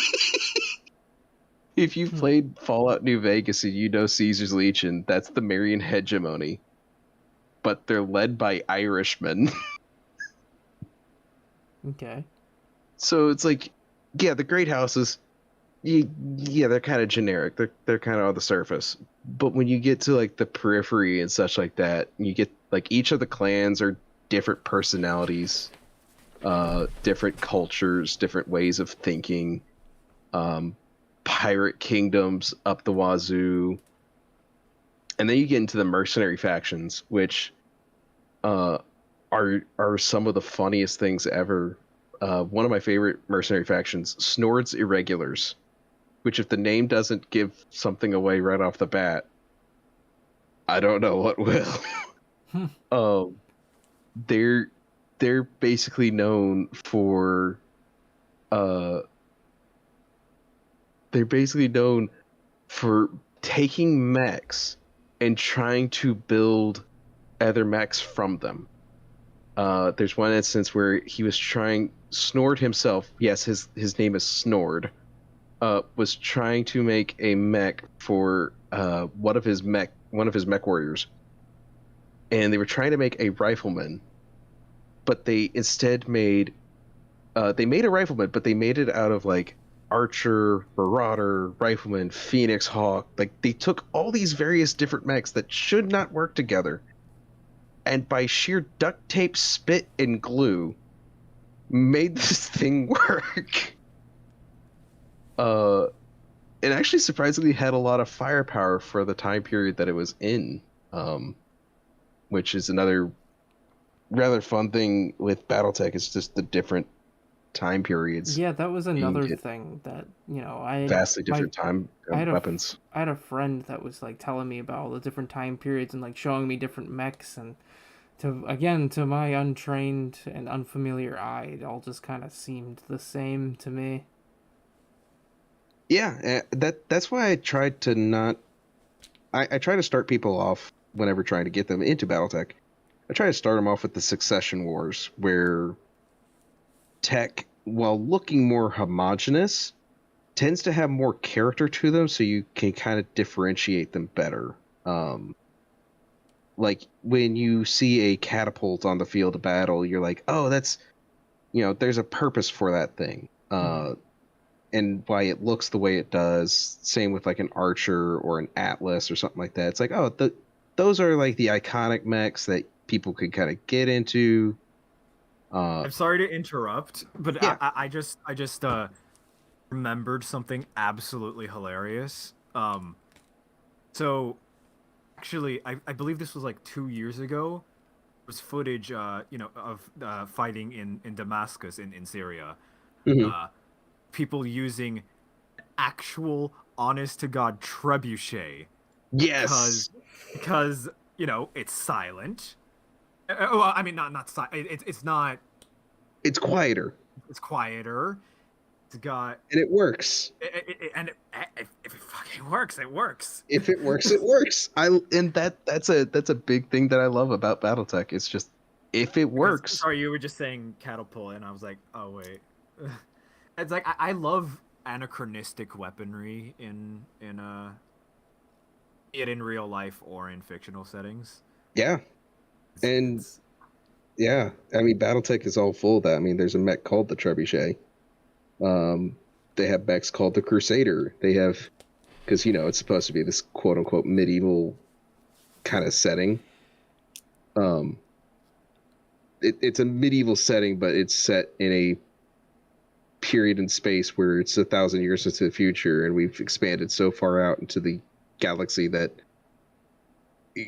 If you've played Fallout New Vegas and you know Caesar's Legion, that's the Marian hegemony, but they're led by Irishmen. okay. So it's like, the great houses, they're kind of generic. They're kind of on the surface. But when you get to like the periphery and such like that, you get like each of the clans are different personalities, different cultures, different ways of thinking, pirate kingdoms up the wazoo. And then you get into the mercenary factions, which are some of the funniest things ever. One of my favorite mercenary factions, Snord's Irregulars, which if the name doesn't give something away right off the bat, I don't know what will. They're basically known for taking mechs and trying to build other mechs from them. There's one instance where he was Snord himself, yes, his name is Snord, was trying to make a mech for one of his mech warriors, and they were trying to make a rifleman, but they instead made a rifleman, but they made it out of like Archer, Marauder, Rifleman, Phoenix Hawk. Like they took all these various different mechs that should not work together, and by sheer duct tape, spit, and glue, made this thing work. It actually surprisingly had a lot of firepower for the time period that it was in. which is another rather fun thing with BattleTech. It's just the different time periods. Yeah, that was You another get thing that, I had vastly different time I had weapons. I had a friend that was like telling me about all the different time periods and like showing me different mechs, and to my untrained and unfamiliar eye, it all just kind of seemed the same to me. Yeah, that's why I tried to not. I try to start people off whenever trying to get them into BattleTech. I try to start them off with the Succession Wars, where tech, while looking more homogenous, tends to have more character to them, so you can kind of differentiate them better. Like when you see a catapult on the field of battle, you're like, oh, that's, there's a purpose for that thing. And why it looks the way it does. Same with like an archer or an atlas or something like that. It's like, oh, those are like the iconic mechs that people could kind of get into. I'm sorry to interrupt, but Yeah. I just remembered something absolutely hilarious. So actually, I believe this was like 2 years ago. There was footage, of fighting in Damascus in Syria. Mhm. People using actual, honest to God trebuchet Yes. because it's silent. Well, I mean, not silent. It's not. It's quieter. It's quieter. It's got And it works. if it fucking works, it works. If it works, it works. That's a big thing that I love about BattleTech. It's just if it works. Sorry, you were just saying catapult, and I was like, oh wait. It's like I love anachronistic weaponry in it in real life or in fictional settings. Yeah. And yeah, I mean, BattleTech is all full of that. I mean, there's a mech called the Trebuchet. They have mechs called the Crusader. They have, because it's supposed to be this quote unquote medieval kind of setting. It's a medieval setting, but it's set in a period in space where it's 1,000 years into the future, and we've expanded so far out into the galaxy that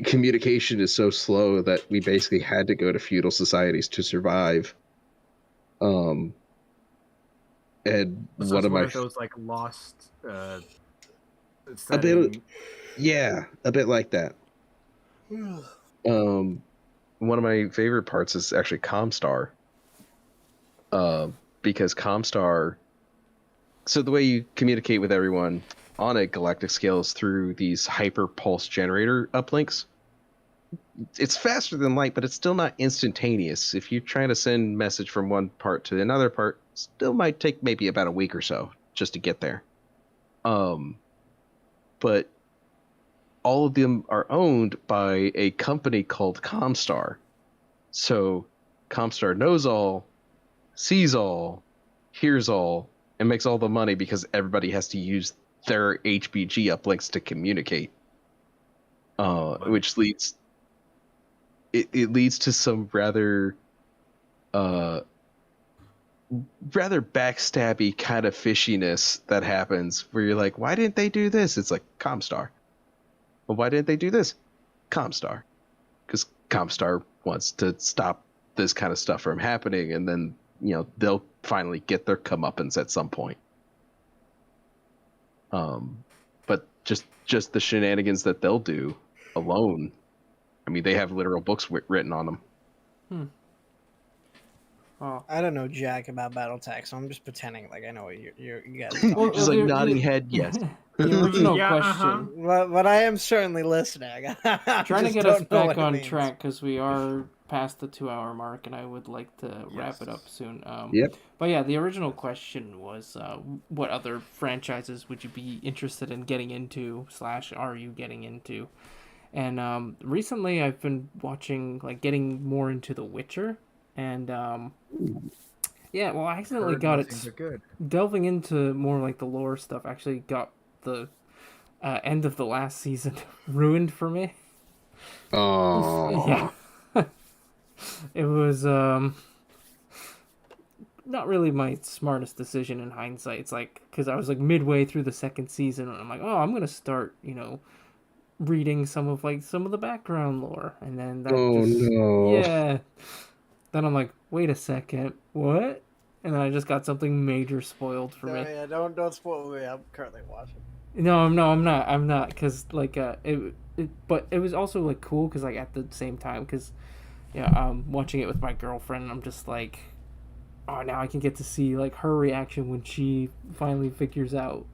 communication is so slow that we basically had to go to feudal societies to survive. And So one it's of one my of those like lost a setting. bit, yeah, a bit like that. One of my favorite parts is actually Comstar. Because Comstar, so the way you communicate with everyone on a galactic scale is through these hyper pulse generator uplinks. It's faster than light, but it's still not instantaneous. If you're trying to send message from one part to another part, still might take maybe about a week or so just to get there. But all of them are owned by a company called Comstar. So Comstar knows all, sees all, hears all, and makes all the money because everybody has to use their HBG uplinks to communicate. Which leads to some rather backstabby kind of fishiness that happens where you're like, why didn't they do this? It's like Comstar. Well, why didn't they do this? Comstar. Because Comstar wants to stop this kind of stuff from happening, and then they'll finally get their comeuppance at some point. But just the shenanigans that they'll do alone, I mean, they have literal books written on them. Oh. I don't know jack about BattleTech, so I'm just pretending like I know what you guys are talking Just like nodding head, yes. The original Yeah, question. But I am certainly listening. Trying to get us back on track because we are past the 2-hour mark, and I would like to wrap it up soon. Yep. But yeah, the original question was, what other franchises would you be interested in getting into / are you getting into? And recently I've been watching, like, getting more into The Witcher, and yeah, well, I accidentally got it. Delving into more like the lore stuff actually got the end of the last season ruined for me. Oh. Yeah. It was not really my smartest decision in hindsight. It's like, because I was like midway through the second season, and I'm like, oh, I'm gonna start, reading some of the background lore, and then that Oh, just no. yeah. Then I'm like, wait a second, what? And then I just got something major spoiled for me. Yeah, don't spoil me. I'm currently watching. No, I'm not, because but it was also like cool because like at the same time because yeah, watching it with my girlfriend, and I'm just like, oh, now I can get to see like her reaction when she finally figures out,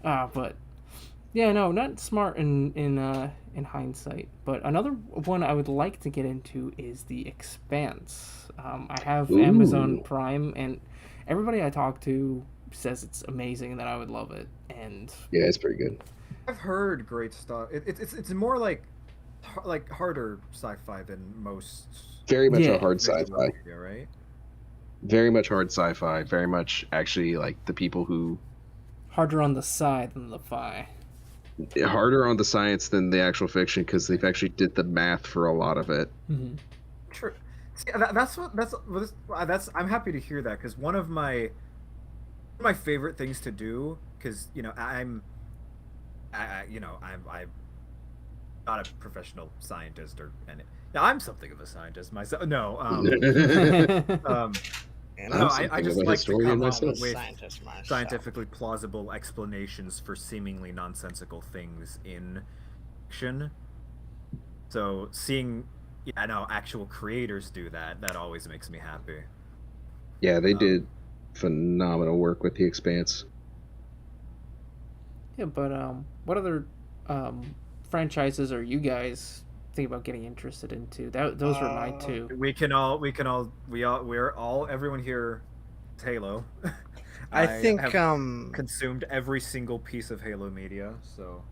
but yeah, no, not smart in hindsight. But another one I would like to get into is The Expanse. I have Amazon Ooh. Prime, and everybody I talk to says it's amazing and that I would love it. And Yeah, it's pretty good. I've heard great stuff. It's more like harder sci-fi than most. Very much Yeah. a hard sci-fi. Yeah, right. Very much hard sci-fi. Very much actually like the people who harder on the side than the fi. harder on the science than the actual fiction because they've actually did the math for a lot of it. Mm-hmm. True. See, that's I'm happy to hear that because one of my favorite things to do because I'm not a professional scientist or any. Yeah, I'm something of a scientist myself. No, no, I just like to come up with scientifically plausible explanations for seemingly nonsensical things in fiction. So seeing, actual creators do that always makes me happy. Yeah, they did phenomenal work with The Expanse. Yeah, but what other franchises are you guys think about getting interested into? Those were my two. Everyone here is Halo. I think have consumed every single piece of Halo media, so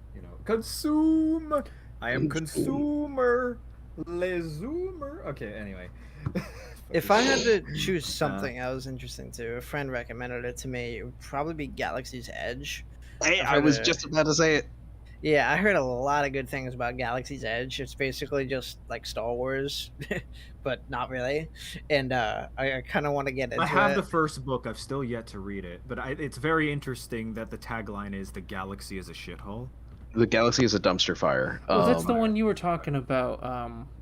consume. I am consumer, le zoomer. Okay, anyway. If I had to choose something I was interested to, a friend recommended it to me. It would probably be Galaxy's Edge. Hey, I was just about to say it. Yeah, I heard a lot of good things about Galaxy's Edge. It's basically just like Star Wars, but not really. And I kind of want to get into it. I have the first book. I've still yet to read it, but it's very interesting that the tagline is "The galaxy is a shithole." The galaxy is a dumpster fire. Well, that's the one you were talking about.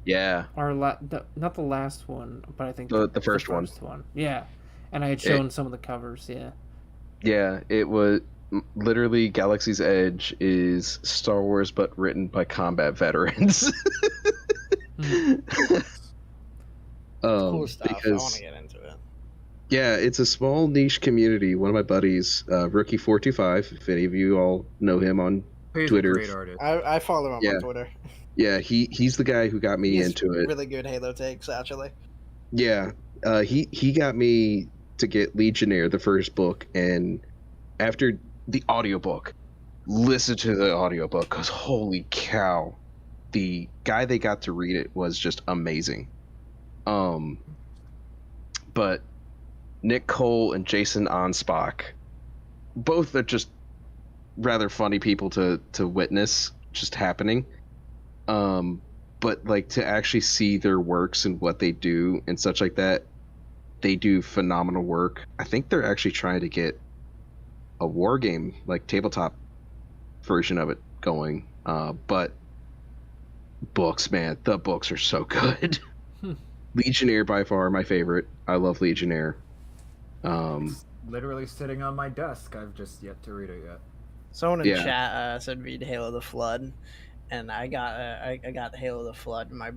Yeah. Not the last one, but I think the first one. Yeah, and I had shown some of the covers. Yeah. Yeah, it was literally Galaxy's Edge is Star Wars but written by combat veterans. Cool stuff. I want to get into it. Yeah, it's a small niche community. One of my buddies, Rookie 425, if any of you all know him on Twitter. Great artist. I follow him on Twitter. Yeah, he's the guy who got me into it. Really good Halo takes, actually. Yeah, he got me to get Legionnaire, the first book, and after the audiobook, listen to the audiobook, because holy cow, the guy they got to read it was just amazing. But Nick Cole and Jason Onspach, both are just rather funny people to witness just happening. But like to actually see their works and what they do and such like that, they do phenomenal work. I think they're actually trying to get a war game, like tabletop version of it going. But books, man, the books are so good. Legionnaire by far my favorite. I love Legionnaire. It's literally sitting on my desk. I've just yet to read it yet. Someone in chat said read Halo the Flood, and I got Halo the Flood in my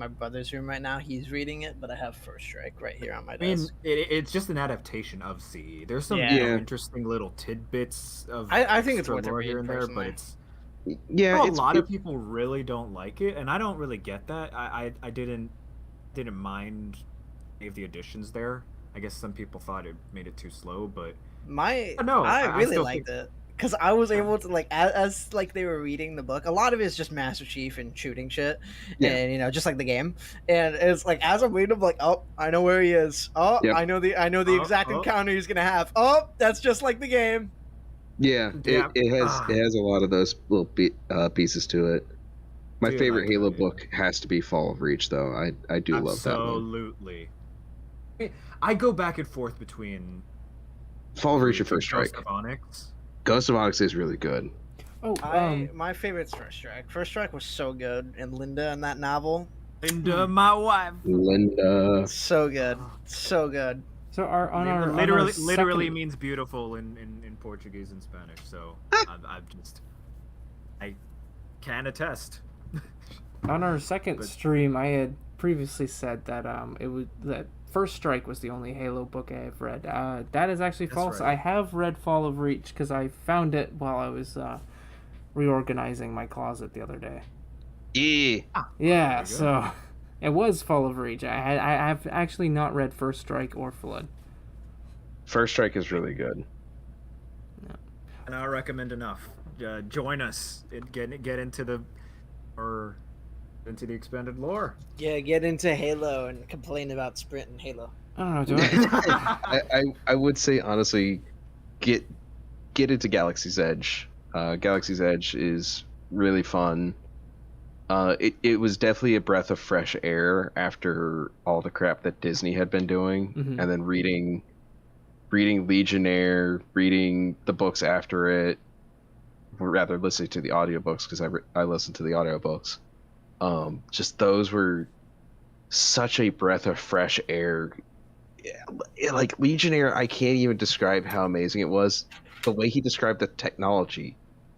brother's room right now. He's reading it, but I have First Strike right here on my desk. I mean, it's just an adaptation of CE. There's some interesting little tidbits of I think it's worth a lore read here and there, personally. but it's a lot of people really don't like it, and I don't really get that. I didn't mind any of the additions there. I guess some people thought it made it too slow, but I really liked it. Because I was able to, like, as like they were reading the book, a lot of it is just Master Chief and shooting shit, and just like the game. And it's like as I'm reading, I'm like, oh, I know where he is. Oh, I know the exact encounter he's gonna have. Oh, that's just like the game. Yeah, it has a lot of those little pieces to it. My favorite Halo book has to be Fall of Reach, though. I do love that one. Absolutely. I go back and forth between Fall of Reach and First Strike. Ghost of Onyx. Ghost of Onyx is really good. Oh, My favorite's First Strike. First Strike was so good, and Linda in that novel, Linda, my wife. Linda. so good, so good. so our on Linda our literally on our literally second, means beautiful in Portuguese and Spanish. So I can attest. on our second But- stream, I had previously said that it was that First Strike was the only Halo book I have read. That is actually That's false. right. I have read Fall of Reach because I found it while I was reorganizing my closet the other day. Yeah. Yeah, There you go. so it was Fall of Reach. I've actually not read First Strike or Flood. First Strike is really good. And I recommend enough. Join us. Get into the expanded lore. Yeah, get into Halo and complain about Sprint and Halo. I don't know. Do I? I would say honestly, get into Galaxy's Edge. Galaxy's Edge is really fun. It was definitely a breath of fresh air after all the crap that Disney had been doing, Mhm. and then reading Legionnaire, reading the books after it, or rather listening to the audiobooks because I listened to the audiobooks. Just those were such a breath of fresh air. Like Legionnaire, I can't even describe how amazing it was. The way he described the technology,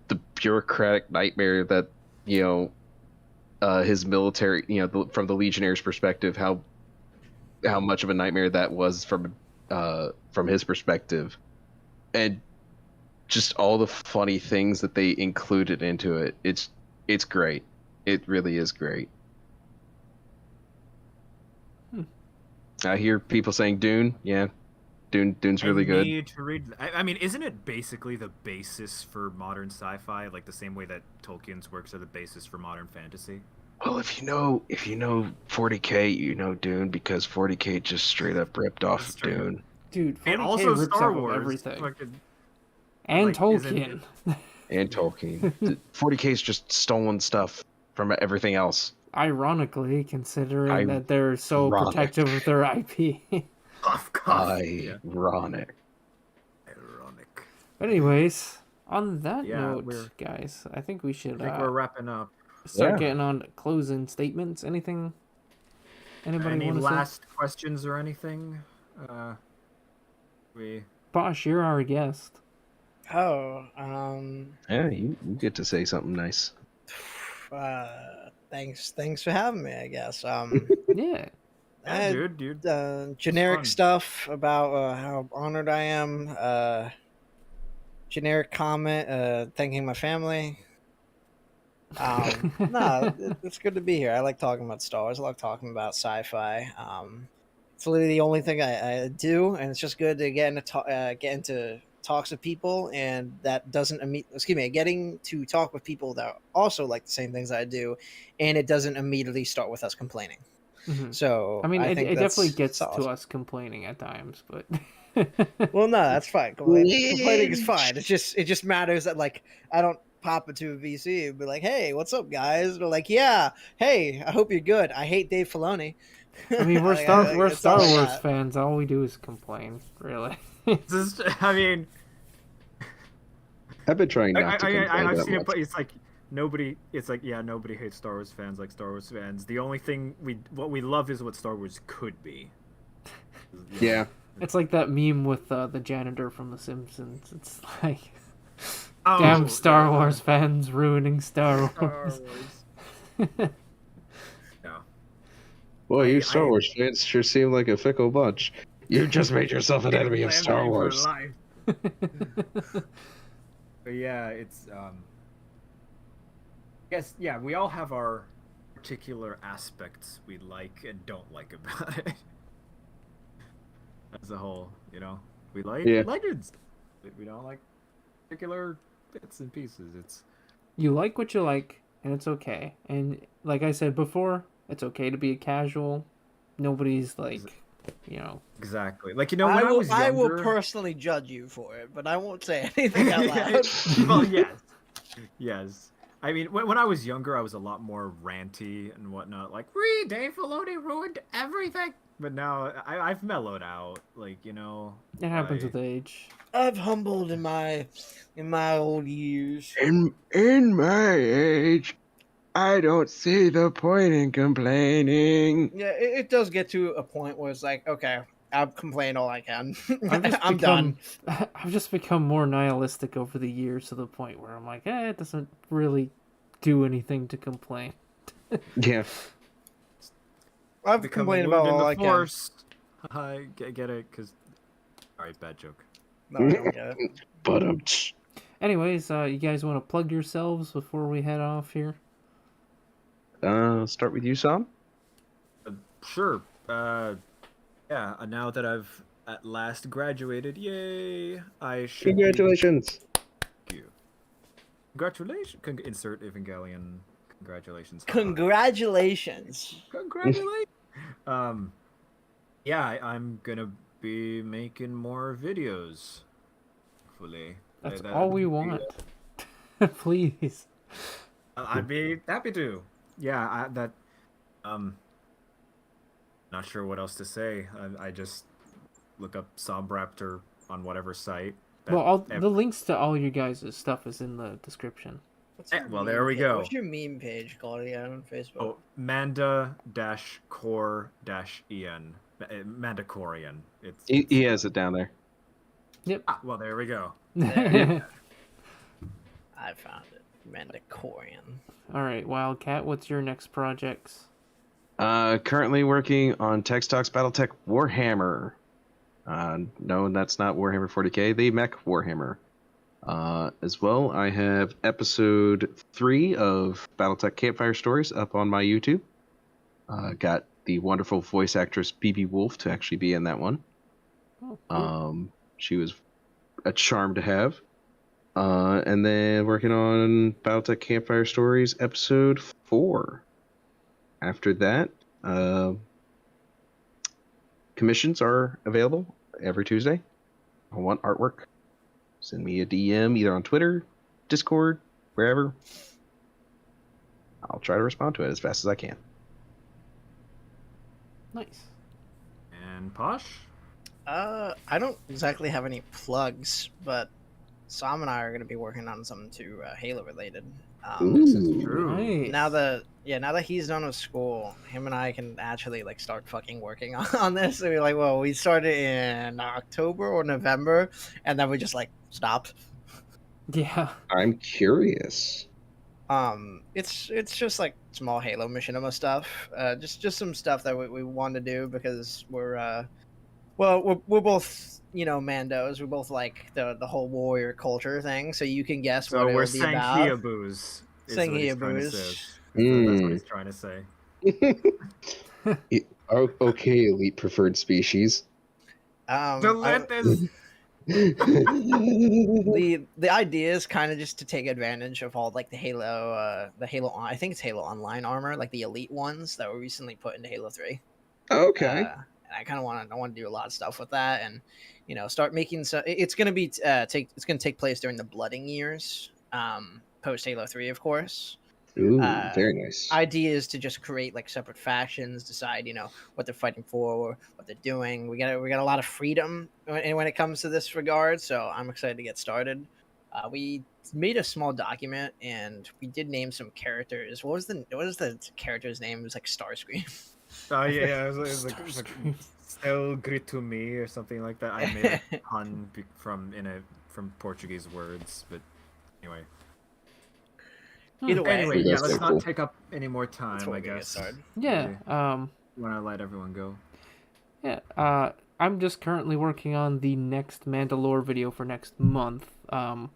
the bureaucratic nightmare that his military, from the Legionnaire's perspective, how much of a nightmare that was from his perspective, and just all the funny things that they included into it. It's great. It really is great. I hear people saying Dune. Yeah, Dune's really good. I need to read. I mean, isn't it basically the basis for modern sci-fi, like the same way that Tolkien's works are the basis for modern fantasy? Well, if you know 40K, you know Dune, because 40K just straight up ripped off That's true. Dune. Dude, 40K And also rips Star off of Wars. everything. like, And isn't Tolkien. And Tolkien. 40K's just stolen stuff from everything else. Ironically, considering that they're so Ironic. protective of their IP. Of course. Yeah. Ironic. Ironic. Anyways, on that Yeah, note, guys, I think we should I think we're wrapping up. start Yeah. getting on to closing statements. Anything? Anybody Any want to last questions or anything? say? Bosh, you're our guest. Oh, Yeah, you get to say something nice. thanks for having me. I guess. Yeah. Yeah, dude. Generic fun. stuff about how honored I am. Generic comment. Thanking my family. No, it's good to be here. I like talking about Star Wars. I like talking about sci-fi. It's literally the only thing I do, and it's just good to get into talks with people, and that doesn't getting to talk with people that also like the same things I do, and it doesn't immediately start with us complaining. Mhm. So I mean, it think definitely that's gets solid. to us complaining at times, but Well, no, that's fine. Complaining is fine. It just matters that like I don't pop into a VC and be like, "Hey, what's up, guys?" They're like, "Yeah, hey, I hope you're good. I hate Dave Filoni." I mean, we're Like, Star it's all like Wars that. fans. All we do is complain, really. I mean, I've been trying not to complain I've that seen it, much. but it's like nobody hates Star Wars fans like Star Wars fans. The only thing what we love is what Star Wars could be. Yeah. It's like that meme with the janitor from The Simpsons. It's like, Oh, damn Star yeah, Wars fans ruining Star Star Wars. Wars. No. Boy, you I- Star Wars fans sure seem like a fickle bunch. You just made yourself an enemy of Enemy Star for Wars. life. But yeah, it's yes, yeah, we all have our particular aspects we like and don't like about it. As a whole, we like Yeah. legends. We don't like particular bits and pieces. It's You like what you like, and it's okay. And like I said before, it's okay to be a casual. Nobody's like, exactly like when I was younger. I will personally judge you for it, but I won't say anything out loud. Well, yes. I mean, when I was younger, I was a lot more ranty and whatnot. Like, Dave Filoni ruined everything. but now I've mellowed out. Like It happens I- with age. I've humbled in my old years. In my age, I don't see the point in complaining. Yeah, it does get to a point where it's like, okay, I've complained all I can. I've done. I've just become more nihilistic over the years to the point where I'm like, it doesn't really do anything to complain. Yeah. I've become complained moved about in all the I can. force. I get it, cause. All right, bad joke. No, I don't get it. But Anyways, you guys want to plug yourselves before we head off here? start with you, Sam. Sure. Yeah. Now that I've at last graduated, yay! I should. Congratulations. Thank you. Congratulations. Insert Evangelion. Congratulations. Congratulations. Congratulations. Yeah, I'm gonna be making more videos. Hopefully. That's That- all we want. Please. I'd be happy to. Yeah, not sure what else to say. I just look up Sombraptor on whatever site. Well, the links to all you guys' stuff is in the description. What's your well, meme there we page? go. What's your meme page called again on Facebook? Oh, Manda-core-en. Mandacorian. He has it down there. Well, there we go. There. I found it. Mandalorian. All right, Wildcat, what's your next projects? Currently working on Tech Talks BattleTech Warhammer. No, that's not Warhammer 40k. The Mech Warhammer. As well, I have episode 3 of BattleTech Campfire Stories up on my YouTube. Got the wonderful voice actress BB Wolf to actually be in that one. Oh, cool. She was a charm to have. And then working on BattleTech Campfire Stories episode 4. After that, commissions are available every Tuesday. I want artwork. Send me a DM either on Twitter, Discord, wherever. I'll try to respond to it as fast as I can. Nice. And Posh? I don't exactly have any plugs, but Sam and I are going to be working on something too Halo related. This is Ooh. true. Nice. Now that he's done with school, him and I can actually like start fucking working on this. So we're like, well, we started in October or November, and then we just like stopped. Yeah. I'm curious. It's just like small Halo machinima stuff. Just some stuff that we want to do because we're both Mandos. We both like the whole warrior culture thing. So you can guess So what we're it'll be about. Sanghiaboos. Sanghiaboos. That's what he's trying to say. Okay, elite preferred species. Delicious. The idea is kind of just to take advantage of all like the Halo I think it's Halo Online armor, like the elite ones that were recently put into Halo 3. Okay. I kind of want to do a lot of stuff with that, and start making so it's gonna be it's gonna take place during the Blooding years, post Halo 3, of course. Ooh, very nice. Idea is to just create like separate factions, decide what they're fighting for, what they're doing. We got a lot of freedom when it comes to this regard, so I'm excited to get started. We made a small document and we did name some characters. What was the character's name? It was like Starscream. Oh yeah, it was like "El grito me" or something like that. I made a pun from Portuguese words, but anyway. Either way, Anyway, yeah, That's let's so not cool. take up any more time. before I we get guess. started. Yeah. Want to let everyone go? Yeah. I'm just currently working on the next Manda-LORE video for next month. I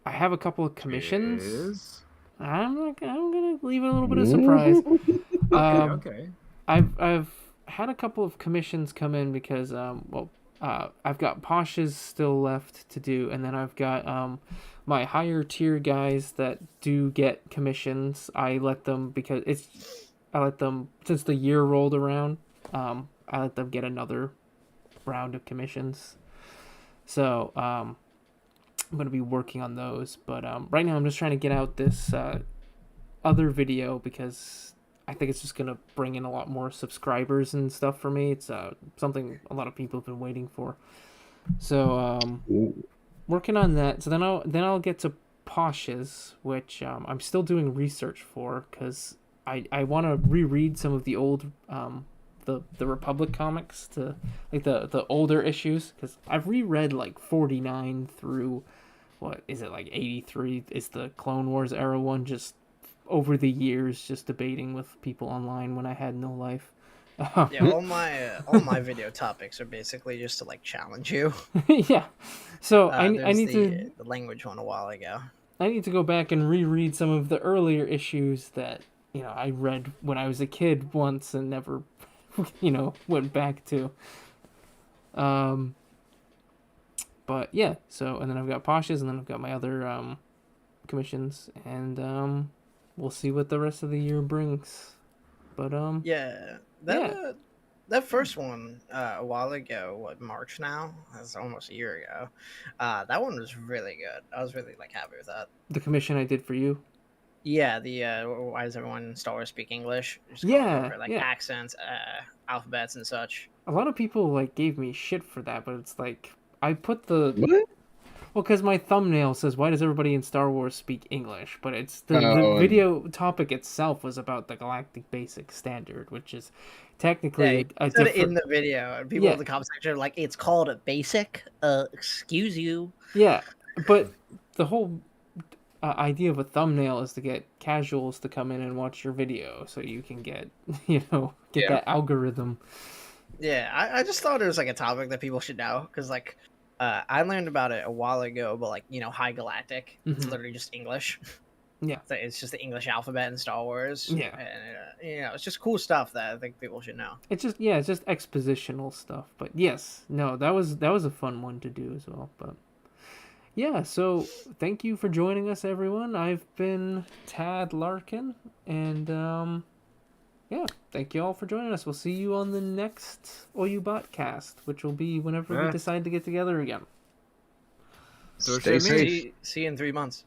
have a couple of commissions. Is... I'm gonna leave it a little bit of surprise. Okay. I've had a couple of commissions come in because I've got Posh's still left to do, and then I've got my higher tier guys that do get commissions. I let them since the year rolled around. I let them get another round of commissions. So I'm gonna be working on those, but right now I'm just trying to get out this other video because I think it's just gonna bring in a lot more subscribers and stuff for me. It's something a lot of people have been waiting for. So working on that. So then I'll get to Posh's, which I'm still doing research for because I want to reread some of the old the Republic comics to like the older issues because I've reread like 49 through what is it like 83 is the Clone Wars era one just over the years just debating with people online when I had no life. Yeah, all my video topics are basically just to like challenge you. Yeah, so I There's need to the language one a while ago. I need to go back and reread some of the earlier issues that I read when I was a kid once and never went back to. But yeah, so and then I've got Posh's and then I've got my other commissions and we'll see what the rest of the year brings. But that first one a while ago, what, March now? That's almost a year ago. That one was really good. I was really like happy with that. The commission I did for you. Yeah, the why does everyone in Star Wars speak English? Just Yeah, over, like yeah. accents, alphabets, and such. A lot of people like gave me shit for that, but it's like I put the What? well, because my thumbnail says, "Why does everybody in Star Wars speak English?" But it's the Oh. video topic itself was about the Galactic Basic Standard, which is technically Yeah, a said it different. in the video, and people Yeah. in the comment section are like, "It's called a basic." Excuse you. Yeah, but the whole idea of a thumbnail is to get casuals to come in and watch your video, so you can get that algorithm. Yeah, I just thought it was like a topic that people should know because like I learned about it a while ago, but like High Galactic, it's Mhm. literally just English. Yeah. So it's just the English alphabet in Star Wars. Yeah. And it's just cool stuff that I think people should know. It's just expositional stuff. But yes, no, that was a fun one to do as well. But yeah, so thank you for joining us, everyone. I've been Tad Lar'kin, and yeah, thank you all for joining us. We'll see you on the next Oyu'baat Cast, which will be whenever we Yeah. decide to get together again. So Stay should me. safe. See you in 3 months.